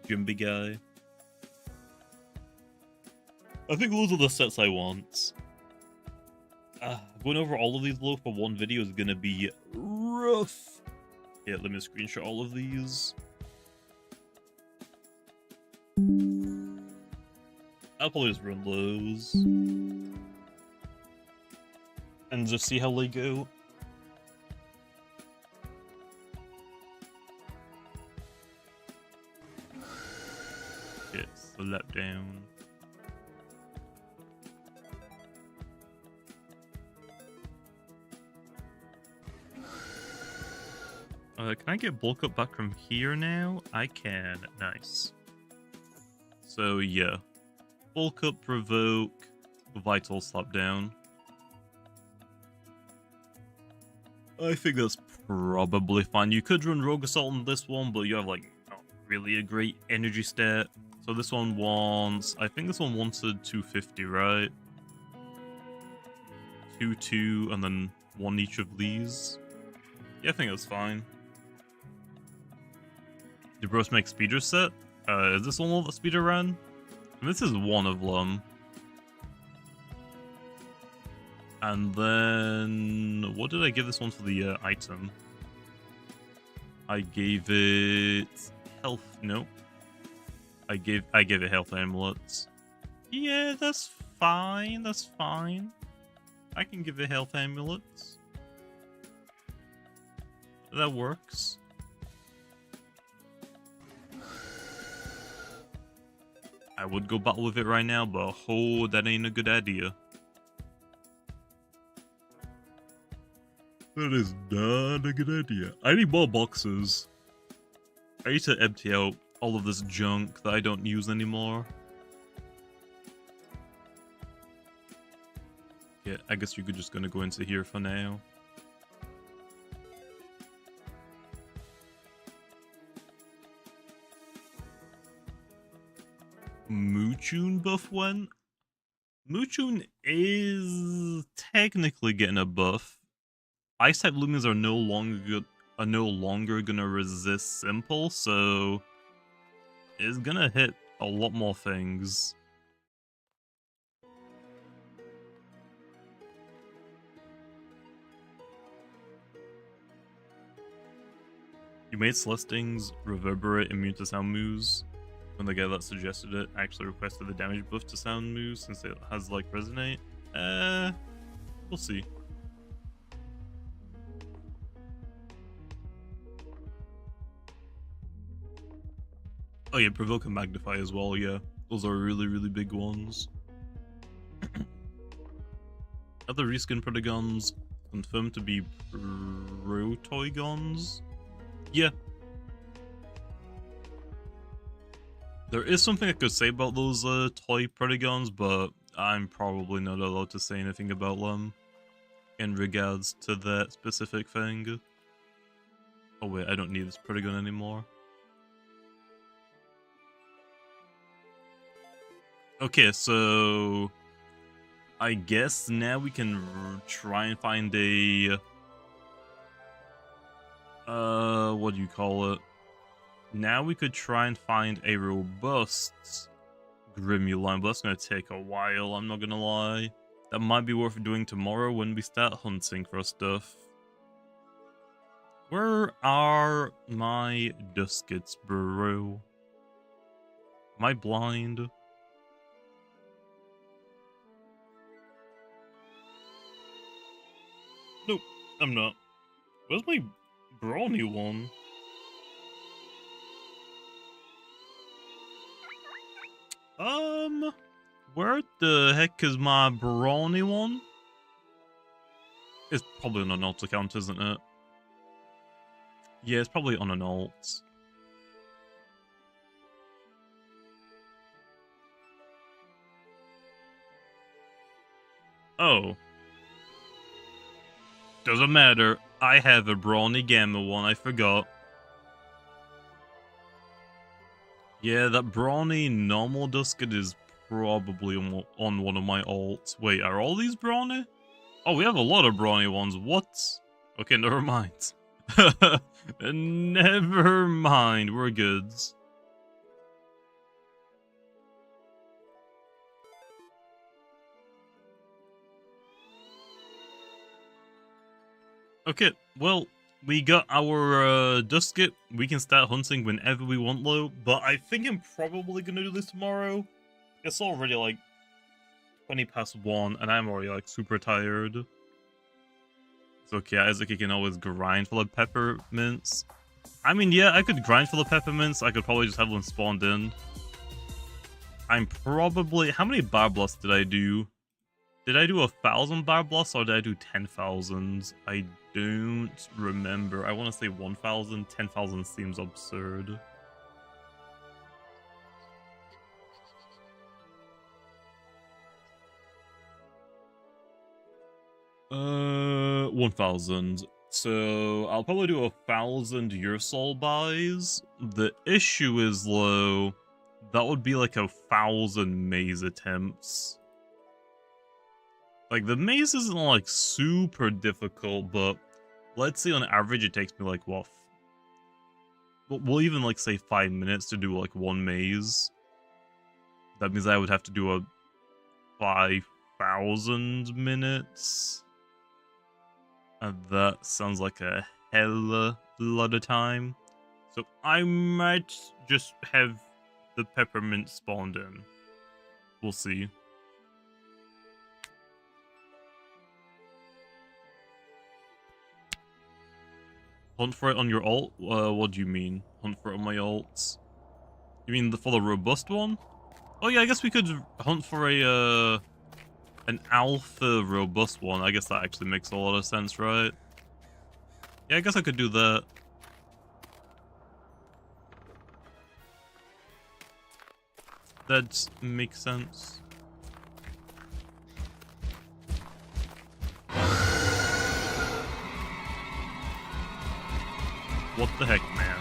Jimby guy. I think those are the sets I want. Going over all of these low for one video is gonna be rough. Yeah, let me screenshot all of these. I'll probably just run those. And just see how they go. Okay, select down. Can I get bulk up back from here now? I can. Nice. So yeah. Bulk up, provoke, vital slap down. I think that's probably fine. You could run Rogue Assault on this one, but you have like not really a great energy stat. So this one wants, I think this one wanted 250, right? 2, 2, and then 1 each of these. Yeah, I think that's fine. Did Bros make speeder set? Is this one of the speeder run? This is one of them. And then what did I give this one for the item? I gave it health. No. I gave it health amulets. Yeah, that's fine. That's fine. I can give it health amulets. That works. I would go battle with it right now, but oh, that ain't a good idea. That is not a good idea. I need more boxes. I need to empty out all of this junk that I don't use anymore. Yeah, I guess you're just gonna go into here for now. Moochun buff went? Moochun is technically getting a buff. Ice type Lumens are no longer gonna resist simple, so it's gonna hit a lot more things. You made Celestings reverberate immune to sound moves. When the guy that suggested it actually requested the damage buff to sound moves since it has like resonate. We'll see. Oh yeah, provoke and magnify as well, yeah. Those are really, really big ones. Other reskin Protagons confirmed to be Protoigons? Yeah. There is something I could say about those toy Protagons, but I'm probably not allowed to say anything about them in regards to that specific thing. Oh wait, I don't need this Protagon anymore. Okay, so I guess now we can try and find a what do you call it? Now we could try and find a robust Grimuline, but that's going to take a while, I'm not going to lie. That might be worth doing tomorrow when we start hunting for stuff. Where are my duskets, bro? Am I blind? Nope, I'm not. Where's my brawny one? Where the heck is my brawny one? It's probably on an alt account, isn't it? Yeah, it's probably on an alt. Oh. Doesn't matter. I have a brawny gamma one, I forgot. Yeah, that brawny normal dusket is probably on one of my alts. Wait, are all these brawny? Oh, we have a lot of brawny ones. What? Okay, never mind. Never mind, we're good. Okay, well, we got our dusket. We can start hunting whenever we want, though. But I think I'm probably gonna do this tomorrow. It's already like 20 past 1, and I'm already like super tired. It's okay, Isaac, you can always grind for the peppermints. I mean, yeah, I could grind for the peppermints. I could probably just have them spawned in. I'm probably... How many bar blasts did I do? Did I do 1,000 bar blasts or did I do 10,000? I don't remember. I want to say 1,000. 10,000 seems absurd. Uh, 1,000. So I'll probably do 1,000 your soul buys. The issue is, though, that would be like 1,000 maze attempts. Like, the maze isn't like super difficult, but let's say on average it takes me like, what? We'll even like say 5 minutes to do like one maze. That means I would have to do a 5,000 minutes. And that sounds like a hella lot of time. So I might just have the peppermint spawned in. We'll see. Hunt for it on your alt? What do you mean? Hunt for it on my alts? You mean for the robust one? Oh yeah, I guess we could hunt for a an alpha robust one. I guess that actually makes a lot of sense, right? Yeah, I guess I could do that. That makes sense. What the heck, man?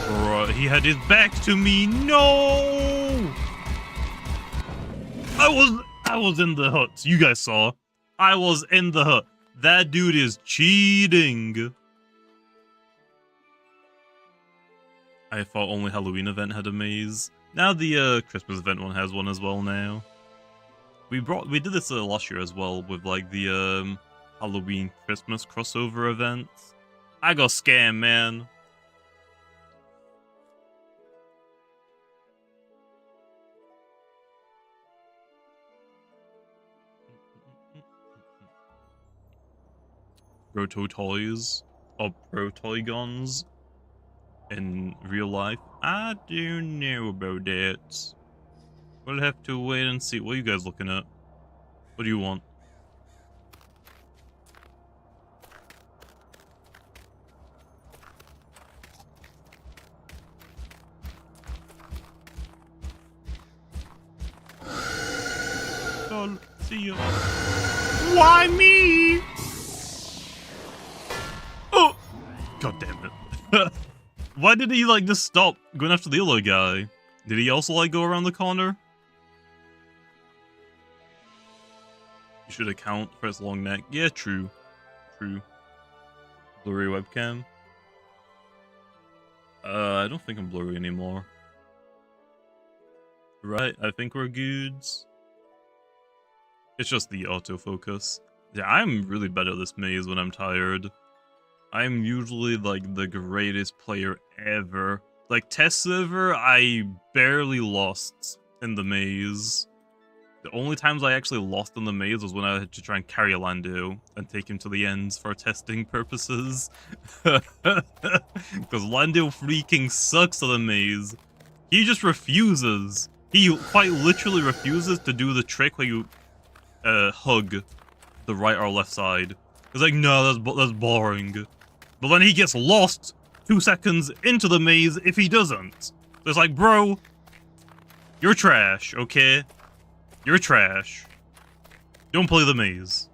Bruh, he had his back to me. No! I was in the hut. You guys saw. I was in the hut. That dude is cheating. I thought only Halloween event had a maze. Now the Christmas event one has one as well now. We did this last year as well with like the Halloween Christmas crossover event. I got scammed, man. Proto toys or proto guns in real life. I don't know about that. We'll have to wait and see. What are you guys looking at? What do you want? See you. Why me? Oh! God damn it. Why did he like just stop going after the other guy? Did he also like go around the corner? should account for its long neck. Yeah, true. True. Blurry webcam. I don't think I'm blurry anymore. Right, I think we're good. It's just the autofocus. Yeah, I'm really bad at this maze when I'm tired. I'm usually, like, the greatest player ever. Like, test server, I barely lost in the maze. The only times I actually lost in the maze was when I had to try and carry Lando and take him to the ends for testing purposes. Because Lando freaking sucks at the maze. He just refuses. He quite literally refuses to do the trick where you hug the right or left side. He's like, no, that's boring. But then he gets lost 2 seconds into the maze if he doesn't. So it's like, bro, you're trash, okay? You're trash. Don't play the maze.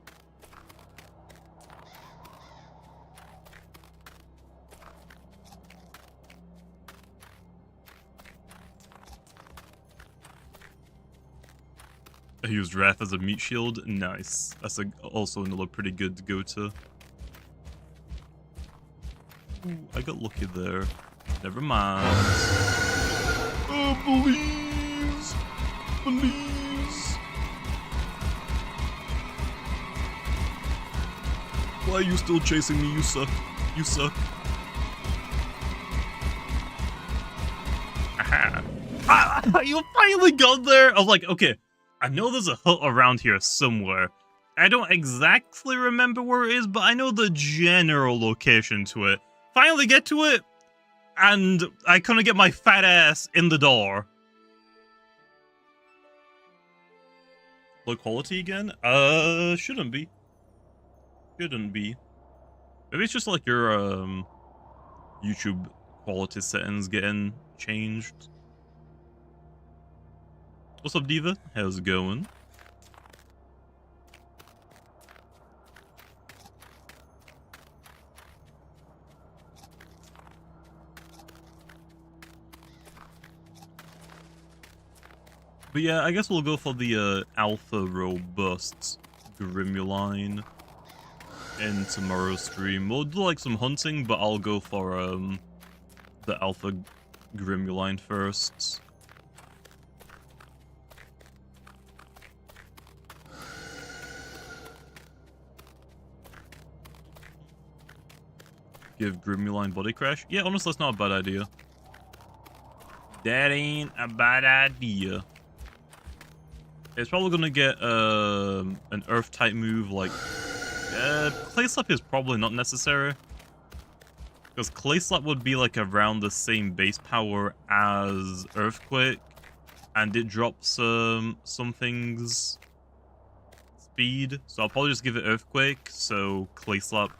I used Wrath as a meat shield. Nice. That's also another pretty good to go to. Ooh, I got lucky there. Never mind. Oh, please. Please. Why are you still chasing me? You suck. You suck. Aha. Ah, you finally got there? I was like, okay, I know there's a hut around here somewhere. I don't exactly remember where it is, but I know the general location to it. Finally get to it, and I couldn't get my fat ass in the door. Low quality again? Shouldn't be. Shouldn't be. Maybe it's just like your, YouTube quality settings getting changed. What's up, Diva? How's it going? But yeah, I guess we'll go for the alpha robust Grimuline in tomorrow's stream. We'll do like some hunting, but I'll go for the alpha Grimuline first. Give Grimuline body crash? Yeah, honestly, that's not a bad idea. That ain't a bad idea. It's probably gonna get an earth type move like Clay Slap is probably not necessary. Because Clay Slap would be like around the same base power as Earthquake, and it drops something's speed. So I'll probably just give it Earthquake, so Clay Slap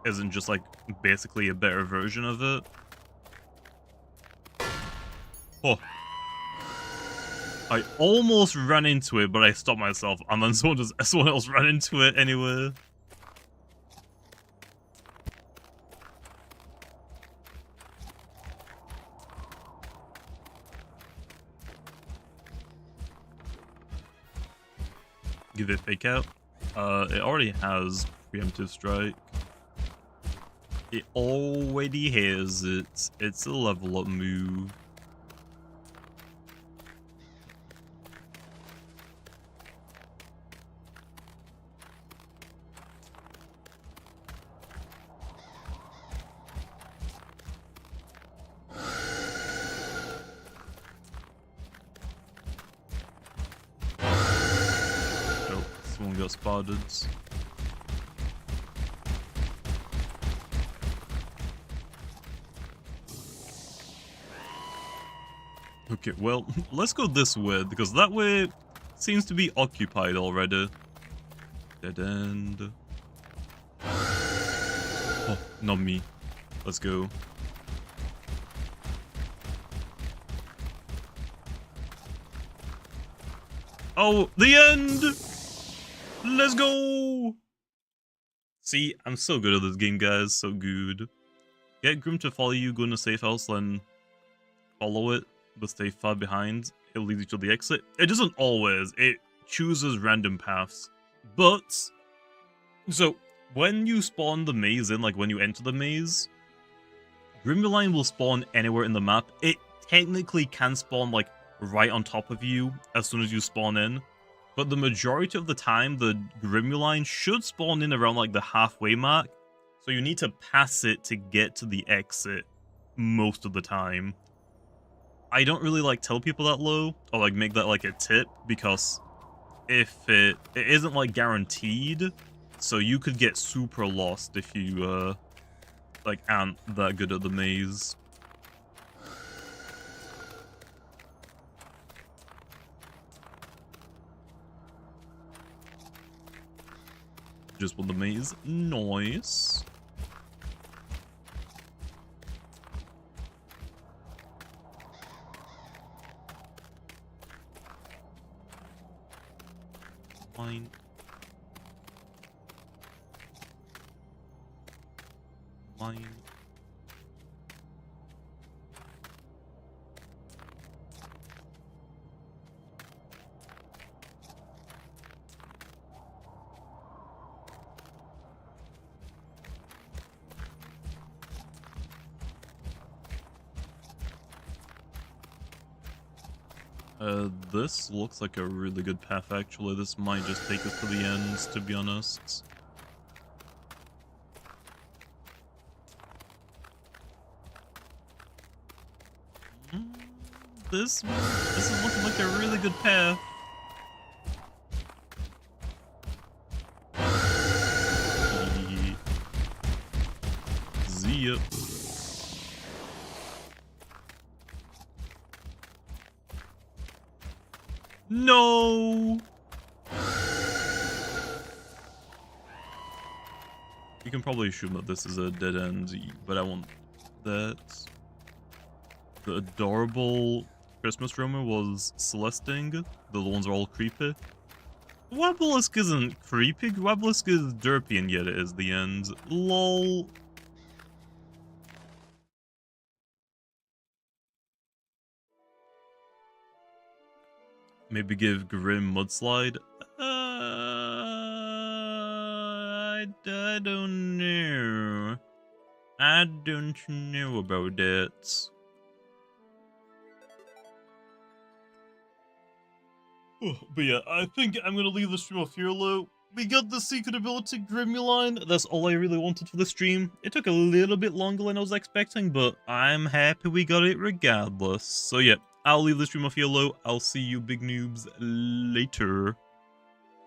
isn't just like basically a better version of it. Oh. I almost ran into it, but I stopped myself, and then someone else ran into it anyway. Give it fake out. It already has preemptive strike. It already has it. It's a level up move. Got spotted. Okay, well, let's go this way, because that way seems to be occupied already. Dead end. Oh, not me. Let's go. Oh, the end! Let's go! See, I'm so good at this game, guys. So good. Get Grim to follow you, go in a safe house, then follow it, but stay far behind. It'll lead you to the exit. It doesn't always. It chooses random paths. But, so, when you spawn the maze in, like when you enter the maze, Grimmaline will spawn anywhere in the map. It technically can spawn like right on top of you as soon as you spawn in, but the majority of the time the Grimmaline should spawn in around like the halfway mark, so you need to pass it to get to the exit most of the time. I don't really like tell people that low, or like make that like a tip, because if it isn't like guaranteed, so you could get super lost if you like aren't that good at the maze. Just won the maze. Nice. Fine. Fine. This looks like a really good path, actually. This might just take us to the end, to be honest. This is looking like a really good path. See ya. No! You can probably assume that this is a dead end, but I want that. The adorable Christmas rumor was Celesting. The ones are all creepy. Wabblisk isn't creepy. Wabblisk is derpy, and yet it is the end. LOL. Maybe give Grim Mudslide. I don't know. I don't know about it. But yeah, I think I'm gonna leave the stream off here, Lo. We got the secret ability Grimmuline. That's all I really wanted for the stream. It took a little bit longer than I was expecting, but I'm happy we got it regardless. So yeah, I'll leave the stream off here, Lo. I'll see you big noobs later.